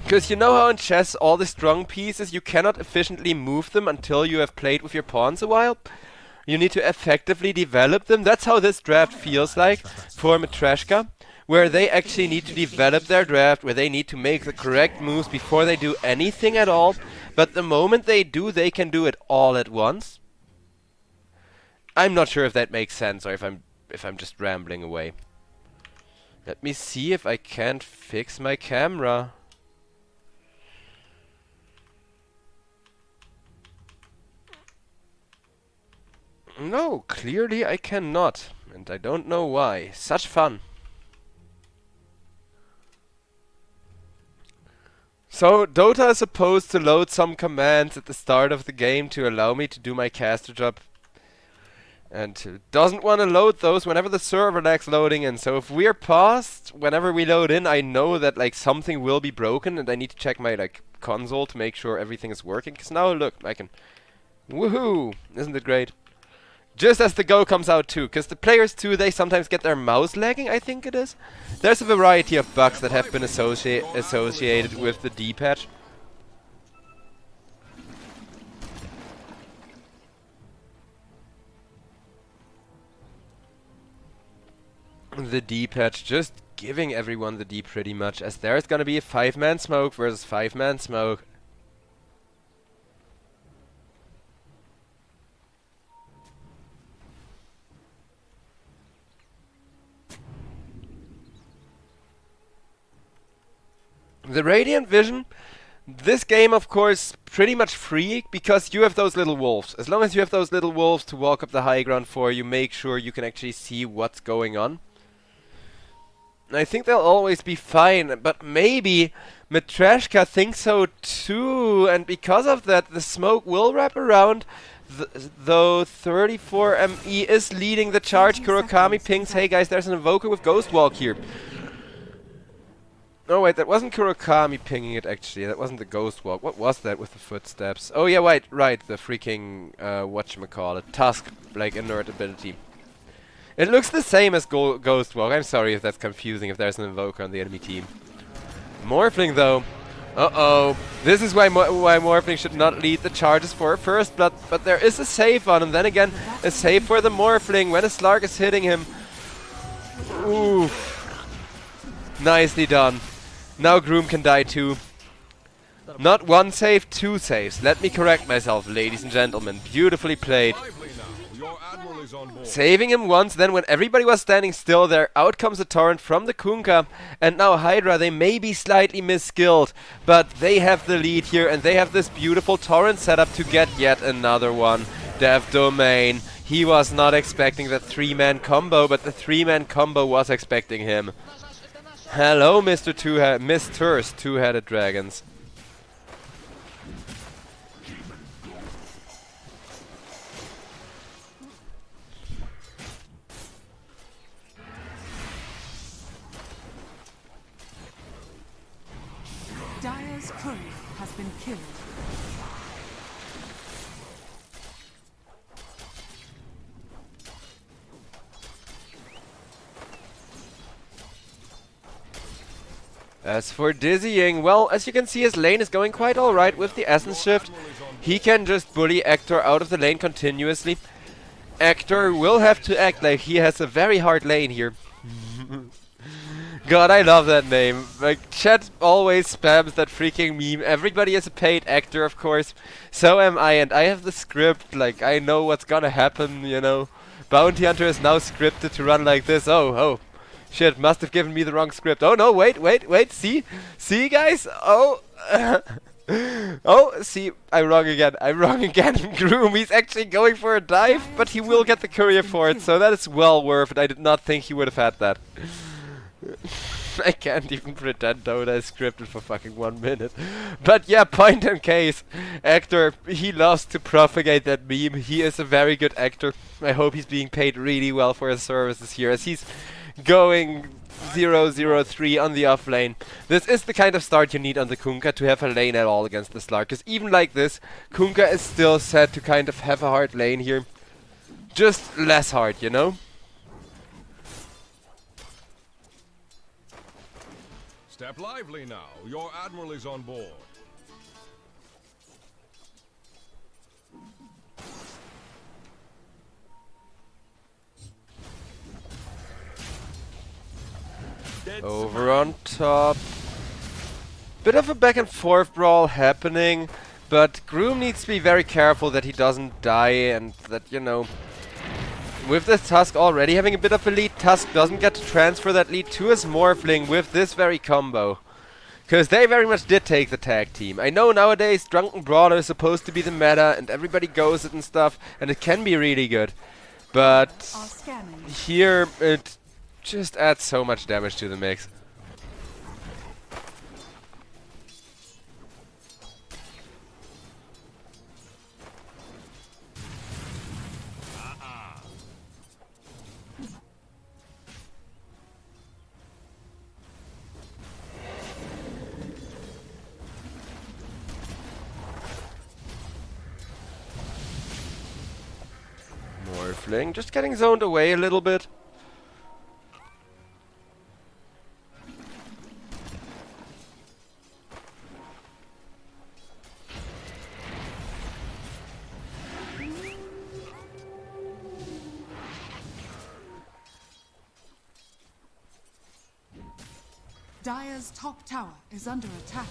Because you know how in chess all the strong pieces, you cannot efficiently move them until you have played with your pawns a while? You need to effectively develop them. That's how this draft feels like for Matreshka, where they actually need to develop their draft, where they need to make the correct moves before they do anything at all. But the moment they do, they can do it all at once. I'm not sure if that makes sense or if I'm just rambling away. Let me see if I can't fix my camera. No, clearly I cannot, and I don't know why. Such fun. So, Dota is supposed to load some commands at the start of the game to allow me to do my caster job. And doesn't want to load those whenever the server lags loading in. So if we're paused, whenever we load in, I know that like something will be broken and I need to check my like console to make sure everything is working. Because now look, I can... Woohoo! Isn't it great? Just as the Go comes out too, because the players too, they sometimes get their mouse lagging, I think it is. There's a variety of bugs that have been associated with the D-patch. The D-patch just giving everyone the D pretty much, as there's gonna be a 5-man smoke versus 5-man smoke. The Radiant Vision, this game of course pretty much free because you have those little wolves. As long as you have those little wolves to walk up the high ground for you, make sure you can actually see what's going on. I think they'll always be fine, but maybe Matreshka thinks so too, and because of that the smoke will wrap around. Though 34 ME is leading the charge. Kurakami pings, hey guys, there's an Invoker with Ghost Walk here. Oh wait, that wasn't Kurakami pinging it actually, that wasn't the Ghost Walk. What was that with the footsteps? Oh yeah, right, the freaking, whatchamacallit, Tusk, like, inert ability. It looks the same as Ghost Walk. I'm sorry if that's confusing, if there's an Invoker on the enemy team. Morphling though. Uh-oh. This is why Morphling should not lead the charges for first blood, but there is a save on him. Then again, a save for the Morphling when a Slark is hitting him. Oof. Nicely done. Now Groom can die too. Not one save, two saves. Let me correct myself, ladies and gentlemen. Beautifully played. Saving him once, then when everybody was standing still there, out comes a torrent from the Kunkka, and now HYDRA, they may be slightly misskilled, but they have the lead here, and they have this beautiful torrent setup to get yet another one. Dev Domain. He was not expecting the three-man combo, but the three-man combo was expecting him. Hello, Mr. Two-Headed Dragons. Dire's courier has been killed. As for dizzying, well, as you can see, his lane is going quite alright with the essence shift. He can just bully Hector out of the lane continuously. Hector will have to act like he has a very hard lane here. God, I love that name. Like, chat always spams that freaking meme. Everybody is a paid actor, of course. So am I, and I have the script. Like, I know what's gonna happen, you know. Bounty Hunter is now scripted to run like this. Oh. Shit, must have given me the wrong script. Oh no, wait, see? See, guys? Oh. Oh, see, I'm wrong again. Groom, he's actually going for a dive, but he will get the courier for it, so that is well worth it. I did not think he would have had that. I can't even pretend DOTA is scripted for fucking 1 minute. But yeah, point in case. Actor, he loves to propagate that meme. He is a very good actor. I hope he's being paid really well for his services here, as he's going 0-0-3 on the off lane. This is the kind of start you need on the Kunkka to have a lane at all against the Slark. Because even like this, Kunkka is still set to kind of have a hard lane here. Just less hard, you know? Step lively now. Your admiral is on board. Over on top. Bit of a back and forth brawl happening, but Groom needs to be very careful that he doesn't die and that, you know, with this Tusk already having a bit of a lead, Tusk doesn't get to transfer that lead to his Morphling with this very combo. Because they very much did take the tag team. I know nowadays Drunken Brawler is supposed to be the meta and everybody goes it and stuff, and it can be really good. But here it just adds so much damage to the mix. Morphling just getting zoned away a little bit. Dire's top tower is under attack.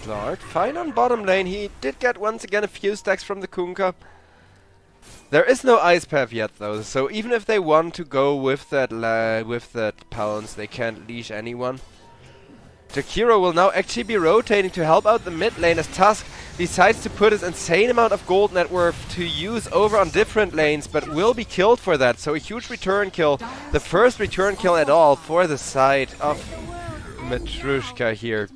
Slark, fine on bottom lane. He did get once again a few stacks from the Kunkka. There is no ice path yet though, so even if they want to go with that pounce, they can't leash anyone. Jakiro will now actually be rotating to help out the mid lane as Tusk decides to put his insane amount of gold net worth to use over on different lanes, but will be killed for that. So a huge return kill, the first return kill at all for the side of Matreshka here.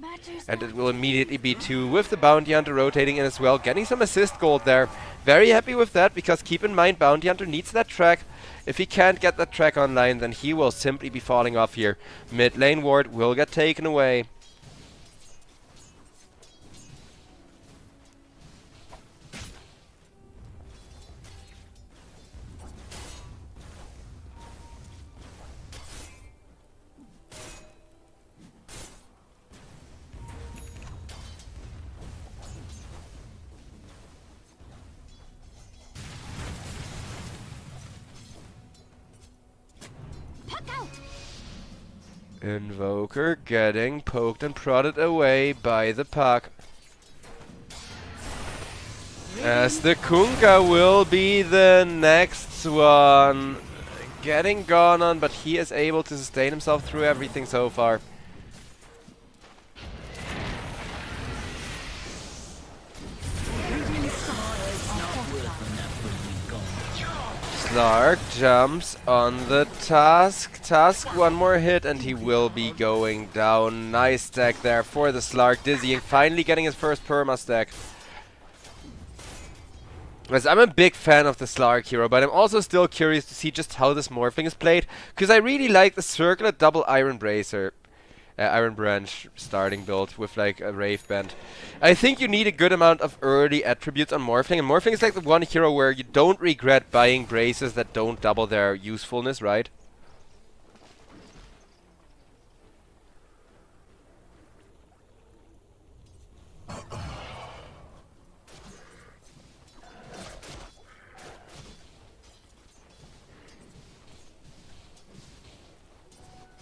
And it will immediately be 2 with the Bounty Hunter rotating in as well, getting some assist gold there. Very happy with that, because keep in mind Bounty Hunter needs that track If he can't get that track online, then he will simply be falling off here. Mid lane ward will get taken away. Invoker getting poked and prodded away by the puck. As the Kunga will be the next one. Getting gone on, but he is able to sustain himself through everything so far. Slark jumps on the Tusk. Tusk, one more hit and he will be going down. Nice stack there for the Slark. Dizzying, finally getting his first perma stack. As I'm a big fan of the Slark hero, but I'm also still curious to see just how this morphing is played, because I really like the circular double Iron Bracer. Iron Branch starting build with like a Rave Band. I think you need a good amount of early attributes on Morphling, and Morphling is like the one hero where you don't regret buying braces that don't double their usefulness, right?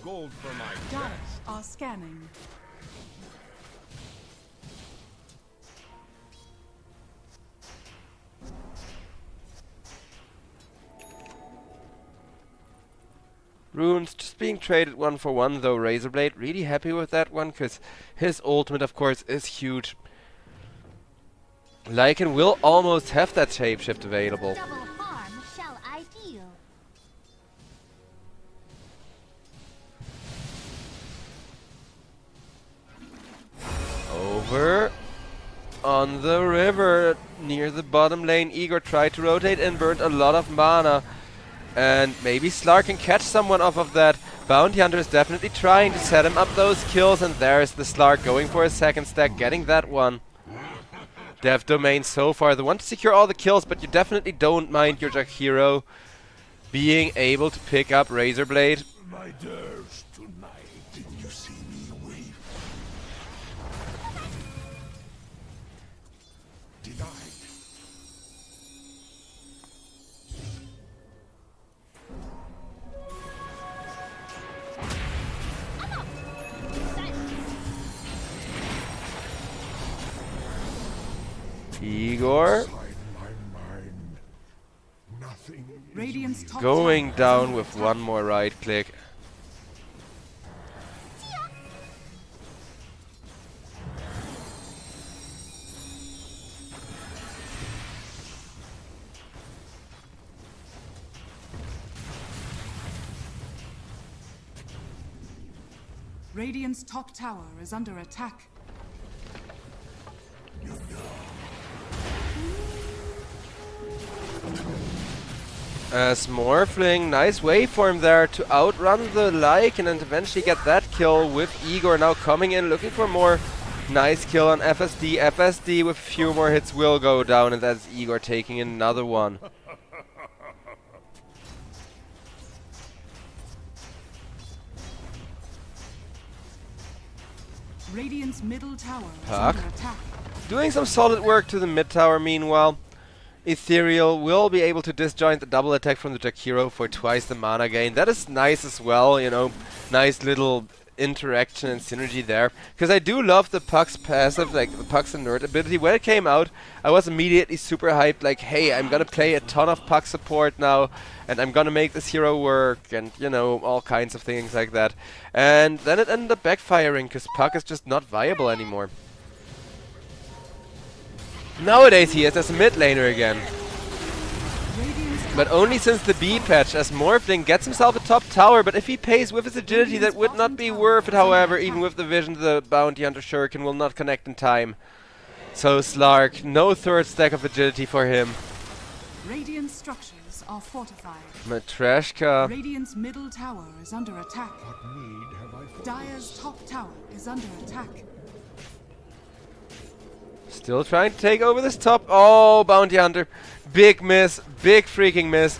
Gold for my Dire best. are scanning. Runes just being traded 1 for 1 though. Razorblade, really happy with that one, because his ultimate of course is huge. Lycan will almost have that shapeshift available. Double harm shall I deal. Over on the river near the bottom lane, Igor tried to rotate and burned a lot of mana. And maybe Slark can catch someone off of that. Bounty Hunter is definitely trying to set him up those kills, and there's the Slark going for a second stack, getting that one. Dev Domain so far, the one to secure all the kills, but you definitely don't mind your Jack hero being able to pick up Razorblade. My nerves tonight. Did you see me weep? Denied. Igor Inside my mind, nothing is Radiant's top going tower down is with under one attack. more right click. Radiant's top tower is under attack. As Morphling, nice waveform there to outrun the Lycan and eventually get that kill with Igor now coming in looking for more. Nice kill on FSD. FSD with a few more hits will go down, and that's Igor taking another one. Radiant's middle tower is Puck. under attack. Doing some solid work to the mid tower meanwhile. Ethereal will be able to disjoint the double attack from the Jack hero for twice the mana gain. That is nice as well, you know, nice little interaction and synergy there. Because I do love the Puck's passive, like the Puck's inert ability. When it came out, I was immediately super hyped, like, hey, I'm gonna play a ton of Puck support now, and I'm gonna make this hero work, and, you know, all kinds of things like that. And then it ended up backfiring, because Puck is just not viable anymore. Nowadays he is as a mid laner again. But only since the B patch, as Morphling gets himself a top tower, but if he pays with his agility that would not be worth it, however, even with the vision the Bounty Hunter Shuriken will not connect in time. So Slark, no third stack of agility for him. Radiant structures barracks are fortified. Matreshka. Radiant's middle tower is under attack. What need have I for Dire's top tower is under attack. Still trying to take over this top. Oh, Bounty Hunter. Big miss. Big freaking miss.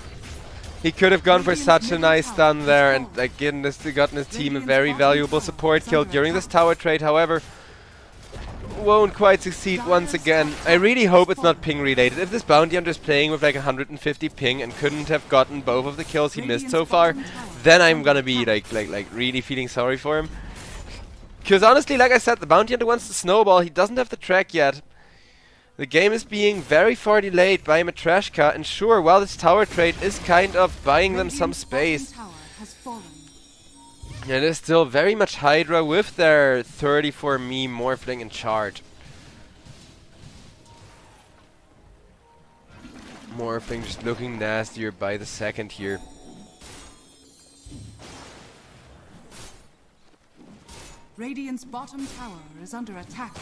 He could have gone for such a nice stun there and like gotten his team a very valuable support kill during this tower trade. However, won't quite succeed once again. I really hope it's not ping related. If this Bounty Hunter is playing with like 150 ping and couldn't have gotten both of the kills he missed so far, then I'm gonna be like really feeling sorry for him. Because honestly, like I said, the Bounty Hunter wants to snowball. He doesn't have the track yet. The game is being very far delayed by Matreshka, and sure, while this tower trade is kind of buying them some space, it is still very much HYDRA with their 34 me Morphling in charge. Morphling just looking nastier by the second here. Radiant's bottom tower is under attack.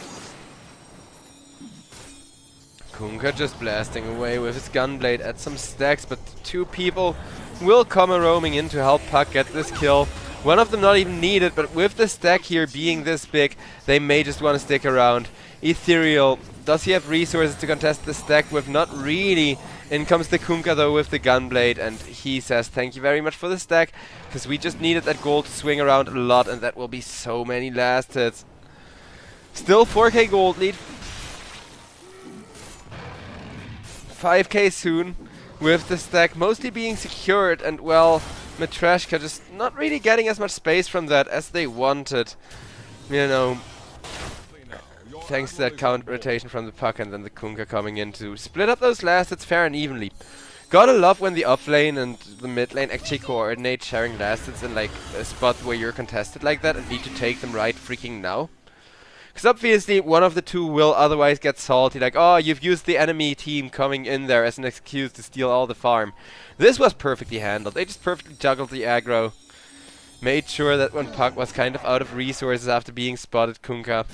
Kunkka just blasting away with his gunblade at some stacks, but two people will come roaming in to help Puck get this kill. One of them not even needed, but with the stack here being this big, they may just want to stick around. Ethereal, does he have resources to contest the stack with? Not really. In comes the Kunkka though with the gunblade, and he says thank you very much for the stack, because we just needed that gold to swing around a lot, and that will be so many last hits. Still 4k gold lead. 5k soon, with the stack mostly being secured, and well, Matreshka just not really getting as much space from that as they wanted. You know, thanks to that counter rotation from the Puck and then the Kunkka coming in to split up those last hits fair and evenly. Gotta love when the off lane and the mid lane actually coordinate sharing last hits in like a spot where you're contested like that and need to take them right freaking now. Because obviously one of the two will otherwise get salty, like, oh, you've used the enemy team coming in there as an excuse to steal all the farm. This was perfectly handled. They just perfectly juggled the aggro. Made sure that when Puck was kind of out of resources after being spotted, Kunkka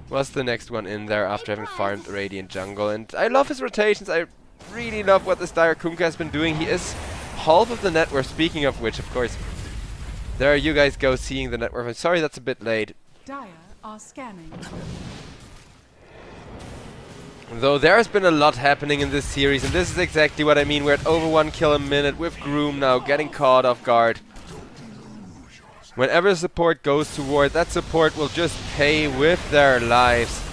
was the next one in there after having farmed the Radiant jungle. And I love his rotations. I really love what this dire Kunkka has been doing. He is half of the net worth, speaking of which, of course. There you guys go seeing the net worth. I'm sorry that's a bit late. Dire are scanning. Though there has been a lot happening in this series, and this is exactly what I mean. We're at over 1 kill a minute with Groom now getting caught off guard. Whenever support goes to war, that support will just pay with their lives.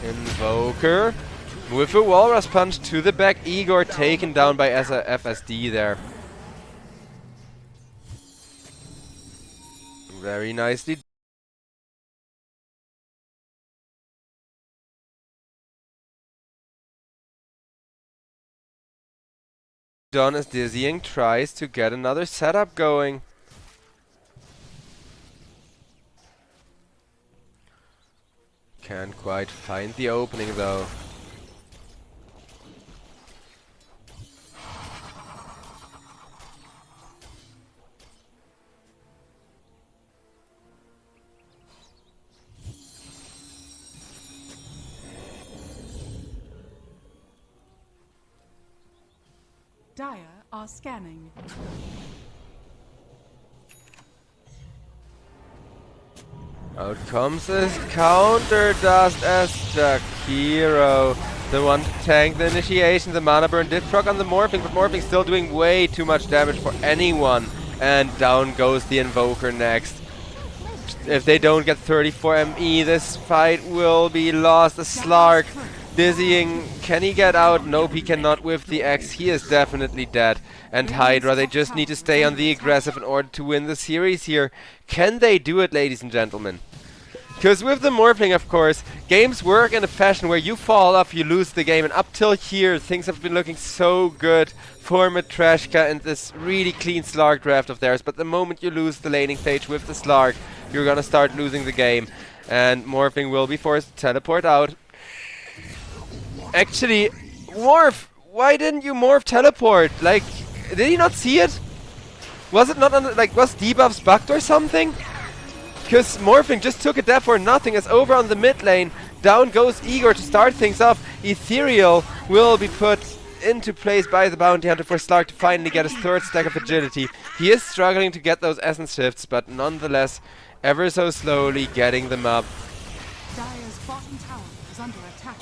Invoker with a Walrus Punch to the back. Igor taken down by FSD there. Very nicely done as Dizzying tries to get another setup going. Can't quite find the opening though. Dire are scanning. Out comes this counter dust as Jakiro, the one to tank the initiation. The mana burn did proc on the Morphling, but Morphling still doing way too much damage for anyone. And down goes the Invoker next. If they don't get 34 ME, this fight will be lost. The Slark dizzying. Can he get out? Nope, he cannot with the X. He is definitely dead. And HYDRA, they just need to stay on the aggressive in order to win the series here. Can they do it, ladies and gentlemen? Because with the Morphling, of course, games work in a fashion where you fall off, you lose the game. And up till here, things have been looking so good for Matreshka and this really clean Slark draft of theirs. But the moment you lose the laning phase with the Slark, you're gonna start losing the game. And Morphling will be forced to teleport out. Actually, Morph why didn't you morph teleport? Like, did he not see it? Was it not on, like, was debuffs bugged or something? Because morphing just took a death for nothing, as over on the mid lane, down goes Igor to start things off. Ethereal will be put into place by the bounty hunter for Slark to finally get his third stack of agility. He is struggling to get those essence shifts, but nonetheless, ever so slowly getting them up. Dire's bottom tower is under attack.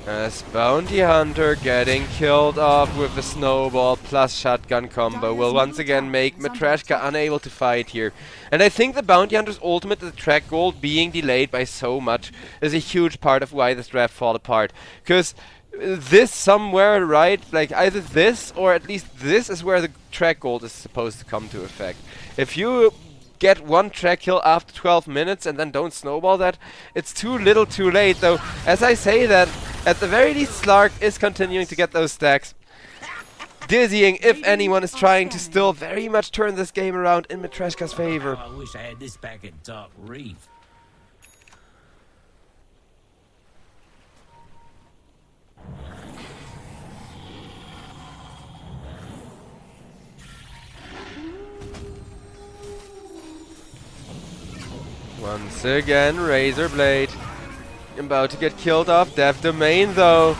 As Bounty Hunter getting killed off with the snowball plus shotgun combo will once again make Matreshka unable to fight here. And I think the Bounty Hunter's ultimate, the track gold, being delayed by so much is a huge part of why this draft fall apart. Because this somewhere, right, like either this or at least this is where the track gold is supposed to come to effect. If you get one track kill after 12 minutes and then don't snowball that, it's too little too late. Though, as I say that, at the very least Slark is continuing to get those stacks. Dizzying if anyone is trying to still very much turn this game around in Matreshka's favor. I wish I had this back at Dark Reef. Once again, Razor Blade about to get killed off. Death Domain though.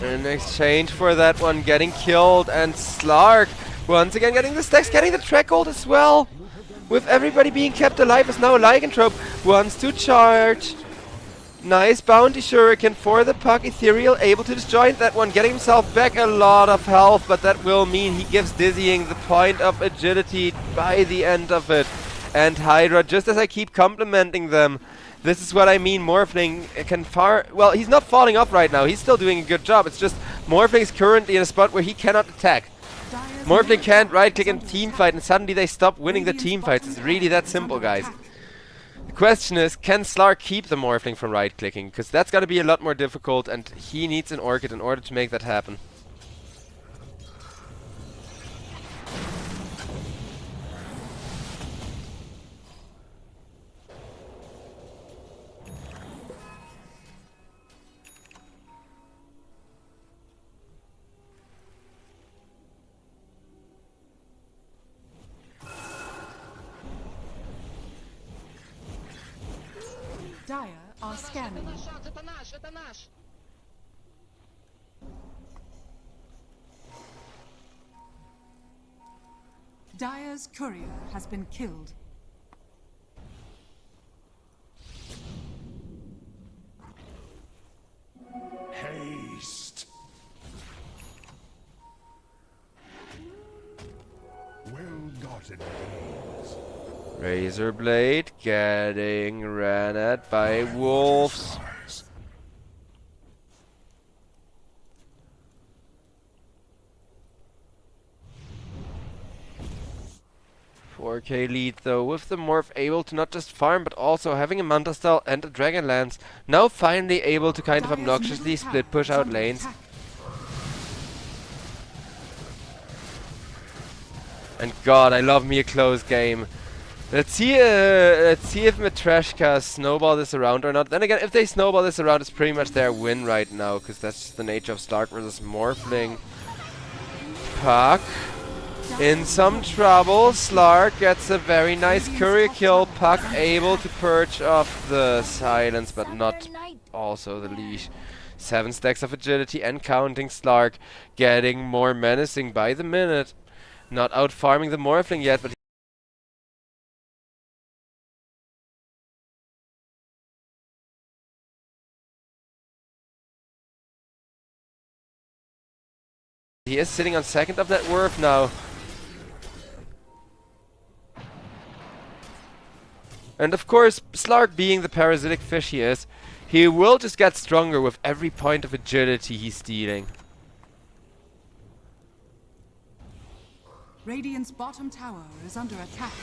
In exchange for that one getting killed, and Slark once again getting the stacks, getting the track gold as well. With everybody being kept alive as now a Lycanthrope wants to charge. Nice bounty shuriken for the puck. Ethereal able to disjoint that one, getting himself back a lot of health, but that will mean he gives Dizzying the point of agility by the end of it. And HYDRA, just as I keep complimenting them, this is what I mean, Morphling can well, he's not falling off right now, he's still doing a good job. It's just Morphling's currently in a spot where he cannot attack. Morphling can't right-click and teamfight, and suddenly they stop winning the teamfights. It's really that simple, guys. The question is, can Slark keep the Morphling from right-clicking? Because that's going to be a lot more difficult, and he needs an Orchid in order to make that happen. Dire are scanning. Dire's courier has been killed. Haste. Well-gotten gains. Razor Blade getting ran at by wolves. 4k lead though, with the Morph able to not just farm but also having a Manta Style and a Dragonlance. Now finally able to kind of obnoxiously split push out lanes. And god, I love me a close game. Let's see if Matreshka snowball this around or not. Then again, if they snowball this around, it's pretty much their win right now, because that's just the nature of Slark versus Morphling. Puck in some trouble. Slark gets a very nice courier kill. Puck able to purge off the silence, but not also the leash. 7 stacks of agility and counting. Slark getting more menacing by the minute. Not out farming the Morphling yet, but he is sitting on second of net worth now. And of course, Slark being the parasitic fish he is, he will just get stronger with every point of agility he's stealing. Radiant's bottom tower is under attack.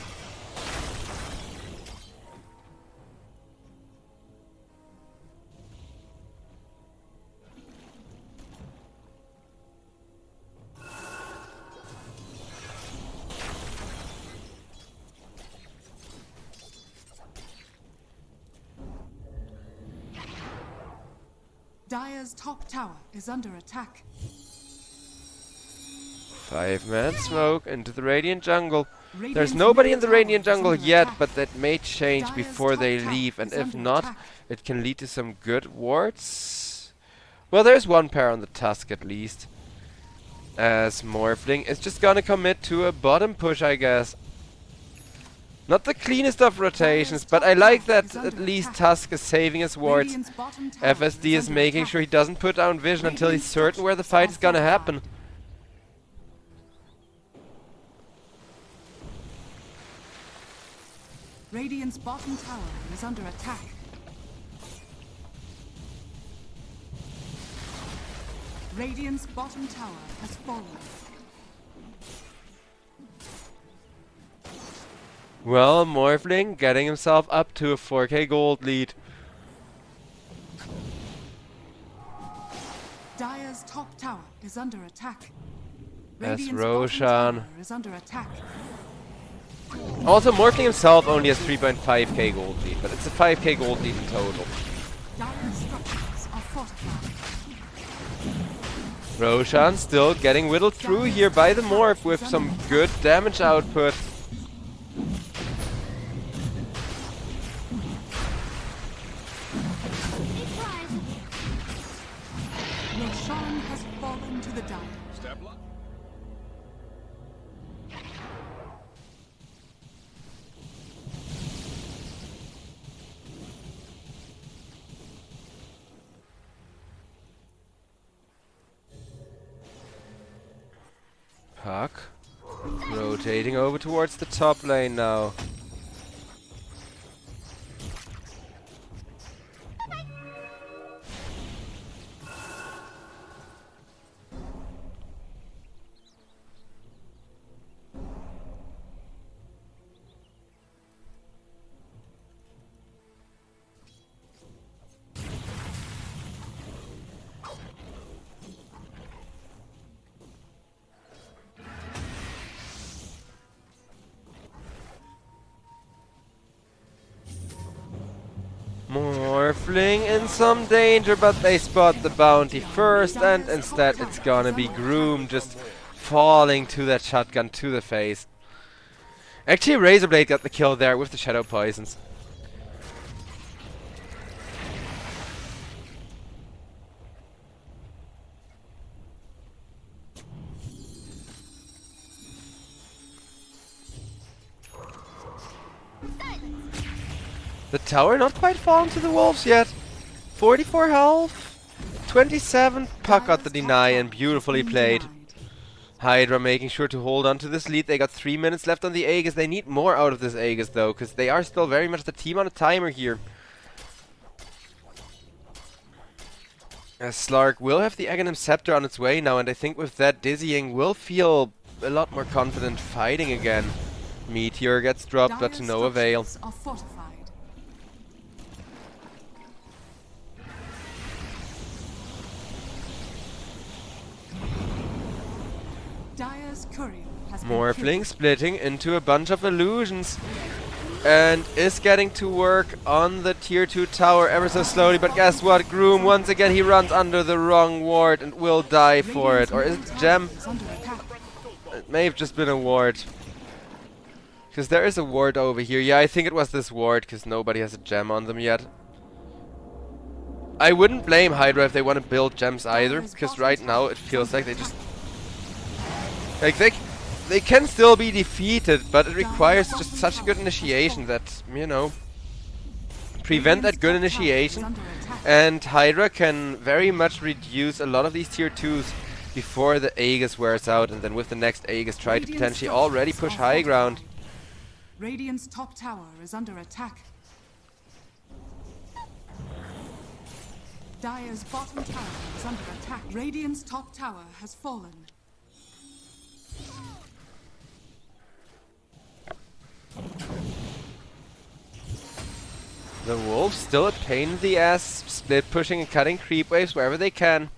Dire's top tower is under attack. 5-man smoke into the Radiant jungle. There's Radiant's nobody in middle the Radiant tower is jungle under yet, attack. but that may change Dire's before they top tower leave, and is if under not, attack. it can lead to some good wards. Well, there's one pair on the Tusk at least. As Morphling is just gonna commit to a bottom push, I guess. Not the cleanest of rotations, but I like that at least Tusk is saving his wards. Radiant's bottom tower FSD is under making attack. sure he doesn't put down vision until he's certain where the fight is gonna happen. Radiant's bottom tower is under attack. Radiant's bottom tower has fallen. Well, Morphling getting himself up to a 4k gold lead. Dire's top tower is under attack. As Radiant's Roshan. bottom tower is under attack. Also, Morphling himself only has 3.5k gold lead, but it's a 5k gold lead in total. Dire's structures are fortified. Roshan still getting whittled through here by the Morph with some good damage output. Roshan has fallen to the Dire. Step left. Puck rotating over towards the top lane now. Morphling in some danger, but they spot the bounty first, and instead it's gonna be Groom just falling to that shotgun to the face. Actually, Razorblade got the kill there with the Shadow Poisons. The tower not quite fallen to the wolves yet. 44 health, 27. Puck got the deny and beautifully played. HYDRA making sure to hold on to this lead. They got 3 minutes left on the Aegis. They need more out of this Aegis though, because they are still very much the team on a timer here. As Slark will have the Aghanim Scepter on its way now, and I think with that dizzying will feel a lot more confident fighting again. Meteor gets dropped, but to no avail. Are fortified. Dire's courier has been Morphling splitting into a bunch of illusions and is getting to work on the tier 2 tower ever so slowly, but guess what? Groom once again, he runs under the wrong ward and will die for it. Or is it Gem? It may have just been a ward. Because there is a ward over here. Yeah, I think it was this ward, because nobody has a gem on them yet. I wouldn't blame HYDRA if they want to build gems either, because right now it feels like they just... Like, they can still be defeated, but it requires just such a good initiation that, you know, prevent that good initiation. And HYDRA can very much reduce a lot of these tier 2s before the Aegis wears out, and then with the next Aegis try to potentially already push high ground. Radiant's top tower is under attack. Dire's bottom tower is under attack. Radiant's top tower has fallen. The wolves still a pain in the ass, split pushing and cutting creep waves wherever they can.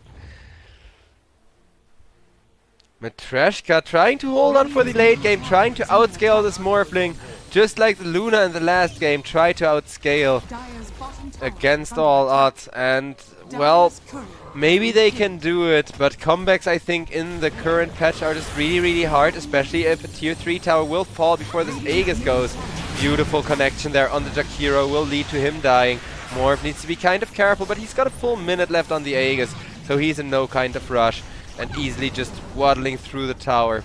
Matreshka trying to hold on for the late game, trying to outscale this Morphling, just like the Luna in the last game tried to outscale Dire's bottom tower against is under all attack. odds, and well, Dire's courier. maybe they can do it, but comebacks I think in the current patch are just really hard, especially if a tier 3 tower will fall before this Aegis goes. Beautiful connection there on the Jakiro will lead to him dying. Morph needs to be kind of careful, but he's got a full minute left on the Aegis, so he's in no kind of rush and easily just waddling through the tower.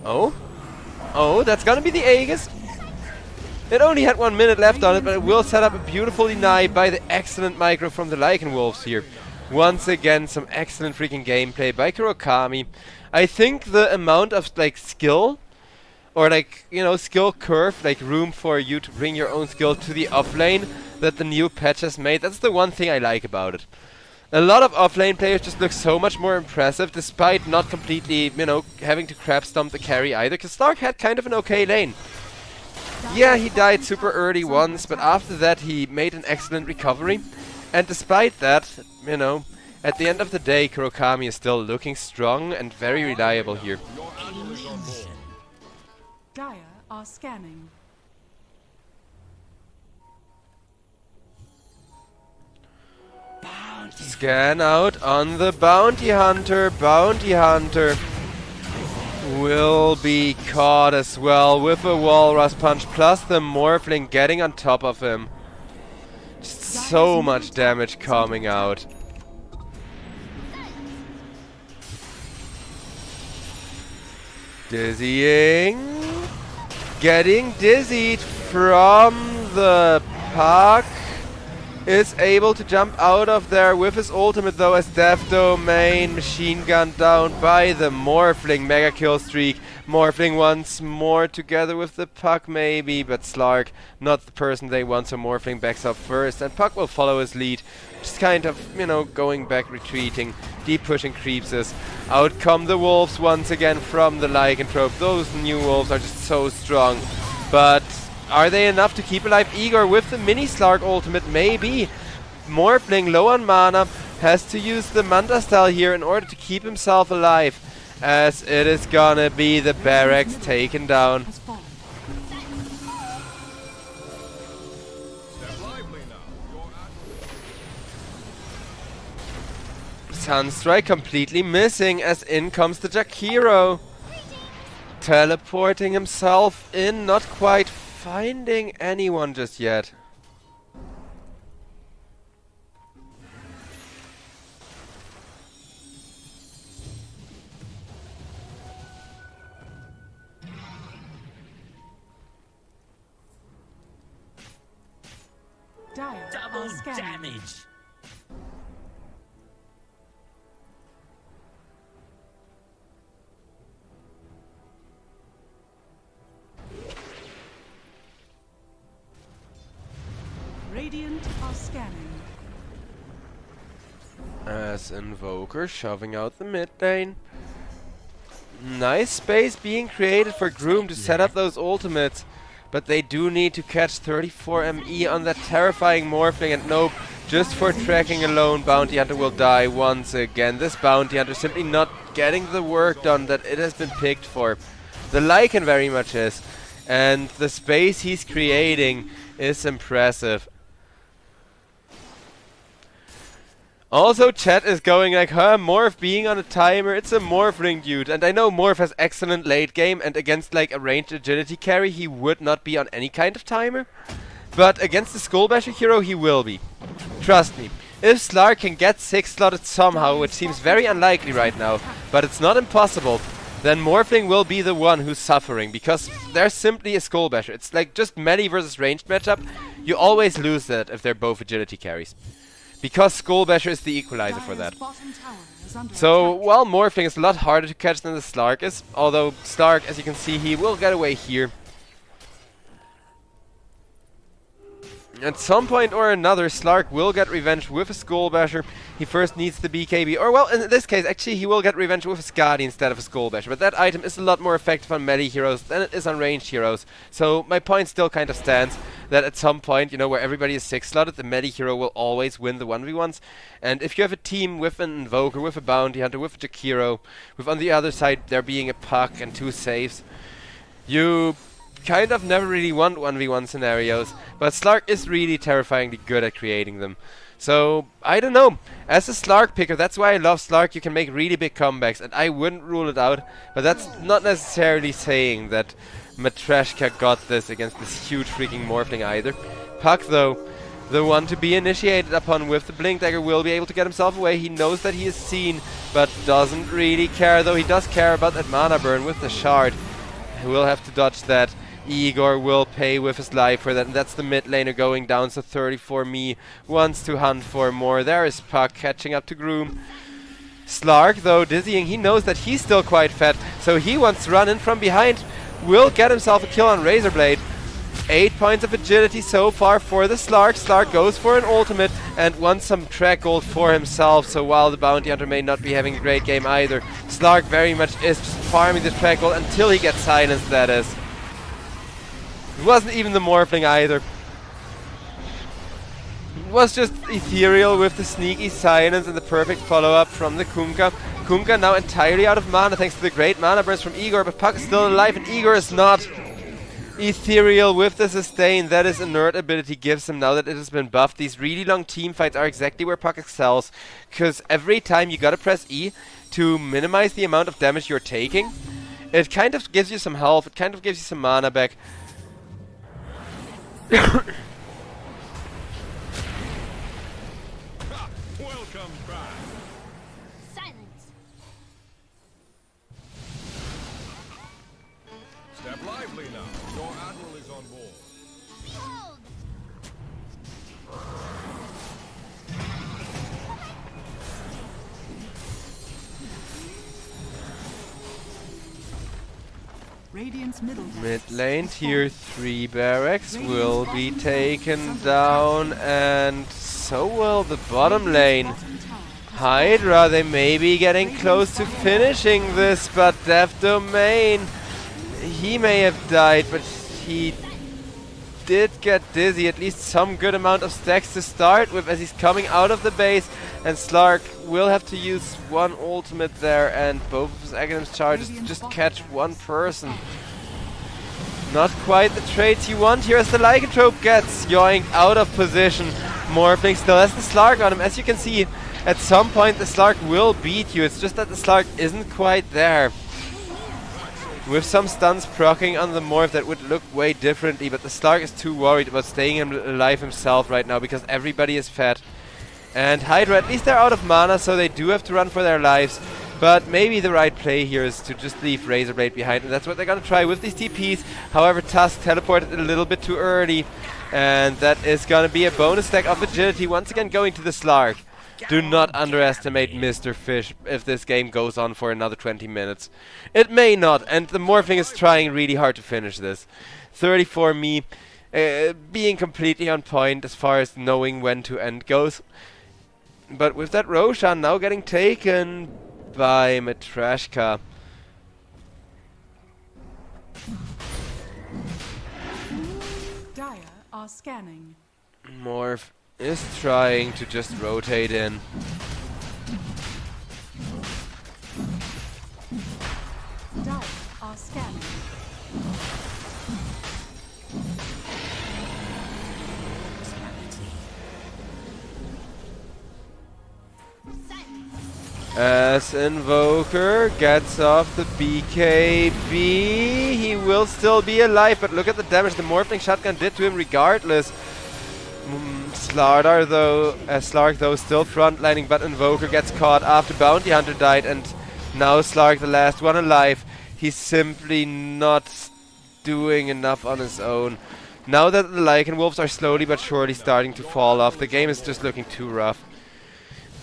Oh? Oh, that's gonna be the Aegis. It only had 1 minute left on it, but it will set up a beautiful deny by the excellent micro from the Lycan Wolves here. Once again, some excellent freaking gameplay by Kurokami. I think the amount of like skill, or like, you know, skill curve, like room for you to bring your own skill to the offlane that the new patch has made, that's the one thing I like about it. A lot of offlane players just look so much more impressive despite not completely, you know, having to crab stomp the carry either, because Stark had kind of an okay lane. Yeah, he died super early once, but after that he made an excellent recovery. And despite that, you know, at the end of the day, Kurokami is still looking strong and very reliable here. Your admiral is on board. Dire are scanning. Scan out on the Bounty Hunter. Bounty Hunter will be caught as well with a Walrus Punch, plus the Morphling getting on top of him. Just so much damage coming out. Dizzying. Getting dizzied from the puck. Is able to jump out of there with his ultimate though, as Death Domain machine gun down by the Morphling. Mega kill streak. Morphling once more together with the Puck maybe, but Slark not the person they want, so Morphling backs up first and Puck will follow his lead. Just kind of, you know, going back, retreating, deep pushing creeps us. Out come the Wolves once again from the Lycanthrope. Those new Wolves are just so strong, but are they enough to keep alive Igor with the mini Slark ultimate? Maybe. Morphling low on mana has to use the Manta style here in order to keep himself alive, as it is gonna be the barracks taken down. Has fallen. Step lively now. Your admiral. Sunstrike completely missing, as in comes the Jakiro. Teleporting himself in, not quite finding anyone just yet. Dire Double are scanning. damage. Radiant are scanning. As Invoker shoving out the mid lane. Nice space being created for Groom to set up those ultimates. But they do need to catch 34 ME on that terrifying Morphling, and nope, just for tracking alone, Bounty Hunter will die once again. This Bounty Hunter simply not getting the work done that it has been picked for. The Lycan very much is, and the space he's creating is impressive. Also, chat is going like, huh, Morph being on a timer, it's a Morphling dude. And I know Morph has excellent late game, and against like a ranged agility carry, he would not be on any kind of timer. But against the Skullbasher hero, he will be. Trust me. If Slark can get 6 slotted somehow, which seems very unlikely right now, but it's not impossible, then Morphling will be the one who's suffering, because they're simply a Skullbasher. It's like just melee versus ranged matchup. You always lose that if they're both agility carries, because Skullbasher is the equalizer for that. Dire's bottom tower is under So, attack. while Morphling is a lot harder to catch than the Slark is, although Slark, as you can see, he will get away here. At some point or another, Slark will get revenge with a Skullbasher. He first needs the BKB, or well, in this case, actually, he will get revenge with a Skadi instead of a Skullbasher. But that item is a lot more effective on melee heroes than it is on ranged heroes. So my point still kind of stands, that at some point, you know, where everybody is 6-slotted, the melee hero will always win the 1v1s. And if you have a team with an Invoker, with a Bounty Hunter, with a Jakiro, with on the other side there being a Puck and 2 saves, you kind of never really want 1v1 scenarios, but Slark is really terrifyingly good at creating them. So, I don't know. As a Slark picker, that's why I love Slark, you can make really big comebacks, and I wouldn't rule it out, but that's not necessarily saying that Matreshka got this against this huge freaking Morphling either. Puck, though, the one to be initiated upon with the Blink Dagger, will be able to get himself away. He knows that he is seen, but doesn't really care, though he does care about that mana burn with the Shard. He will have to dodge that. Igor will pay with his life for that, and that's the mid laner going down, so 34 me wants to hunt for more. There is Puck catching up to Groom. Slark, though, dizzying, he knows that he's still quite fat, so he wants to run in from behind. Will get himself a kill on Razorblade. 8 points of agility so far for the Slark. Slark goes for an ultimate and wants some track gold for himself, so while the Bounty Hunter may not be having a great game either, Slark very much is just farming the track gold until he gets silenced, that is. It wasn't even the Morphling either. It was just Ethereal with the sneaky silence and the perfect follow-up from the Kunkka. Kunkka now entirely out of mana thanks to the great mana burns from Igor, but Puck is still alive and Igor is not. Ethereal with the sustain that his inert ability gives him now that it has been buffed. These really long team fights are exactly where Puck excels, because every time you gotta press E to minimize the amount of damage you're taking, it kind of gives you some health, it kind of gives you some mana back. Welcome back. Silence. Step lively now. Your admiral is on board. Behold. Radiant's middle Mid barracks lane, has tier fallen. 3 barracks will be taken down, and so will the bottom lane. Bottom tower has HYDRA, they may be getting close to finishing this, but Death Domain, he may have died, but he did get dizzy. At least some good amount of stacks to start with as he's coming out of the base, and Slark will have to use one ultimate there, and both of his Aghanim's charges to just catch one person. Not quite the traits you want here as the Lycanthrope gets yoinked out of position. Morphling still has the Slark on him. As you can see, at some point the Slark will beat you. It's just that the Slark isn't quite there. With some stuns proccing on the Morph, that would look way differently, but the Slark is too worried about staying alive himself right now because everybody is fat. And HYDRA, at least they're out of mana, so they do have to run for their lives. But maybe the right play here is to just leave Razorblade behind, and that's what they're gonna try with these TPs. However, Tusk teleported a little bit too early, and that is gonna be a bonus stack of agility once again going to the Slark. Do not underestimate Mr. Fish if this game goes on for another 20 minutes. It may not, and the Morphling is trying really hard to finish this. 34 me, being completely on point as far as knowing when to end goes. But with that Roshan now getting taken by Matreshka. Dire are scanning. Morph is trying to just rotate in. Dire are scanning. As Invoker gets off the BKB, he will still be alive, but look at the damage the Morphling Shotgun did to him regardless. Slark though still frontlining, but Invoker gets caught after Bounty Hunter died, and now Slark, the last one alive, he's simply not doing enough on his own. Now that the Lycan Wolves are slowly but surely starting to fall off, the game is just looking too rough.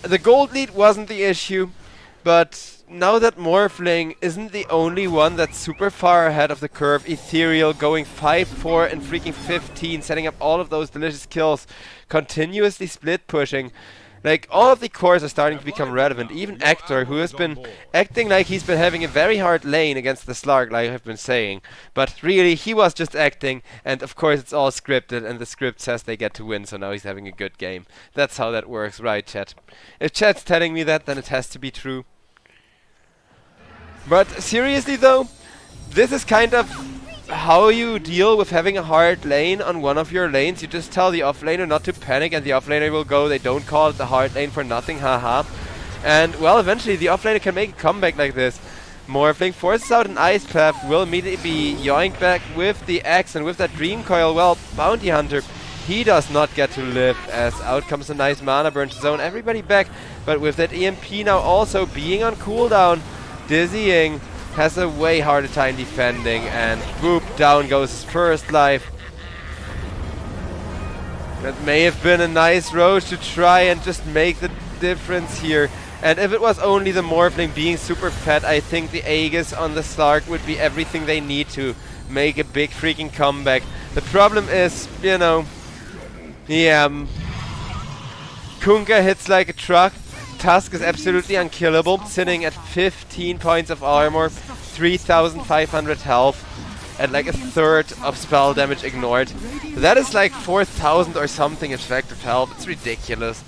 The gold lead wasn't the issue, but now that Morphling isn't the only one that's super far ahead of the curve, Ethereal going 5-4 and freaking 15, setting up all of those delicious kills, continuously split pushing. Like, all of the cores are starting to become relevant. Even Hector, who has been acting like he's been having a very hard lane against the Slark, like I've been saying. But really, he was just acting, and of course it's all scripted, and the script says they get to win, so now he's having a good game. That's how that works, right, chat? If chat's telling me that, then it has to be true. But seriously though, this is kind of how you deal with having a hard lane on one of your lanes. You just tell the offlaner not to panic, and the offlaner will go. They don't call it the hard lane for nothing, haha. And, well, eventually the offlaner can make a comeback like this. Morphling forces out an Ice Path, will immediately be yoinked back with the Axe, and with that Dream Coil, well, Bounty Hunter, he does not get to live, as out comes a nice mana burn to zone everybody back. But with that EMP now also being on cooldown, Dizzying has a way harder time defending, and boop, down goes his first life. That may have been a nice roach to try and just make the difference here. And if it was only the Morphling being super fat, I think the Aegis on the Slark would be everything they need to make a big freaking comeback. The problem is, you know, yeah, Kunkka hits like a truck. Tusk is absolutely unkillable, sitting at 15 points of armor, 3,500 health, and like a third of spell damage ignored. That is like 4,000 or something effective health. It's ridiculous.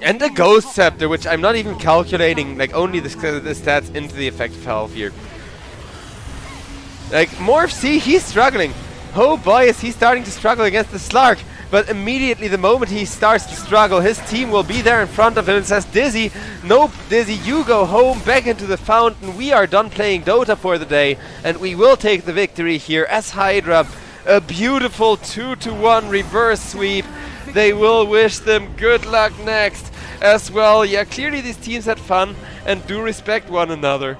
And a Ghost Scepter, which I'm not even calculating, like only the stats into the effective health here. Like, Morph, see, he's struggling. Oh boy, is he starting to struggle against the Slark. But immediately, the moment he starts to struggle, his team will be there in front of him and says, Dizzy, nope, Dizzy, you go home, back into the fountain. We are done playing Dota for the day, and we will take the victory here as HYDRA. A beautiful 2-1 reverse sweep. They will wish them good luck next as well. Yeah, clearly these teams had fun and do respect one another.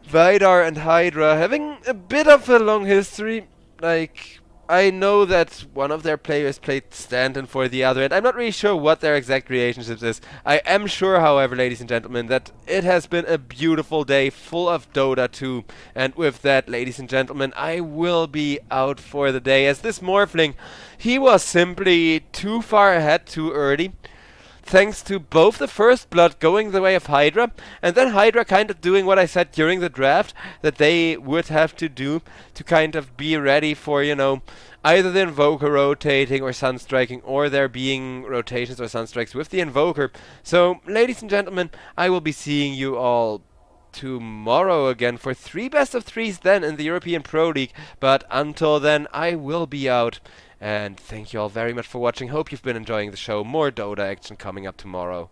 Vidar and HYDRA having a bit of a long history. Like, I know that one of their players played stand-in for the other, and I'm not really sure what their exact relationship is. I am sure, however, ladies and gentlemen, that it has been a beautiful day full of Dota2. And with that, ladies and gentlemen, I will be out for the day, as this Morphling, he was simply too far ahead too early. Thanks to both the First Blood going the way of HYDRA, and then HYDRA kind of doing what I said during the draft that they would have to do to kind of be ready for, you know, either the Invoker rotating or Sunstriking, or there being rotations or Sunstrikes with the Invoker. So, ladies and gentlemen, I will be seeing you all tomorrow again for 3 best of 3s then in the European Pro League. But until then, I will be out. And thank you all very much for watching. Hope you've been enjoying the show. More Dota action coming up tomorrow.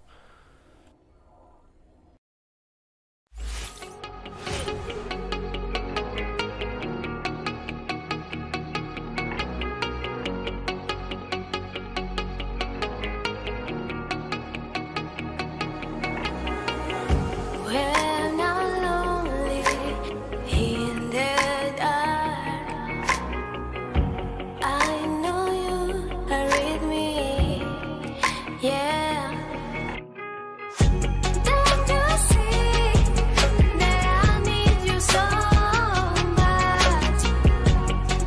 When I'm lonely in the dark, I know you are with me, yeah. Don't you see that I need you so much?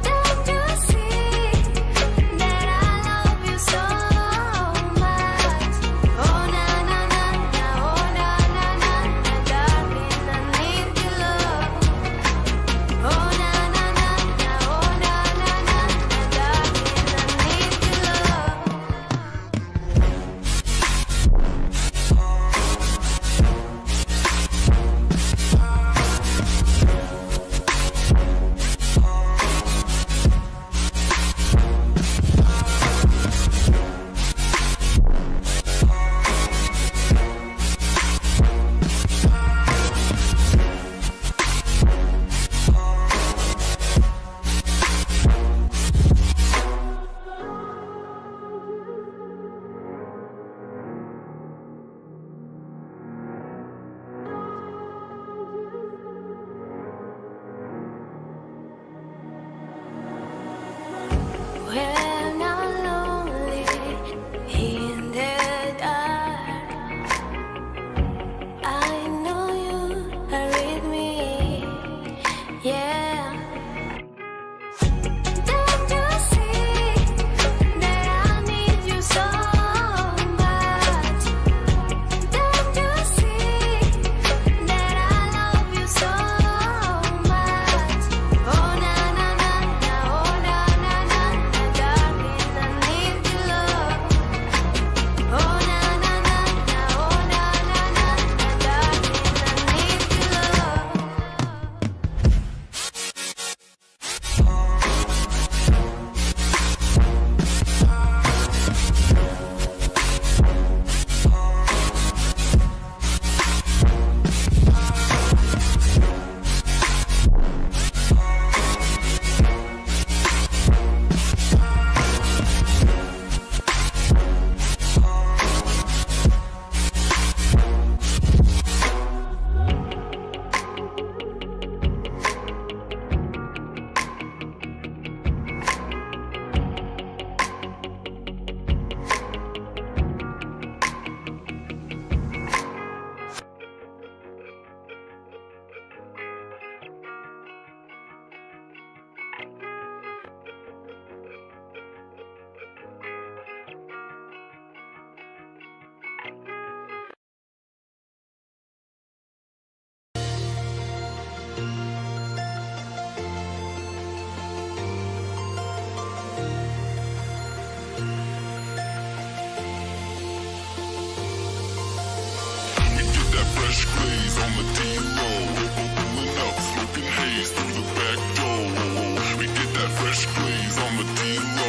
Don't you see that I love you so much? Oh na na na na, oh na na na na, darling, I need your love. Oh na na na na, oh na na na na, darling, I need your love. When I'm lonely in the dark, I know you are with me, yeah. Don't you see that I need you so much? Don't you see that I love you so much? Oh na na na na, oh na na na na, darling. fresh glaze on the D-Roll. Pulling up, smoking haze through the back door. We get that fresh glaze on the D-Roll.